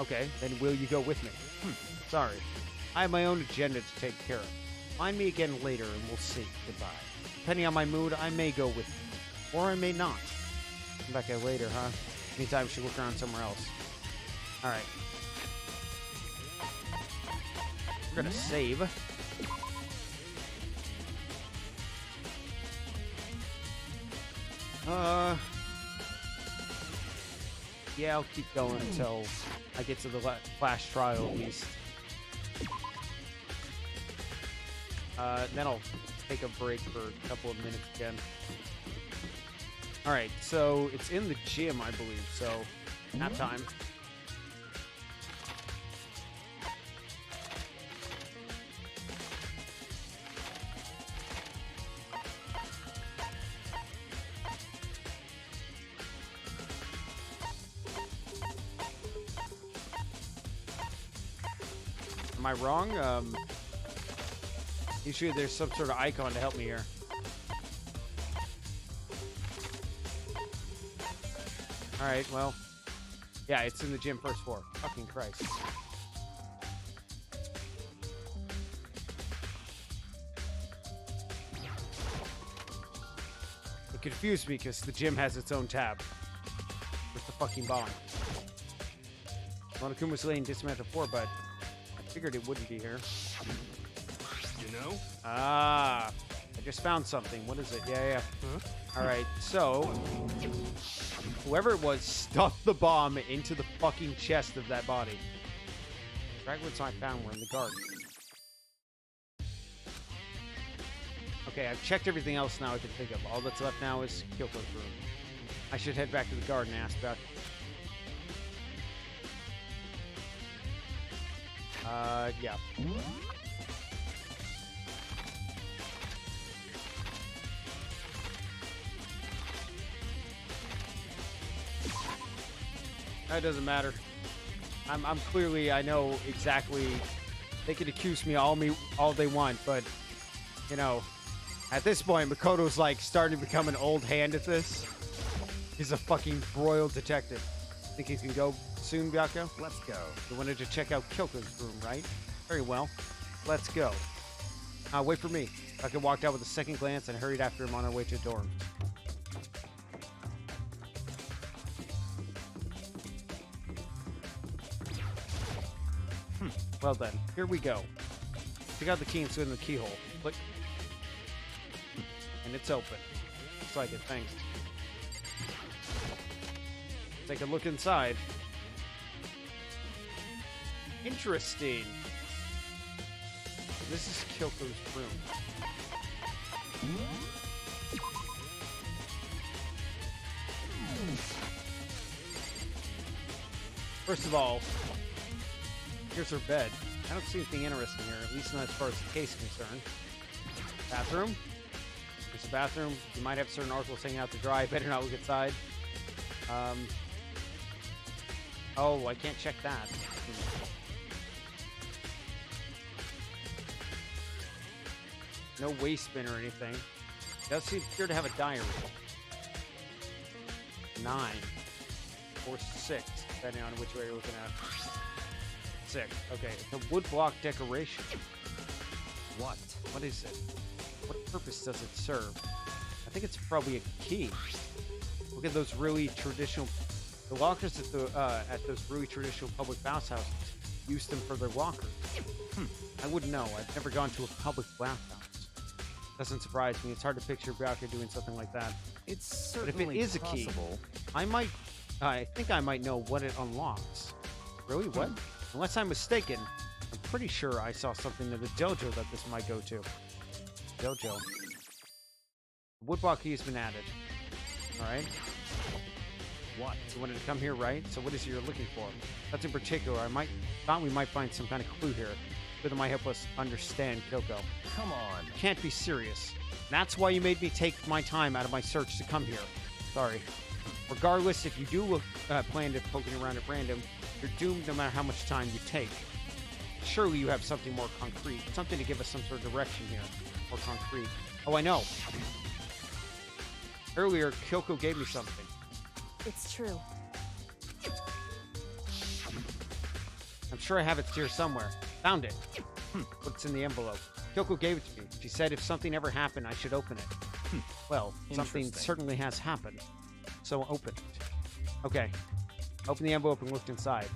Speaker 1: Okay, then will you go with me? Sorry. I have my own agenda to take care of. Find me again later and we'll see. Goodbye. Depending on my mood, I may go with you. Or I may not. Come back here later, huh? Meantime, we should look around somewhere else. Alright. gonna save. Yeah, I'll keep going until I get to the last trial at least. Then I'll take a break for a couple of minutes again. Alright, so it's in the gym, I believe, so nap time. Am I wrong? Usually there's some sort of icon to help me here. Alright, well. Yeah, it's in the gym first floor. Fucking Christ. It confused me because the gym has its own tab. Where's the fucking bomb? Monokuma's laying dismantled floor, but I figured it wouldn't be here.
Speaker 3: You know?
Speaker 1: Ah, I just found something. What is it? Yeah. All right, so whoever it was stuffed the bomb into the fucking chest of that body. Fragments I found were in the garden. Okay, I've checked everything else now I can think of. All that's left now is Kyoko's room. I should head back to the garden and ask about... yeah. That doesn't matter. I'm clearly, I know exactly. They could accuse me all they want, but you know, at this point, Makoto's like starting to become an old hand at this. He's a fucking royal detective. Think he can go soon, Byako?
Speaker 6: Let's go.
Speaker 1: You wanted to check out Kyoko's room, right? Very well. Let's go. Wait for me. Byako walked out with a second glance and hurried after him on our way to the dorm. Well then, here we go. Take out the key and swing the keyhole. Click. And it's open. Looks like it, thanks. Take a look inside. Interesting. This is Kyoko's room. First of all, here's her bed. I don't see anything interesting here, at least not as far as the case is concerned. Bathroom. There's a bathroom. You might have certain articles hanging out to dry. Better not look inside. Oh, I can't check that. No waste bin or anything. Does seem appear to have a diary. 9 or 6, depending on which way you're looking at. 6. Okay, it's a wood block decoration. What? What is it? What purpose does it serve? I think it's probably a key. Look at those really traditional. The lockers at those really traditional public bathhouses use them for their lockers. I wouldn't know. I've never gone to a public bathhouse. Doesn't surprise me. It's hard to picture Byako doing something like that.
Speaker 6: It's
Speaker 1: But
Speaker 6: certainly
Speaker 1: if it is a key,
Speaker 6: possible.
Speaker 1: I think I might know what it unlocks. Really? What? Unless I'm mistaken, I'm pretty sure I saw something in the dojo that this might go to. Dojo. Woodblock key has been added. Alright. What? You wanted to come here, right? So what is it you're looking for? That's in particular. Thought we might find some kind of clue here. Clue that might help us understand Kyoko.
Speaker 6: Come on.
Speaker 1: You can't be serious. That's why you made me take my time out of my search to come here. Sorry. Regardless, if you do plan to poking around at random, you're doomed no matter how much time you take. Surely you have something more concrete. Something to give us some sort of direction here. More concrete. Oh, I know. Earlier, Kyoko gave me something.
Speaker 2: It's true.
Speaker 1: I'm sure I have it here somewhere. Found it. What's in the envelope? Kyoko gave it to me. She said if something ever happened, I should open it. Well, something
Speaker 6: Interesting.
Speaker 1: certainly has happened. So open it. Okay. Open the envelope and looked inside.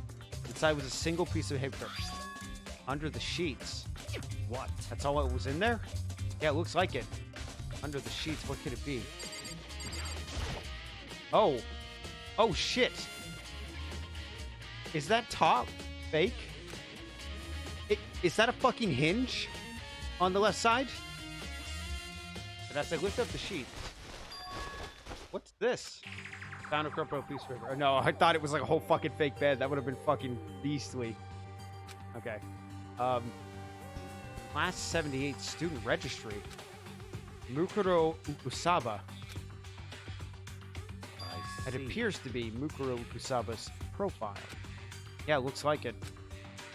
Speaker 1: Inside was a single piece of paper. Under the sheets.
Speaker 6: What?
Speaker 1: That's all that was in there? Yeah, it looks like it. Under the sheets, what could it be? Oh. Oh, shit. Is that top fake? Is that a fucking hinge on the left side? But as I lift up the sheets, what's this? Found a corrupt piece of paper. Oh, no, I thought it was like a whole fucking fake bed. That would have been fucking beastly. Okay. Class 78 student registry. Mukuro Ukusaba.
Speaker 6: I
Speaker 1: It
Speaker 6: see.
Speaker 1: appears to be Mukuro Ukusaba's profile. Yeah, it looks like it.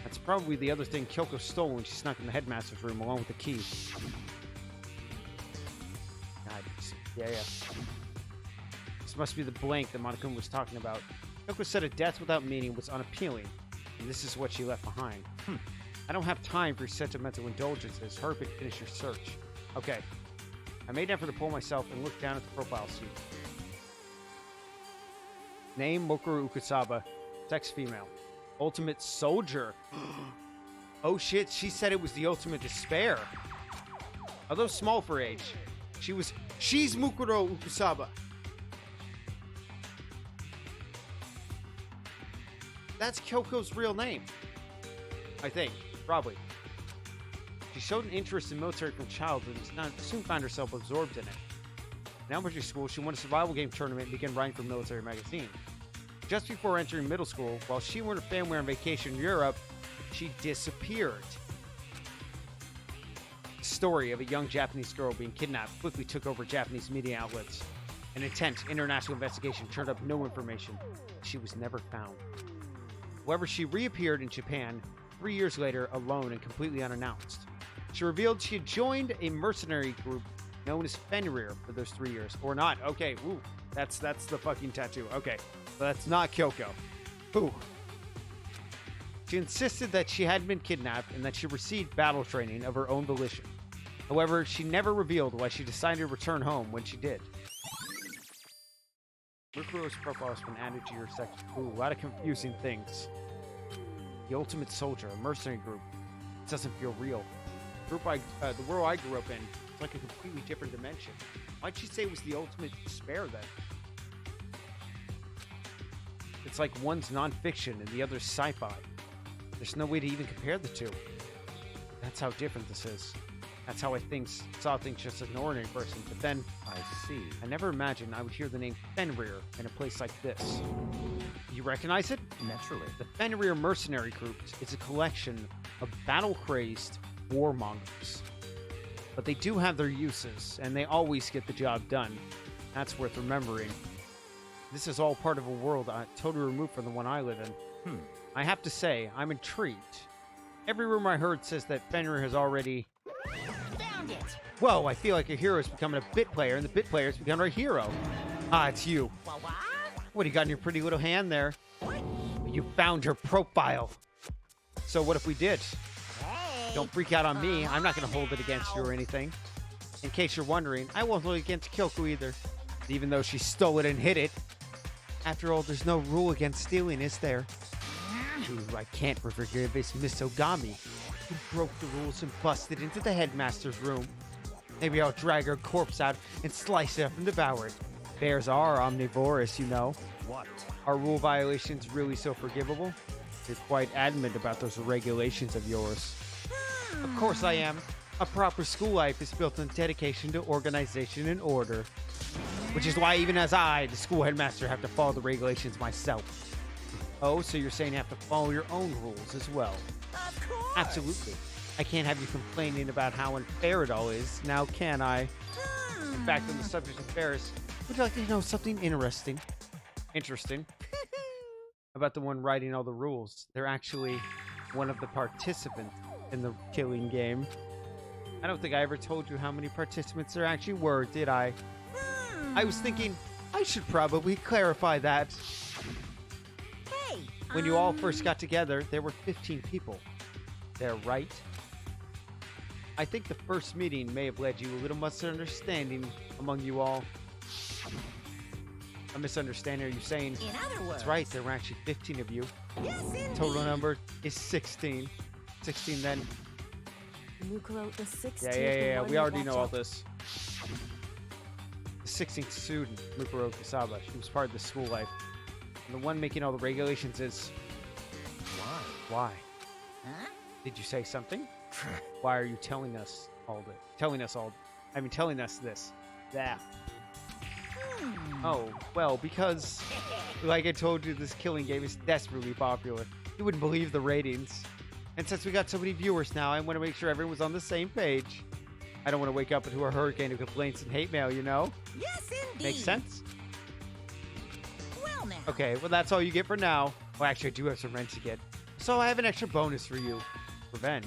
Speaker 1: That's probably the other thing Kyoko stole when she snuck in the headmaster's room along with the key. God, yeah. This must be the blank that Monokuma was talking about. Kyoko said a death without meaning was unappealing, and this is what she left behind. I don't have time for your sentimental indulgences. Hurry up and finish your search. Okay. I made an effort to pull myself and look down at the profile sheet. Name Mukuro Ukusaba. Sex female. Ultimate soldier. Oh shit, she said it was the ultimate despair. Although small for age, she's Mukuro Ukusaba. That's Kyoko's real name. I think, probably. She showed an interest in military from childhood and soon found herself absorbed in it. In elementary school, she won a survival game tournament and began writing for military magazine. Just before entering middle school, while she and her family were on vacation in Europe, she disappeared. The story of a young Japanese girl being kidnapped quickly took over Japanese media outlets. An intense international investigation turned up no information. She was never found. However, she reappeared in Japan 3 years later, alone and completely unannounced. She revealed she had joined a mercenary group known as Fenrir for those 3 years. Or not. Okay, ooh, that's the fucking tattoo. Okay, but that's not Kyoko. Ooh. She insisted that she hadn't been kidnapped and that she received battle training of her own volition. However, she never revealed why she decided to return home when she did. Mukuro's profile has been added to your section. Ooh, a lot of confusing things. The Ultimate Soldier, a mercenary group. It doesn't feel real. The world I grew up in, it's like a completely different dimension. Why'd she say it was the ultimate despair then? It's like one's nonfiction and the other's sci-fi. There's no way to even compare the two. That's how different this is. That's how I saw things just as an ordinary person. But then,
Speaker 6: I see.
Speaker 1: I never imagined I would hear the name Fenrir in a place like this. You recognize it?
Speaker 6: Naturally.
Speaker 1: The Fenrir Mercenary Group is a collection of battle-crazed warmongers. But they do have their uses, and they always get the job done. That's worth remembering. This is all part of a world totally removed from the one I live in. I have to say, I'm intrigued. Every rumor I heard says that Fenrir has already...
Speaker 4: Found it!
Speaker 1: Whoa, I feel like a hero is becoming a bit player, and the bit player is becoming a hero. Ah, it's you.
Speaker 4: What?
Speaker 1: What do you got in your pretty little hand there? You found her profile. So what if we did?
Speaker 4: Hey!
Speaker 1: Don't freak out on me. I'm not going to hold it against you or anything. In case you're wondering, I won't hold it against Kyoko either. Even though she stole it and hid it. After all, there's no rule against stealing, is there? Who I can't forgive is Miss Ogami, who broke the rules and busted into the headmaster's room. Maybe I'll drag her corpse out and slice it up and devour it. Bears are omnivorous, you know.
Speaker 6: What?
Speaker 1: Are rule violations really so forgivable? You're quite adamant about those regulations of yours. Of course I am. A proper school life is built on dedication to organization and order. Which is why even as the school headmaster, have to follow the regulations myself. Oh, so you're saying you have to follow your own rules as well?
Speaker 4: Of course!
Speaker 1: Absolutely. I can't have you complaining about how unfair it all is, now can I? In fact, on the subject of fairness, would you like to know something interesting? About the one writing all the rules. They're actually one of the participants in the killing game. I don't think I ever told you how many participants there actually were, did I? I was thinking, I should probably clarify that.
Speaker 4: Hey!
Speaker 1: When you all first got together, there were 15 people. They're right. I think the first meeting may have led you a little misunderstanding among you all. A misunderstanding, are you saying?
Speaker 4: In other words...
Speaker 1: That's right, there were actually 15 of you.
Speaker 4: Yes, indeed.
Speaker 1: Total number is 16. 16 then.
Speaker 2: Mukuro, the 16th.
Speaker 1: Yeah.
Speaker 2: one
Speaker 1: We
Speaker 2: you
Speaker 1: already
Speaker 2: watch
Speaker 1: know all
Speaker 2: out-
Speaker 1: this. The 16th student, Mukuro Kusaba. She was part of the school life. And the one making all the regulations is...
Speaker 6: Why?
Speaker 1: Why?
Speaker 4: Huh?
Speaker 1: Did you say something? Why are you telling us all this? Telling us this. That. Oh, well, because, like I told you, this killing game is desperately popular. You wouldn't believe the ratings. And since we got so many viewers now, I want to make sure everyone's on the same page. I don't want to wake up into a hurricane of complaints and hate mail, you know?
Speaker 4: Yes, indeed.
Speaker 1: Makes sense?
Speaker 4: Well, now.
Speaker 1: Okay, well, that's all you get for now. Well, actually, I do have some rent to get. So I have an extra bonus for you. Revenge.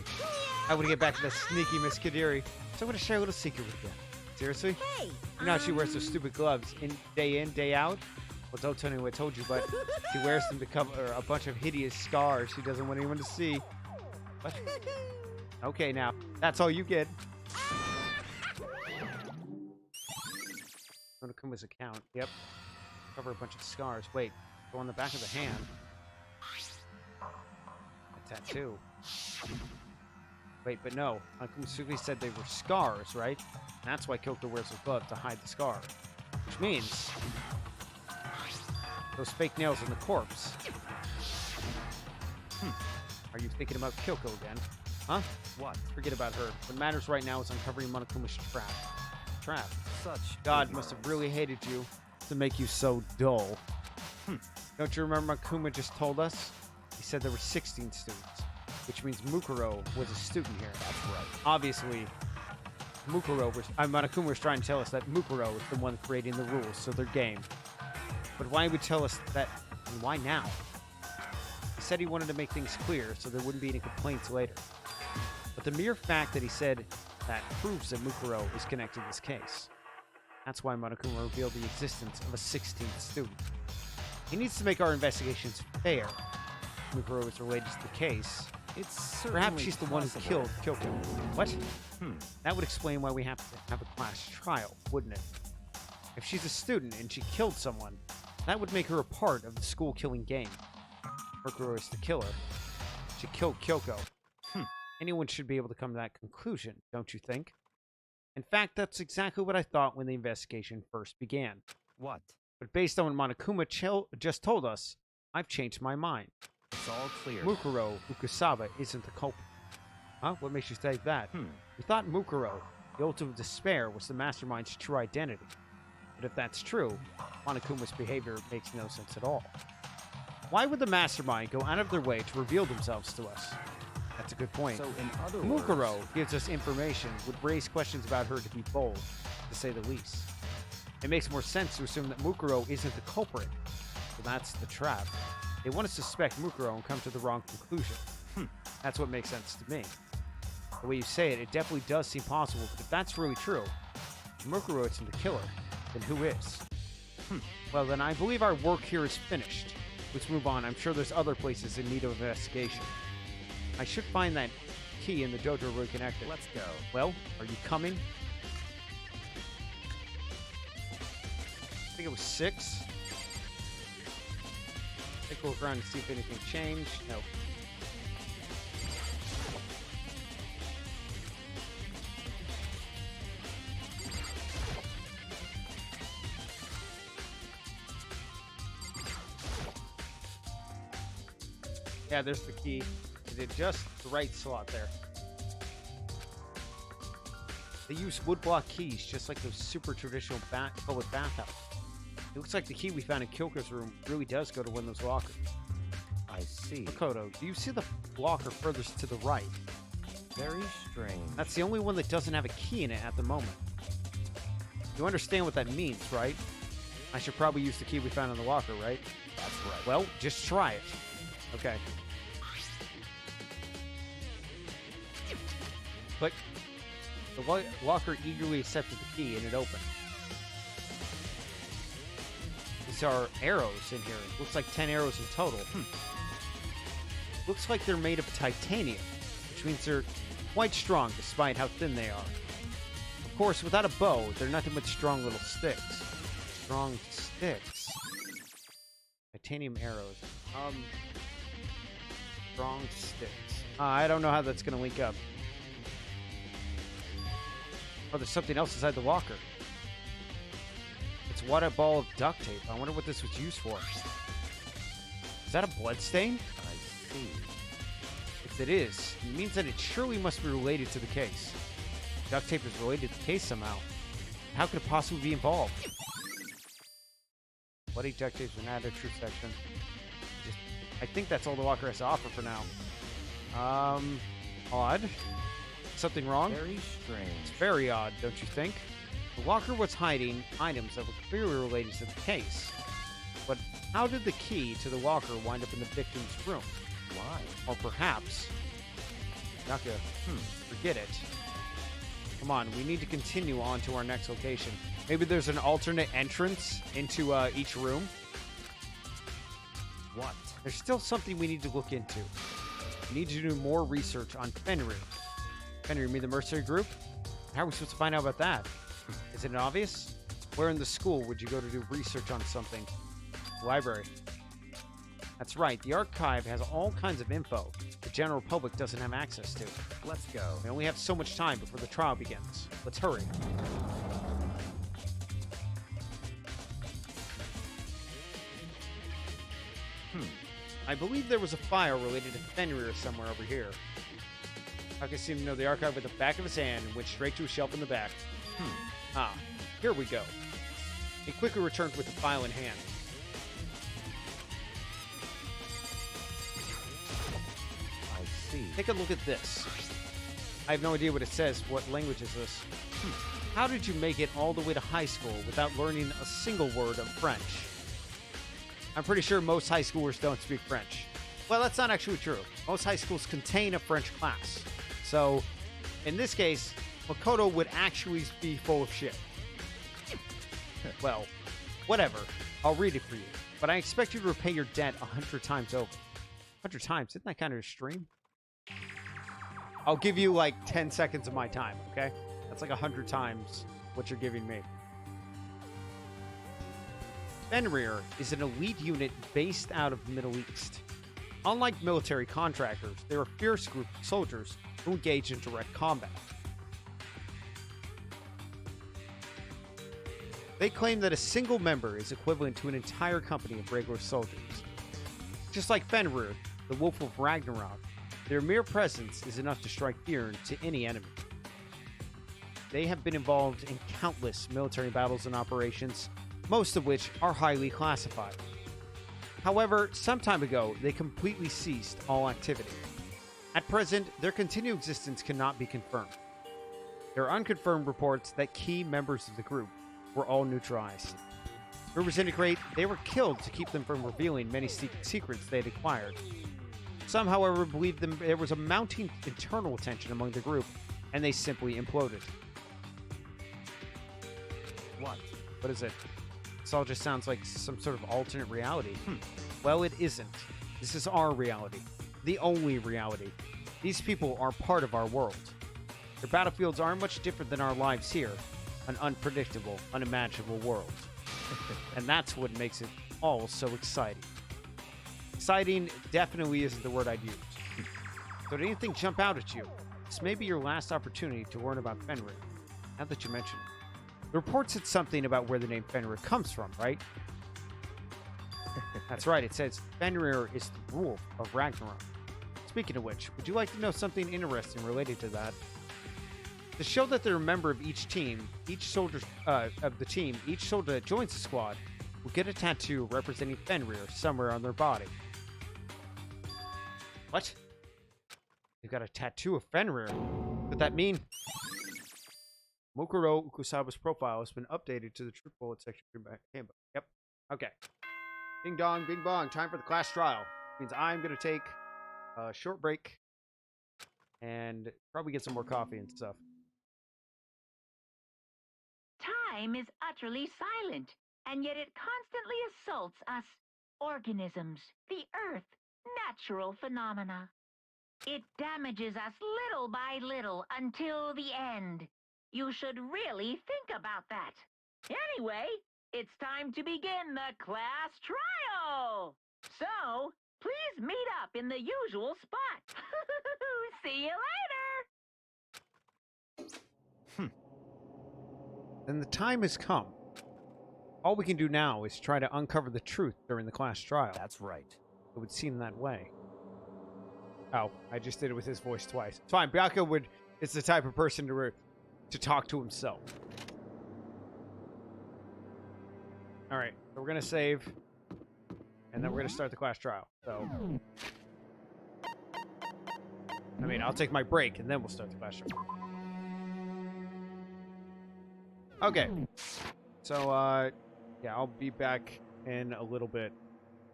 Speaker 1: I want to get back to that sneaky Miss Kadiri. So I'm going to share a little secret with you. Seriously?
Speaker 4: Hey.
Speaker 1: You know how she wears those stupid gloves in, day out? Well, don't tell anyone I told you, but she wears them to cover a bunch of hideous scars she doesn't want anyone to see. What? Okay, now, that's all you get. Monokuma's account. Yep. Cover a bunch of scars. Wait, go on the back of the hand. A tattoo. Wait, but no. Uncle Musugi said they were scars, right? That's why Kyoko wears a glove to hide the scar. Which means... those fake nails on the corpse. Are you thinking about Kyoko again? Huh?
Speaker 6: What?
Speaker 1: Forget about her. What matters right now is uncovering Monokuma's trap. Trap?
Speaker 6: Such
Speaker 1: God must have really hated you to make you so dull. Don't you remember Monokuma just told us? He said there were 16 students, which means Mukuro was a student here.
Speaker 6: That's right.
Speaker 1: Obviously, Monokuma was trying to tell us that Mukuro is the one creating the rules, so they're game. But why would tell us that, and why now? He said he wanted to make things clear so there wouldn't be any complaints later. But the mere fact that he said that proves that Mukuro is connected to this case. That's why Monokuma revealed the existence of a 16th student. He needs to make our investigations fair. Mukuro is related to the case.
Speaker 6: It's certainly
Speaker 1: Perhaps she's the one who
Speaker 6: possible.
Speaker 1: killed Kyoko. What? That would explain why we have to have a class trial, wouldn't it? If she's a student and she killed someone, that would make her a part of the school killing game. Mukuro is the killer. She killed Kyoko. Anyone should be able to come to that conclusion, don't you think? In fact, that's exactly what I thought when the investigation first began.
Speaker 6: What?
Speaker 1: But based on what Monokuma just told us, I've changed my mind.
Speaker 6: It's all clear.
Speaker 1: Mukuro Ukusaba isn't the culprit. Huh? What makes you say that? We thought Mukuro, the ultimate despair, was the mastermind's true identity. But if that's true, Monokuma's behavior makes no sense at all. Why would the mastermind go out of their way to reveal themselves to us? That's a good point.
Speaker 6: So in other words,
Speaker 1: Mukuro gives us information, would raise questions about her to be bold, to say the least. It makes more sense to assume that Mukuro isn't the culprit. So that's the trap. They want to suspect Mukuro and come to the wrong conclusion. That's what makes sense to me. The way you say it, it definitely does seem possible, but if that's really true, if Mukuro isn't the killer, then who is? Well, then I believe our work here is finished. Let's move on. I'm sure there's other places in need of investigation. I should find that key in the dojo reconnected.
Speaker 6: let's go.
Speaker 1: Well, are you coming? I think it was 6. Take a look around and see if anything changed. No. Yeah, there's the key. It did just the right slot there. They use woodblock keys, just like those super traditional public bathhouse. It looks like the key we found in Kyoko's room really does go to one of those lockers.
Speaker 6: I see.
Speaker 1: Makoto, do you see the locker furthest to the right?
Speaker 6: Very strange.
Speaker 1: That's the only one that doesn't have a key in it at the moment. You understand what that means, right? I should probably use the key we found in the locker, right?
Speaker 6: That's right.
Speaker 1: Well, just try it. Okay. Click. The locker eagerly accepted the key and it opened. These are arrows in here. Looks like 10 arrows in total. Looks like they're made of titanium, which means they're quite strong despite how thin they are. Of course, without a bow, they're nothing but strong little sticks. Strong sticks. Titanium arrows. Strong sticks. I don't know how that's going to link up. Oh, there's something else inside the locker. It's what, a ball of duct tape. I wonder what this was used for. Is that a blood stain?
Speaker 6: I see.
Speaker 1: If it is, it means that it surely must be related to the case. Duct tape is related to the case somehow. How could it possibly be involved? Bloody duct tape's been added to section. I think that's all the locker has to offer for now. Odd. Something wrong?
Speaker 6: Very strange.
Speaker 1: It's very odd, don't you think? The locker was hiding items that were clearly related to the case. But how did the key to the locker wind up in the victim's room?
Speaker 6: Why?
Speaker 1: Or perhaps... Naka, forget it. Come on, we need to continue on to our next location. Maybe there's an alternate entrance into each room.
Speaker 6: What?
Speaker 1: There's still something we need to look into. We need to do more research on Fenrir. Fenrir, you mean the mercenary group? How are we supposed to find out about that? Is it obvious? Where in the school would you go to do research on something? Library. That's right, the archive has all kinds of info the general public doesn't have access to.
Speaker 6: Let's go.
Speaker 1: We only have so much time before the trial begins. Let's hurry. I believe there was a file related to Fenrir somewhere over here. I can seem to know the archive with the back of his hand and went straight to a shelf in the back. Ah, here we go. He quickly returned with the file in hand.
Speaker 6: I see.
Speaker 1: Take a look at this. I have no idea what it says. What language is this? How did you make it all the way to high school without learning a single word of French? I'm pretty sure most high schoolers don't speak French. Well, that's not actually true. Most high schools contain a French class. So, in this case, Makoto would actually be full of shit. Well, whatever. I'll read it for you. But I expect you to repay your debt 100 times over. 100 times? Isn't that kind of extreme? I'll give you like 10 seconds of my time, okay? That's like 100 times what you're giving me. Fenrir is an elite unit based out of the Middle East. Unlike military contractors, they're a fierce group of soldiers who engage in direct combat. They claim that a single member is equivalent to an entire company of regular soldiers. Just like Fenrir, the Wolf of Ragnarok, their mere presence is enough to strike fear into any enemy. They have been involved in countless military battles and operations, most of which are highly classified. However, some time ago, they completely ceased all activity. At present, their continued existence cannot be confirmed. There are unconfirmed reports that key members of the group were all neutralized. Rumors indicate they were killed to keep them from revealing many secrets they had acquired. Some, however, believe there was a mounting internal tension among the group, and they simply imploded.
Speaker 6: What?
Speaker 1: What is it? This all just sounds like some sort of alternate reality. Well, it isn't. This is our reality. The only reality. These people are part of our world. Their battlefields aren't much different than our lives here. An unpredictable, unimaginable world. And that's what makes it all so exciting. Exciting definitely isn't the word I'd use. So did anything jump out at you? This may be your last opportunity to learn about Fenrir, now that you mention it. The report said something about where the name Fenrir comes from, right? That's right, it says Fenrir is the wolf of Ragnarok. Speaking of which, would you like to know something interesting related to that? To show that they're a member of each team, each soldier that joins the squad will get a tattoo representing Fenrir somewhere on their body. What? They've got a tattoo of Fenrir. What does that mean? Mokuro Ukusaba's profile has been updated to the Truth Bullet section handbook. Yep. Okay. Ding dong, bing bong. Time for the class trial. Means I'm going to take a short break and probably get some more coffee and stuff.
Speaker 7: Time is utterly silent, and yet it constantly assaults us, organisms, the Earth, natural phenomena. It damages us little by little until the end. You should really think about that. Anyway, it's time to begin the class trial. So, please meet up in the usual spot. See you later.
Speaker 1: then the time has come. All we can do now is try to uncover the truth during the class trial.
Speaker 6: That's right.
Speaker 1: It would seem that way. Oh, I just did it with his voice twice. It's fine. Byakuya is the type of person to talk to himself. Alright, so we're going to save. And then we're going to start the class trial. So, I mean, I'll take my break and then we'll start the class trial. Okay. So, yeah, I'll be back in a little bit.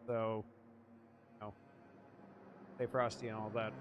Speaker 1: So, you know, stay frosty and all that.